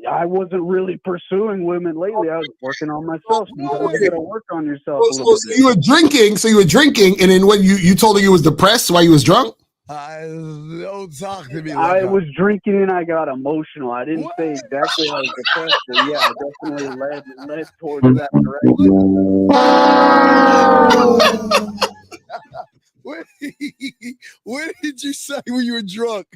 I wasn't really pursuing women lately. I was working on myself. You gotta work on yourself a little So bit. you were drinking. So you were drinking, and then when you told her you was depressed while you was drunk. Don't talk to me. I was drinking and I got emotional. I didn't say exactly I was depressed, but yeah, I definitely led towards that direction. What did you say when you were drunk?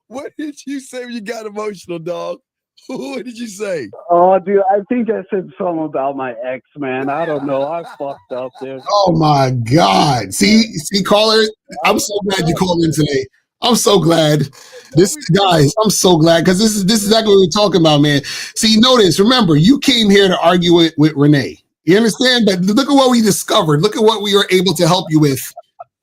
What did you say when you got emotional, dog? What did you say? Oh, dude, I think I said something about my ex, man. I don't know. I fucked up, dude. Oh my God! See, caller. I'm so glad you called in today. I'm so glad. Guys, I'm so glad because this is exactly what we're talking about, man. See, notice. Remember, you came here to argue it with Renee. You understand? But look at what we discovered. Look at what we were able to help you with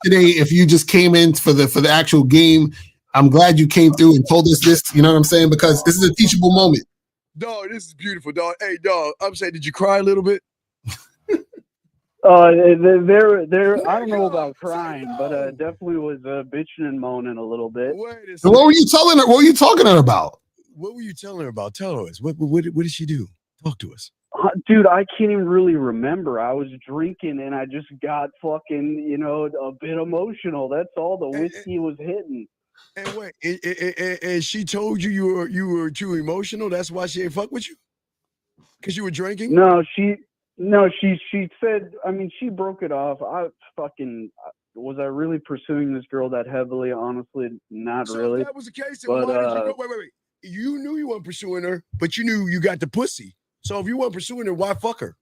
today. If you just came in for the actual game. I'm glad you came through and told us this. You know what I'm saying? Because this is a teachable moment. Dog, this is beautiful, dog. Hey, dog, I'm saying, did you cry a little bit? I don't know about crying, but definitely was bitching and moaning a little bit. So what were you telling her? What were you talking to her about? What were you telling her about? Tell us. What did she do? Talk to us. Dude, I can't even really remember. I was drinking and I just got fucking, a bit emotional. That's all. The whiskey was hitting. And wait, and she told you were too emotional. That's why she ain't fuck with you? Because you were drinking? No, she said. I mean, she broke it off. Was I really pursuing this girl that heavily? Honestly, not really. If that was the case, then why did you go? Wait. You knew you weren't pursuing her, but you knew you got the pussy. So if you weren't pursuing her, why fuck her?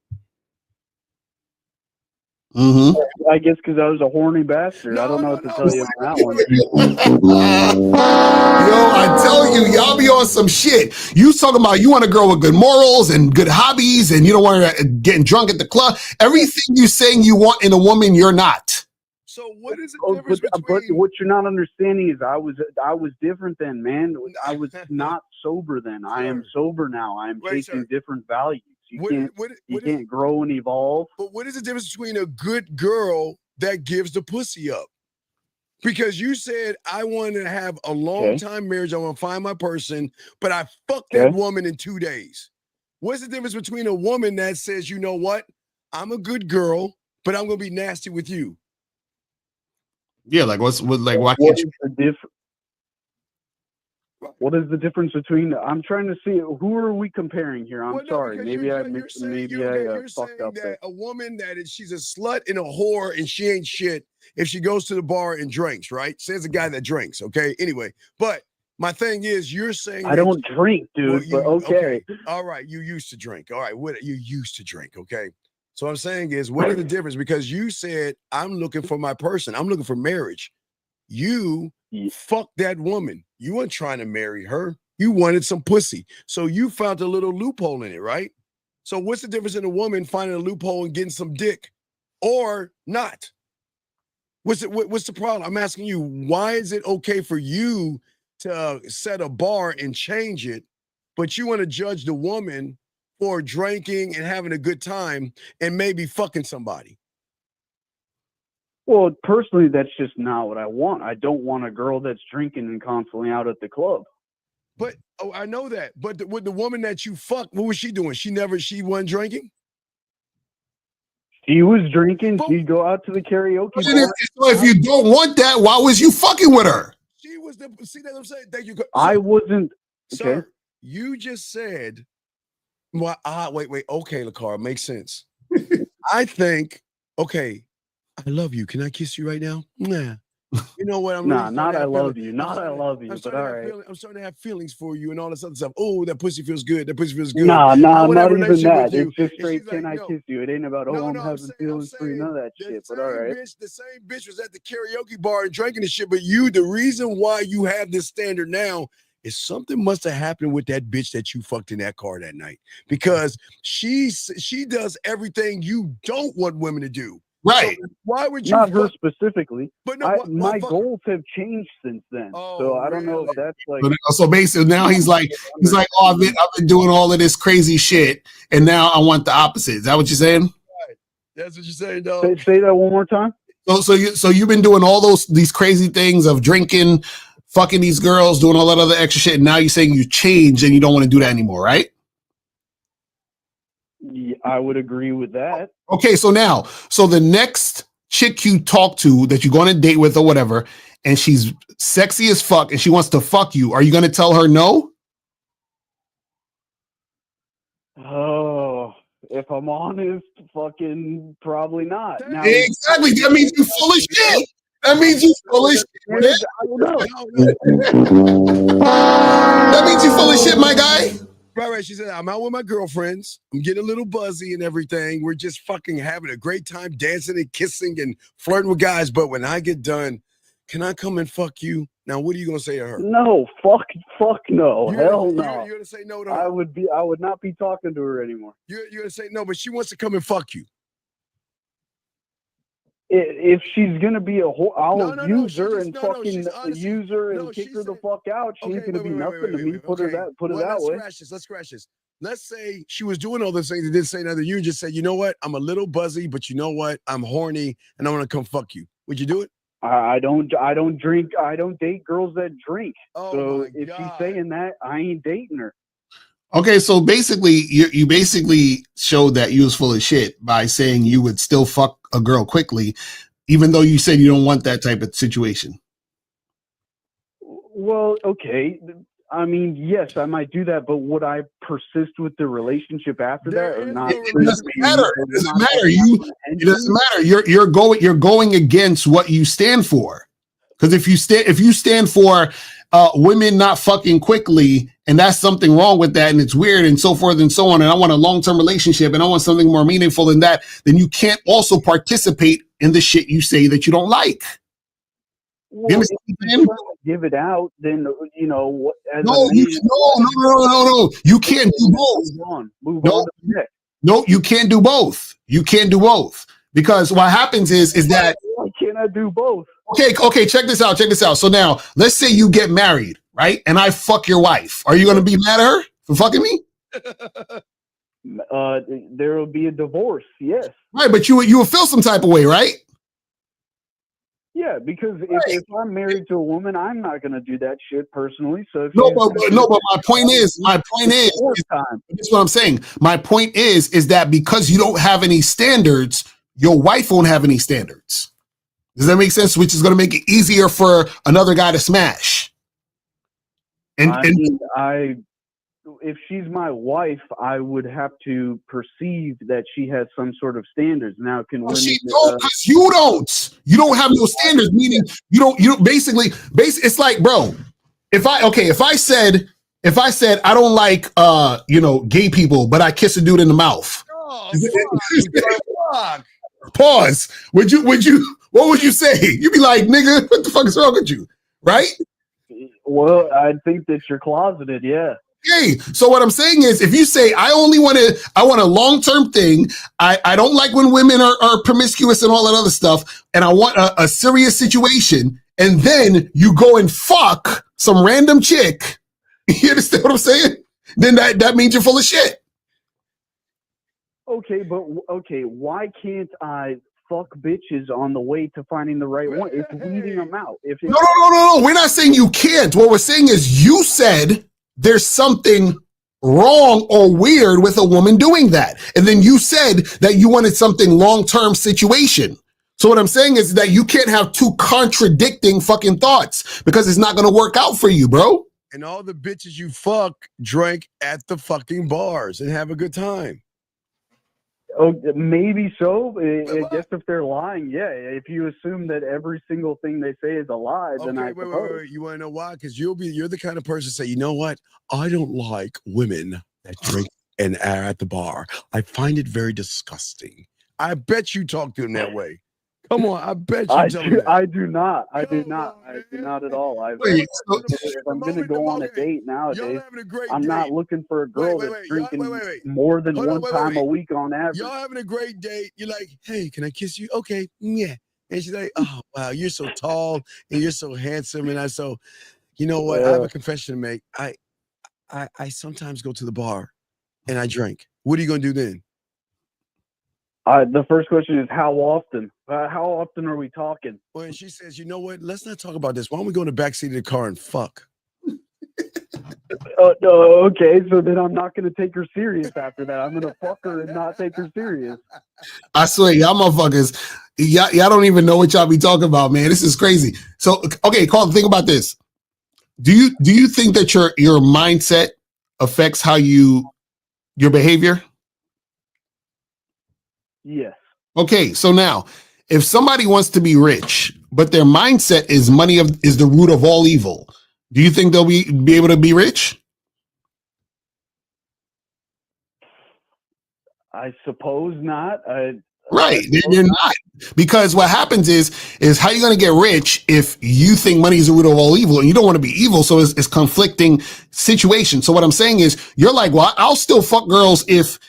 Mm-hmm. I guess because I was a horny bastard. I don't know what to tell you on that one. Yo, I tell you, y'all be on some shit. You talking about you want a girl with good morals and good hobbies, and you don't want her getting drunk at the club. Everything you saying you want in a woman, you're not. So what is the difference between? But what you're not understanding is I was different then, man. I was not sober then. I am sober now. I am chasing different values. You can't grow and evolve. But what is the difference between a good girl that gives the pussy up? Because you said, I want to have a long-time marriage. I want to find my person, but I fucked that woman in 2 days. What's the difference between a woman that says, you know what? I'm a good girl, but I'm going to be nasty with you? Yeah, why can't you? What is the difference between? I'm trying to see who are we comparing here. I'm sorry. Maybe I fucked up. That a woman she's a slut and a whore and she ain't shit if she goes to the bar and drinks, right? Says a guy that drinks. Okay. Anyway, but my thing is, you're saying I don't drink, dude. But okay. All right. You used to drink. All right. What you used to drink? Okay. So what I'm saying is, what is the difference? Because you said I'm looking for my person. I'm looking for marriage. You fucked that woman. You weren't trying to marry her. You wanted some pussy. So you found a little loophole in it, right? So what's the difference in a woman finding a loophole and getting some dick or not? What's the problem? I'm asking you, why is it okay for you to set a bar and change it, but you want to judge the woman for drinking and having a good time and maybe fucking somebody? Well, personally, that's just not what I want. I don't want a girl that's drinking and constantly out at the club. But I know that. But with the woman that you fucked, what was she doing? She wasn't drinking? She was drinking. She'd go out to the karaoke bar. So if you don't want that, why was you fucking with her? She was the. See that I'm saying? Thank you. I wasn't. Sir, you just said. Well, wait. Okay, Locario, makes sense. I think, okay, I love you. Can I kiss you right now? Nah. You know what? I'm Nah, really not I love feelings. you. Not I love you, but all right. I'm starting to have feelings for you and all this other stuff. Oh, that pussy feels good. That pussy feels good. Nah, I want to have not a even relationship that. with you. It's just And straight, she's can like, I no. kiss you? It ain't about, No, I'm no, having feelings for you, none of that shit, but all right. The same bitch was at the karaoke bar and drinking the shit, but the reason why you have this standard now is something must have happened with that bitch that you fucked in that car that night, because she does everything you don't want women to do. Right. So why would you Not her specifically. But no, my goals have changed since then. So I don't know if that's like. So basically, now he's like, oh, I've been doing all of this crazy shit, and now I want the opposite. Is that what you're saying? Right. That's what you're saying, dog. Say that one more time. So you've been doing all these crazy things of drinking, fucking these girls, doing all that other extra shit, and now you're saying you changed and you don't want to do that anymore, right? Yeah, I would agree with that. Okay, so the next chick you talk to that you're going to date with or whatever, and she's sexy as fuck and she wants to fuck you, are you going to tell her no? Oh, if I'm honest, fucking probably not. Now, exactly. That means you're full of shit. That means you're full of shit. I don't know. That means you're full of shit, my guy. Right. She said, I'm out with my girlfriends. I'm getting a little buzzy and everything. We're just fucking having a great time dancing and kissing and flirting with guys. But when I get done, can I come and fuck you? Now, what are you going to say to her? No, fuck no. Hell no. You're going to say no to her? I would not be talking to her anymore. You're going to say no, but she wants to come and fuck you. If she's gonna be a whole, I'll use her and fucking use her and kick her the fuck out. She ain't gonna be nothing to me. Put it that way. Let's scratch this. Let's say she was doing all those things and didn't say nothing. You just said, you know what? I'm a little buzzy, but you know what? I'm horny and I want to come fuck you. Would you do it? I don't drink. I don't date girls that drink. So if she's saying that, I ain't dating her. Okay, so basically, you basically showed that you was full of shit by saying you would still fuck a girl quickly, even though you said you don't want that type of situation. Well, okay. I mean, yes, I might do that, but would I persist with the relationship after that or not? It doesn't matter. It doesn't matter. It doesn't matter. You're going against what you stand for. Because if you stand for women not fucking quickly, and that's something wrong with that, and it's weird, and so forth and so on, and I want a long-term relationship, and I want something more meaningful than that, then you can't also participate in the shit you say that you don't like. Well, if you give it out, then you know what? No. You can't do both. Move on to the next. No, you can't do both. You can't do both because what happens is that. Why can't I do both? Okay. Check this out. So now, let's say you get married, right? And I fuck your wife. Are you going to be mad at her for fucking me? There will be a divorce. Yes. Right, but you will feel some type of way, right? Yeah, because if I'm married to a woman, I'm not going to do that shit personally. So if but my point is, this is what I'm saying. My point is that because you don't have any standards, your wife won't have any standards. Does that make sense? Which is going to make it easier for another guy to smash. If she's my wife, I would have to perceive that she has some sort of standards. Now, she don't, because you don't. You don't have no standards. Meaning you don't. Basically, it's like, bro. If I said I don't like gay people, but I kiss a dude in the mouth. Oh, fuck. Pause. What would you say? You'd be like, nigga, what the fuck is wrong with you? Right? Well, I think that you're closeted, yeah. Okay, so what I'm saying is, if you say I want a long-term thing, I don't like when women are promiscuous and all that other stuff, and I want a serious situation, and then you go and fuck some random chick, you understand what I'm saying? Then that means you're full of shit. Okay, why can't I fuck bitches on the way to finding the right one? It's weeding them out. No. We're not saying you can't. What we're saying is you said there's something wrong or weird with a woman doing that. And then you said that you wanted something long-term situation. So what I'm saying is that you can't have two contradicting fucking thoughts because it's not going to work out for you, bro. And all the bitches you fuck drank at the fucking bars and have a good time. Oh, maybe so. I guess if they're lying, yeah. If you assume that every single thing they say is a lie, then I suppose. Wait. You want to know why? Because you're the kind of person to say, you know what? I don't like women that drink and are at the bar. I find it very disgusting. I bet you talk to them that way. Come on, I bet you I tell do, them that. I do not. I do not. I do not at all. If I'm going to go on a date nowadays, I'm not looking for a girl that's drinking more than one time a week on average. Y'all having a great date. You're like, hey, can I kiss you? Okay, yeah. And she's like, oh, wow, you're so tall and you're so handsome. And you know what? I have a confession to make. I sometimes go to the bar and I drink. What are you going to do then? The first question is how often? How often are we talking? Well, and she says, you know what? Let's not talk about this. Why don't we go in the backseat of the car and fuck? Okay, so then I'm not going to take her serious after that. I'm going to fuck her and not take her serious. I swear, y'all motherfuckers, y'all don't even know what y'all be talking about, man. This is crazy. So, okay, Carl, think about this. Do you think that your mindset affects how your behavior? Yes. Okay, so now, if somebody wants to be rich, but their mindset is money is the root of all evil, do you think they'll be able to be rich? I suppose not. Right, they're not. Because what happens is how you going to get rich if you think money is the root of all evil and you don't want to be evil, so it's conflicting situations. So what I'm saying is you're like, well, I'll still fuck girls if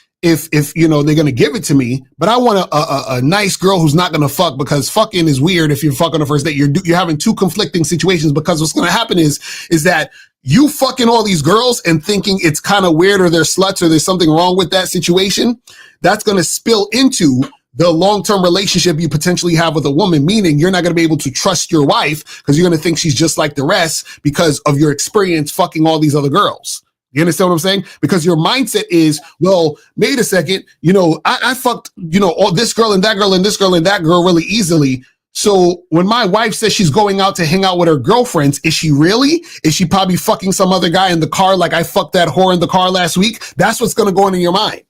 you know they're gonna give it to me, but I want a nice girl who's not gonna fuck, because fucking is weird if you're fucking on the first date. You're having two conflicting situations, because what's gonna happen is that you fucking all these girls and thinking it's kind of weird or they're sluts or there's something wrong with that situation. That's gonna spill into the long-term relationship you potentially have with a woman, meaning you're not gonna be able to trust your wife because you're gonna think she's just like the rest because of your experience fucking all these other girls. You understand what I'm saying? Because your mindset is, well, wait a second, you know, I fucked, you know, all this girl and that girl and this girl and that girl really easily. So when my wife says she's going out to hang out with her girlfriends, is she really? Is she probably fucking some other guy in the car like I fucked that whore in the car last week? That's what's going to go on in your mind.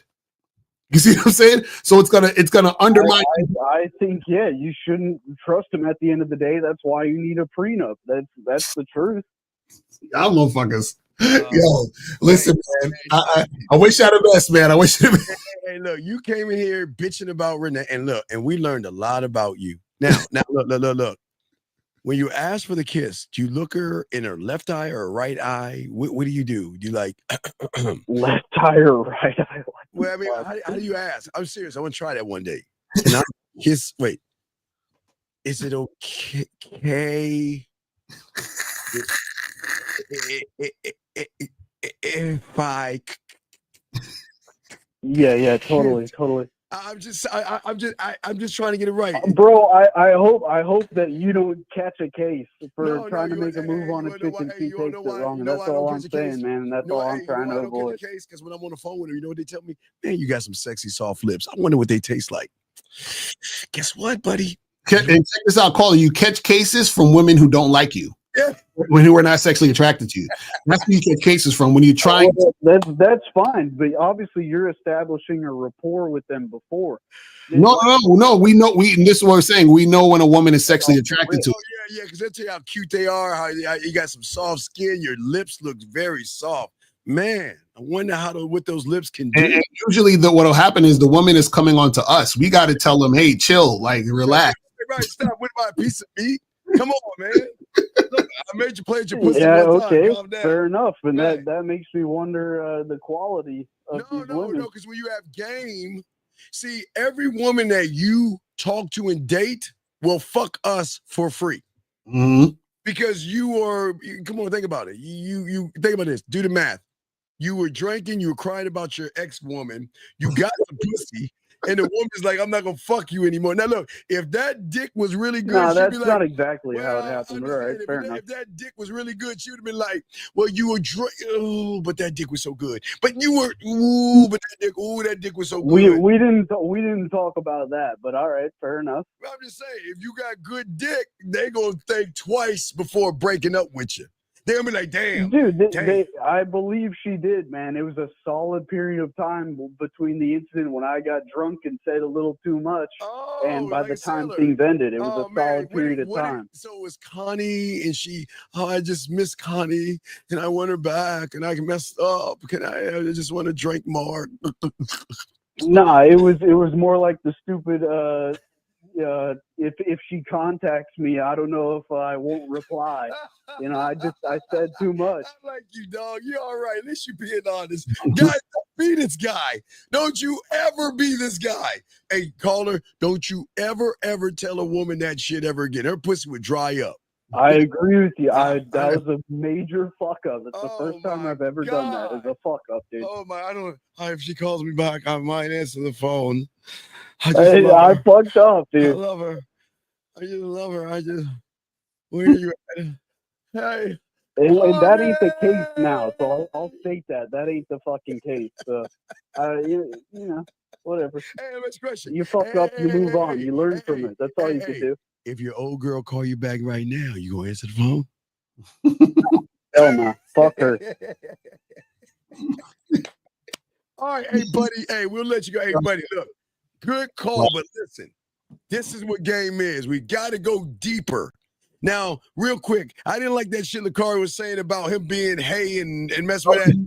You see what I'm saying? So it's gonna undermine. I think, yeah, you shouldn't trust him at the end of the day. That's why you need a prenup. That's the truth. Y'all motherfuckers. Yo, listen, man. I wish I the best, man. I wish you the best. Hey, look, you came in here bitching about Renee, and we learned a lot about you. Now, look. When you ask for the kiss, do you look her in her left eye or right eye? What do you do? Do you like left eye or right eye? Well, I mean, how do you ask? I'm serious. I want to try that one day. And I kiss. Wait, is it okay? If I, yeah, totally. I'm just trying to get it right, bro. I hope that you don't catch a case for trying to make a move on a chick and she takes it wrong. And that's all I'm saying, man. And that's all I'm trying to avoid. Because when I'm on the phone with her, you know what they tell me? Man, you got some sexy soft lips. I wonder what they taste like. Guess what, buddy? And check this out, caller. You catch cases from women who don't like you. Yeah. When who are not sexually attracted to you. That's where you get cases from. When you try, that's fine, but obviously you're establishing a rapport with them before. No. We know. And this is what we're saying. We know when a woman is sexually attracted to. Oh yeah, because they tell you how cute they are. How you got some soft skin. Your lips look very soft. Man, I wonder what those lips can do. And usually, what'll happen is the woman is coming on to us. We got to tell them, hey, chill, like relax. Right, stop with my piece of meat. Come on, man. Look, I made you play your pussy. Yeah, okay, time. fair enough. And that makes me wonder the quality of these women. No, because when you have game, see, every woman that you talk to and date will fuck us for free. Mm-hmm. Because come on, think about it. You think about this. Do the math. You were drinking, you were crying about your ex-woman, you got the pussy, and the woman's like, I'm not gonna fuck you anymore. Now look, if that dick was really good, no, that's be like, not exactly how it happened. All right, fair enough. If that dick was really good, she would have been like, well, you were drinking, but that dick was so good. But you were, that dick was so good. We didn't talk about that, but all right, fair enough. I'm just saying, if you got good dick, they gonna think twice before breaking up with you. They're gonna be like, damn, dude. damn. I believe she did, man. It was a solid period of time between the incident when I got drunk and said a little too much, and by like the a time sailor. things ended, it was a Man, solid period of time. So it was Connie, and she, I just miss Connie, and I want her back, and I messed up. I just want to drink more. Nah, it was more like the stupid. If she contacts me, I don't know if I won't reply. You know, I said too much. I like you, dog. You're all right. At least you're being honest. Guys, don't be this guy. Don't you ever be this guy. Hey, caller, don't you ever tell a woman that shit ever again. Her pussy would dry up. I agree with you. That was a major fuck up. It's the first time I've ever done that as a fuck up, dude. Oh my, if she calls me back, I might answer the phone. I fucked up, dude. I love her. I just love her. Where are you at? Hey. And that ain't the case now, so I'll state that. That ain't the fucking case. So, you know, whatever. Hey, next question. You fuck up, you move on. You learn from it. That's all you can do. If your old girl call you back right now, you gonna answer the phone? Hell no. Fuck her. All right, hey, buddy. Hey, we'll let you go. Hey, buddy, look. Good call, but listen. This is what game is. We got to go deeper. Now, real quick, I didn't like that shit Locario was saying about him being hay and messing with that.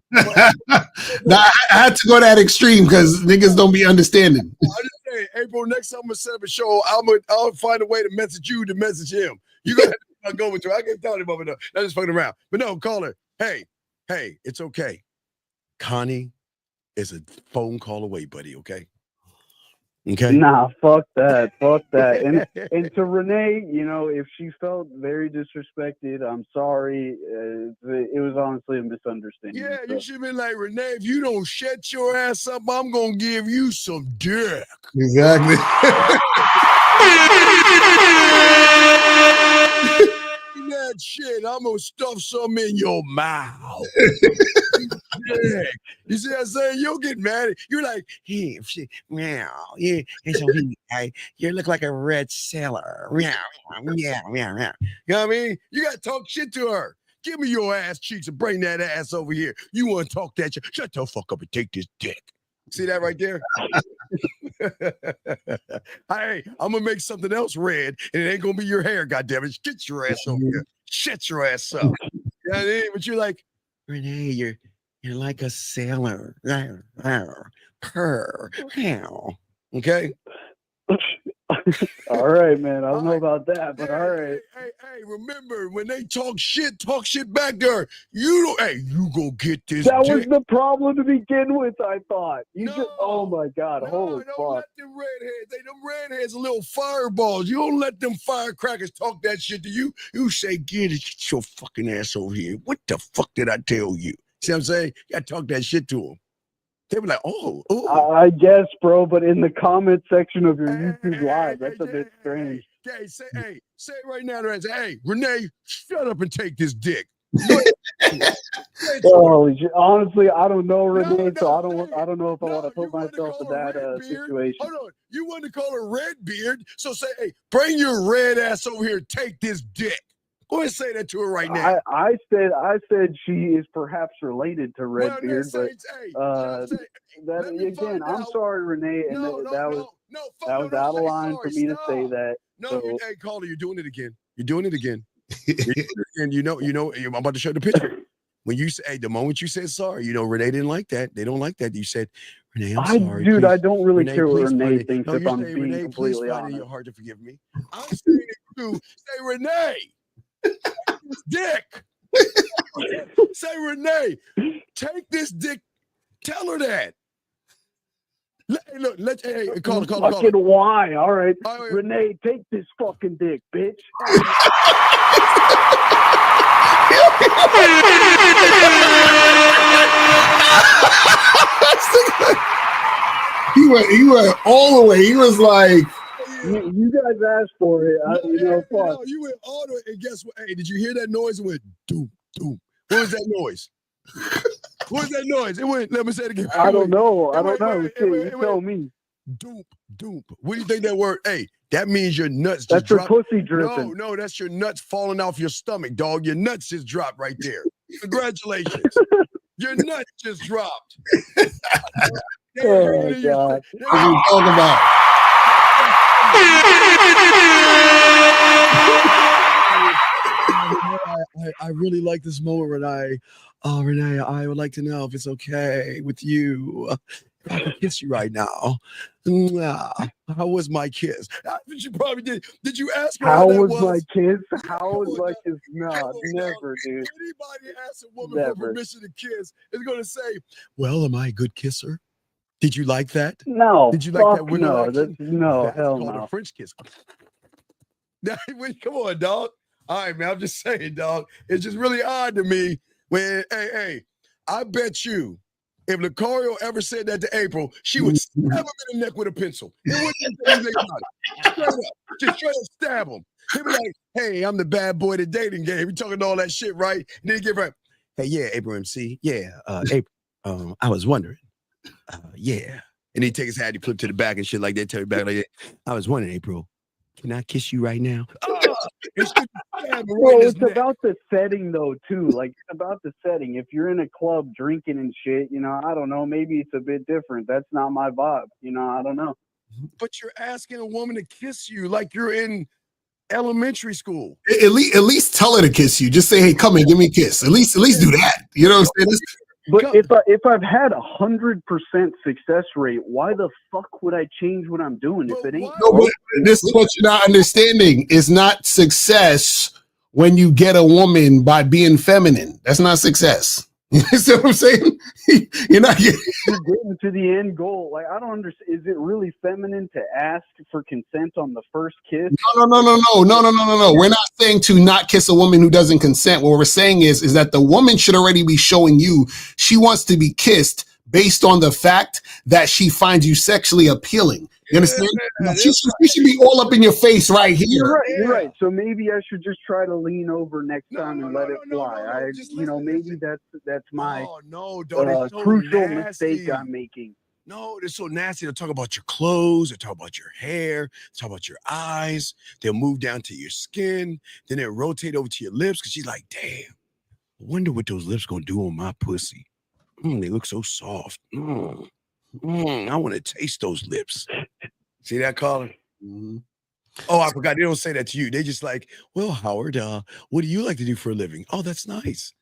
Nah, I had to go that extreme because niggas don't be understanding. I'm just saying, April, next time I'm gonna set up a show, I'll find a way to message you to message him. You gonna have to go with you. I can't tell him about it. I'm just fucking around. But no, call her. Hey, it's okay. Connie is a phone call away, buddy. Okay. Okay. Nah, fuck that. Fuck that. And to Renee, you know, if she felt very disrespected, I'm sorry. It was honestly a misunderstanding. Yeah, you should be like, Renee, if you don't shut your ass up, I'm gonna give you some dick. Exactly. That shit, I'm gonna stuff some in your mouth. You see what I'm saying? You'll get mad. You're like, hey, shit, meow. Yeah, and so you look like a red sailor. Meow, meow, meow, meow. You know what I mean? You gotta talk shit to her. Give me your ass cheeks and bring that ass over here. You want to talk that shit? Shut the fuck up and take this dick. See that right there? Hey, I'm gonna make something else red, and it ain't gonna be your hair. Goddammit, get your ass over here. Shut your ass up. You know what I mean? But you're like, Renee, you're like a sailor. Purr. Okay. All right, man. I don't know about that, but all right. Hey, remember when they talk shit back there. You go get this. That dick. was the problem to begin with, I thought. Oh my God, holy fuck. Let them redheads. Them redheads are little fireballs. You don't let them firecrackers talk that shit to you. You say, get your fucking ass over here. What the fuck did I tell you? See what I'm saying? You gotta talk that shit to them. They were like, oh. I guess, bro, but in the comment section of your YouTube live, that's a bit strange. Say it right now. Hey, Renee, shut up and take this dick. Honestly, I don't know Renee, so I don't know if I want to put myself in that situation. Hold on, you want to call her Redbeard? So say, hey, bring your red ass over here. Take this dick. Go ahead and say that to her right now. I said she is perhaps related to Redbeard, again, I'm sorry, Renee, and that was out of line for me to say that. No, hey, caller, you're doing it again. You're doing it again. And you know, I'm about to show the picture. When you say, the moment you said sorry, Renee didn't like that. They don't like that. You said, Renee, I'm sorry. Dude, please. I don't really care what Renee it. thinks if I'm being Renee, completely honest. Please find in your heart to forgive me. I'm saying it too. Say, Renee, dick. Say, Renee, take this dick. Tell her that. Call her. Fucking why? All right. Renee, take this fucking dick, bitch. He went all the way. He was like, you guys asked for it. Fuck. No, you went all the way. And guess what? Hey, did you hear that noise? It went doom, doom. What was that noise? What was that noise? It went, let me say it again. I don't know. You tell me. Doop. What do you think that word? Hey, that means your nuts just That's your dropped. pussy dripping. No, that's your nuts falling off your stomach, dog. Your nuts just dropped right there. Congratulations. Your nuts just dropped. Oh my God. What are you talking about? I really like this moment, Renee. Oh, Renee, I would like to know if it's okay with you. If I could kiss you right now. How was my kiss? You probably did. Did you ask her How that was my kiss? How was my kiss? No, never, dude. Anybody ask a woman for permission to kiss is going to say, well, am I a good kisser? Did you like that? No. Did you like that? No, no, hell called no. a French kiss. Come on, dog. All right, man. I'm just saying, dog. It's just really odd to me when, hey, I bet you if Locario ever said that to April, she would stab him in the neck with a pencil. It wouldn't do anything about it. Straight up. Just straight up stab him. He'd be like, hey, I'm the bad boy of the dating game. We talking all that shit, right? And then he give her, hey, yeah, April MC. Yeah, April. I was wondering. Yeah. And he take his hat, he flip to the back and shit like that, tell you back like that. I was wondering, April, can I kiss you right now? It's about the setting though, too. Like it's about the setting. If you're in a club drinking and shit, I don't know, maybe it's a bit different. That's not my vibe. I don't know. But you're asking a woman to kiss you like you're in elementary school. At least tell her to kiss you. Just say, hey, come and give me a kiss. At least do that. You know what I'm saying? But if I've had 100% success rate, why the fuck would I change what I'm doing if it ain't? No, but this is what you're not understanding. It's not success when you get a woman by being feminine. That's not success. You see what I'm saying? You're getting to the end goal. Like I don't understand. Is it really feminine to ask for consent on the first kiss? No. We're not saying to not kiss a woman who doesn't consent. What we're saying is that the woman should already be showing you she wants to be kissed based on the fact that she finds you sexually appealing. You understand? She should be all up in your face right here. You're right. So maybe I should just try to lean over next time and let it fly. Maybe that's my crucial mistake I'm making. No, they're so nasty. They'll talk about your clothes. They'll talk about your hair. They'll talk about your eyes. They'll move down to your skin. Then they'll rotate over to your lips because she's like, damn, I wonder what those lips going to do on my pussy. They look so soft. I want to taste those lips. See that, caller? Mm-hmm. Oh, I forgot. They don't say that to you. They just like, well, Howard, what do you like to do for a living? Oh, that's nice.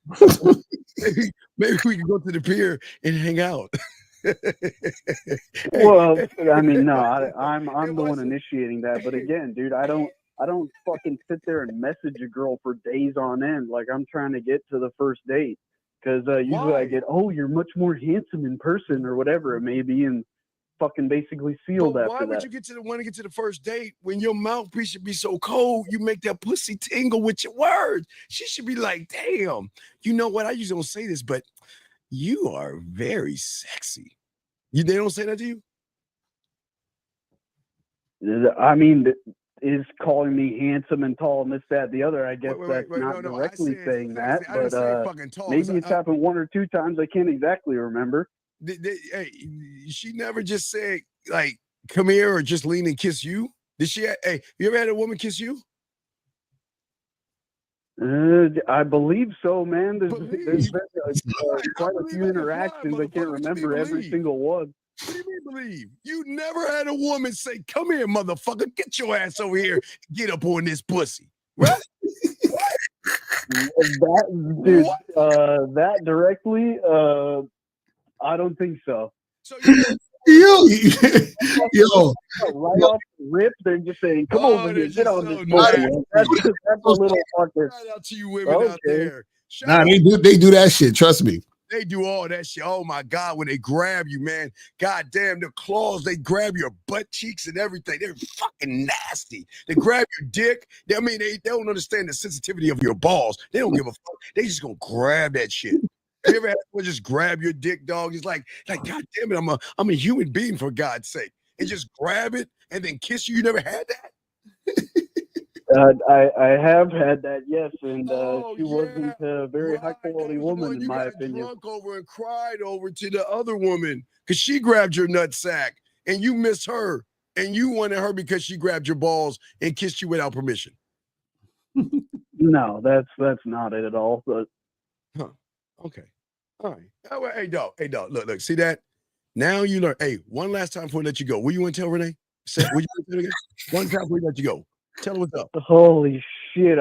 maybe we can go to the pier and hang out. Well, I mean, no, I'm the one initiating that. But again, dude, I don't fucking sit there and message a girl for days on end like I'm trying to get to the first date. Because usually I get, oh, you're much more handsome in person or whatever it may be, and fucking basically sealed after that. Why would you want to get to the first date when your mouthpiece should be so cold you make that pussy tingle with your words? She should be like, damn, you know what? I usually don't say this, but you are very sexy. They don't say that to you? I mean, is calling me handsome and tall and this, that, the other. I guess that's not directly saying that, but maybe it's happened one or two times. I can't exactly remember. Hey, she never just said, like, come here or just lean and kiss you? Did she? Hey, you ever had a woman kiss you? I believe so, man. There's been quite a few interactions. I can't remember every single one. What do you mean believe? You never had a woman say, come here, motherfucker, get your ass over here, get up on this pussy. Right? That directly, I don't think so. So yo, right off the rip, they're just saying, come over here, get on this pussy. That's a little fucker. Shout out to you women out there. They do that shit, trust me. They do all that shit. Oh my God, when they grab you, man. God damn, the claws, they grab your butt cheeks and everything. They're fucking nasty. They grab your dick. They don't understand the sensitivity of your balls. They don't give a fuck. They just gonna grab that shit. You ever had someone just grab your dick, dog? It's like, God damn it, I'm a human being for God's sake. And just grab it and then kiss you. You never had that? I have had that, yes, and she wasn't a very high quality woman in my opinion. Drunk over and cried over to the other woman because she grabbed your nutsack and you miss her, and you wanted her because she grabbed your balls and kissed you without permission. No, that's not it at all. But Okay. All right. Oh, well, hey, dog. Look. See that? Now you learn. Hey, one last time before we let you go. What do you want to tell Renee? What you want to tell again? One time before we let you go. Tell her what's up. Holy shit!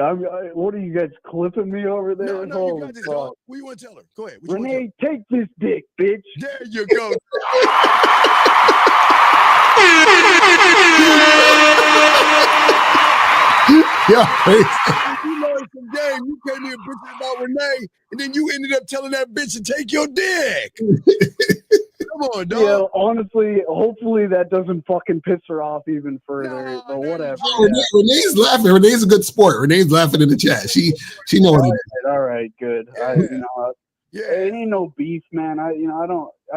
What are you guys clipping me over there? No, you got this, dog. What do you want to tell her? Go ahead. Renee, take this dick, bitch. There you go. Yeah, you learned some game. You came here bitching about Renee, and then you ended up telling that bitch to take your dick. Come on, dog. Yeah, honestly, hopefully that doesn't fucking piss her off even further. But whatever. Renee's laughing. Renee's a good sport. Renee's laughing in the chat. She knows what it is. All right, good. It ain't no beef, man. I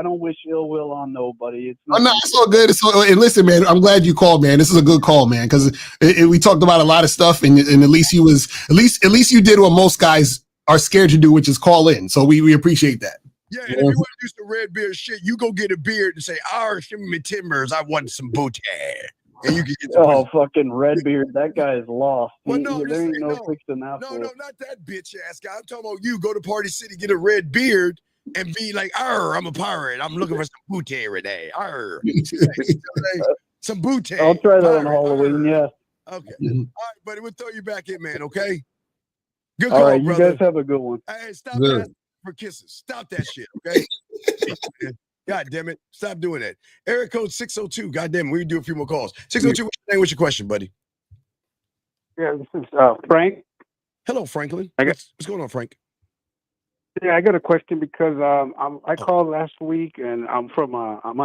don't wish ill will on nobody. It's all good. And listen, man, I'm glad you called, man. This is a good call, man, because we talked about a lot of stuff, and at least at least you did what most guys are scared to do, which is call in. So we appreciate that. Yeah, and if you want to do some red beard shit, you go get a beard and say, give me timbers. I want some booty. And you can get some fucking Redbeard. That guy is lost. Well, there ain't no fixing that. No, not that bitch ass guy. I'm talking about you. Go to Party City, get a red beard, and be like, I'm a pirate. I'm looking for some booty today. Some booty. I'll try that on Halloween, yeah. Okay. All right, buddy. We'll throw you back in, man, okay? Good call, call, right, brother. You guys have a good one. Hey, stop asking for kisses. Stop that shit, okay? God damn it. Stop doing that. Area code 602. God damn it. We can do a few more calls. 602, what's your name? What's your question, buddy? Yeah, this is Frank. Hello, Franklin. What's going on, Frank? Yeah, I got a question because I called last week and I'm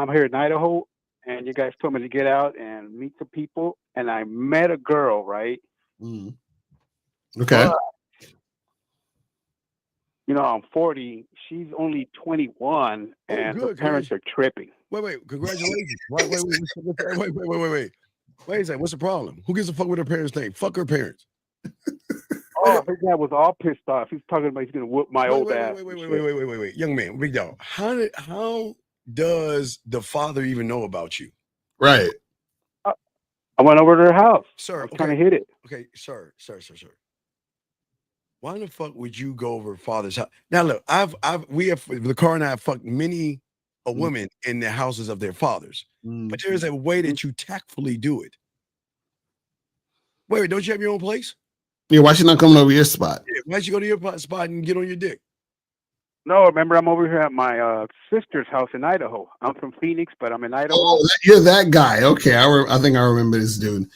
here in Idaho, and you guys told me to get out and meet some people, and I met a girl, right? Mm. Okay. I'm 40. She's only 21, and her parents are tripping. Wait. Congratulations. Wait. Wait a second. What's the problem? Who gives a fuck what her parents think? Fuck her parents. Oh, her dad was all pissed off. He's talking about he's going to whoop my old ass. Wait. Young man, big dog. How does the father even know about you? Right. I went over to her house. Sir, trying to hit it. Okay, sir. Why the fuck would you go over father's house? Now look, Locario and I have fucked many women in the houses of their fathers, but there is a way that you tactfully do it. Wait, don't you have your own place? Yeah, why she not coming over your spot? Yeah, why don't you go to your spot and get on your dick? No, remember, I'm over here at my sister's house in Idaho. I'm from Phoenix, but I'm in Idaho. Oh, you're that guy. Okay, I think I remember this dude.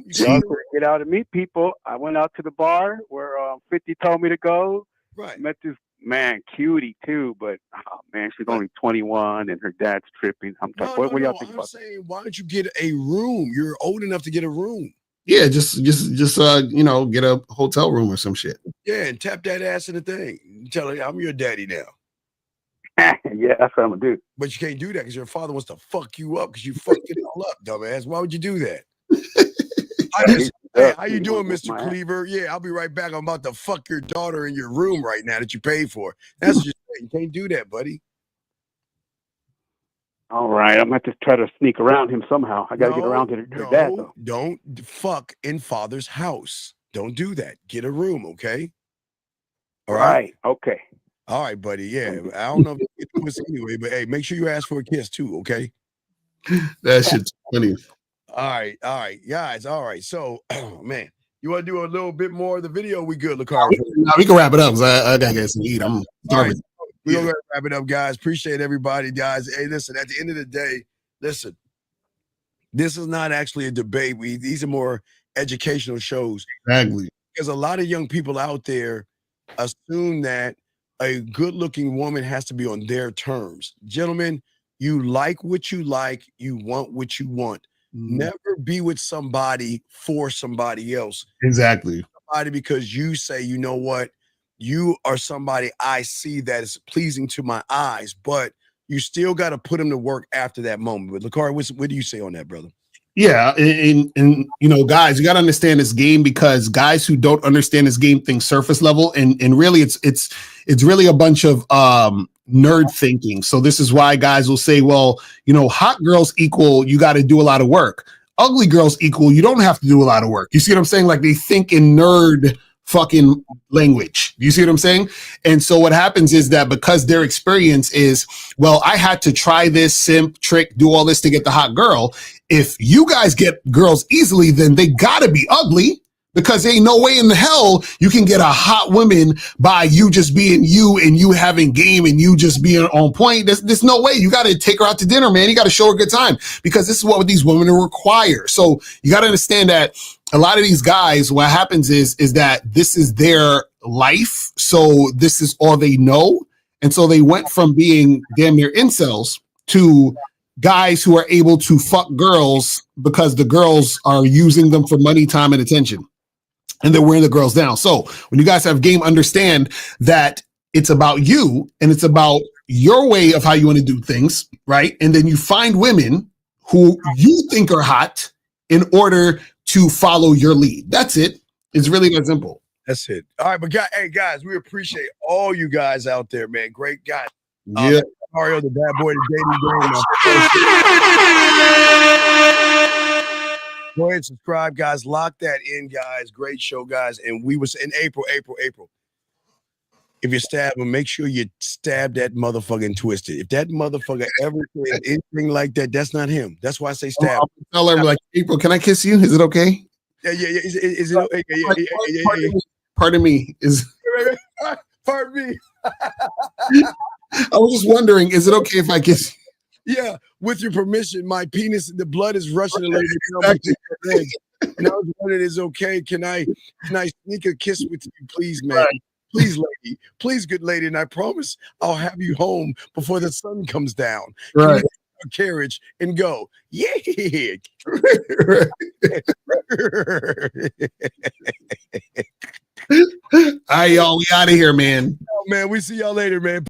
Get out and meet people. I went out to the bar where 50 told me to go. Right. Met this man, cutie too, but man, she's only 21 and her dad's tripping. I'm talking. What do y'all think about saying, why don't you get a room? You're old enough to get a room. Yeah, just get a hotel room or some shit. Yeah, and tap that ass in the thing. Tell her I'm your daddy now. Yeah, that's what I'm gonna do. But you can't do that because your father wants to fuck you up because you fucked it all up, dumbass. Why would you do that? Hey, how you doing, Mr. Cleaver? Yeah, I'll be right back. I'm about to fuck your daughter in your room right now that you paid for. That's just you can't do that, buddy. All right, I'm going to try to sneak around him somehow. I got to get around to her dad, though. Don't fuck in father's house. Don't do that. Get a room, okay? All right. Okay. All right, buddy. Yeah, I don't know if you get the pussy anyway, but hey, make sure you ask for a kiss too, okay? That shit's funny. All right, guys. All right. So, man, you want to do a little bit more of the video? We good, Locario? No, we can wrap it up because I gotta get some eat. I'm starving. We're gonna wrap it up, guys. Appreciate everybody, guys. Hey, listen, at the end of the day, this is not actually a debate. These are more educational shows. Exactly. Because a lot of young people out there assume that a good-looking woman has to be on their terms. Gentlemen, you like what you like, you want what you want. Never be with somebody for somebody else. Exactly. Somebody because you say, you know what, you are somebody I see that is pleasing to my eyes, but you still got to put them to work after that moment. But Locario, what do you say on that, brother? Yeah, and you know, guys, you got to understand this game, because guys who don't understand this game think surface level, and really it's really a bunch of nerd thinking. So this is why guys will say, well, you know, hot girls equal you got to do a lot of work. Ugly girls equal you don't have to do a lot of work. You see what I'm saying? Like, they think in nerd fucking language. You see what I'm saying? And so what happens is that because their experience is, well, I had to try this simp trick, do all this to get the hot girl. If you guys get girls easily, then they gotta be ugly, because there ain't no way in the hell you can get a hot woman by you just being you and you having game and you just being on point. There's no way. You got to take her out to dinner, man. You got to show her a good time, because this is what these women require. So you got to understand that a lot of these guys, what happens is that this is their life. So this is all they know. And so they went from being damn near incels to guys who are able to fuck girls because the girls are using them for money, time, and attention. And they're wearing the girls down. So when you guys have game, understand that it's about you and it's about your way of how you want to do things, right? And then you find women who you think are hot in order to follow your lead. That's it. It's really that simple. That's it. All right, but hey guys, we appreciate all you guys out there, man. Great guy. Yeah. Mario, the bad boy, the dating game. Go ahead and subscribe, guys. Lock that in, guys. Great show, guys. And we was in April. If you stab him, make sure you stab that motherfucker and twist it. If that motherfucker ever said anything like that, that's not him. That's why I say stab. Tell her, like, April, can I kiss you? Is it okay? Yeah. Is it okay? Yeah. Pardon me. Pardon me. I was just wondering, is it okay if I kiss you? Yeah, with your permission, my penis, the blood is rushing a little bit. And I was wondering, is it okay? Can I sneak a kiss with you, please, man? Right. Please, lady. Please, good lady. And I promise I'll have you home before the sun comes down. Right. A carriage and go. Yeah. All right, y'all. We out of here, man. Oh, man, we see y'all later, man.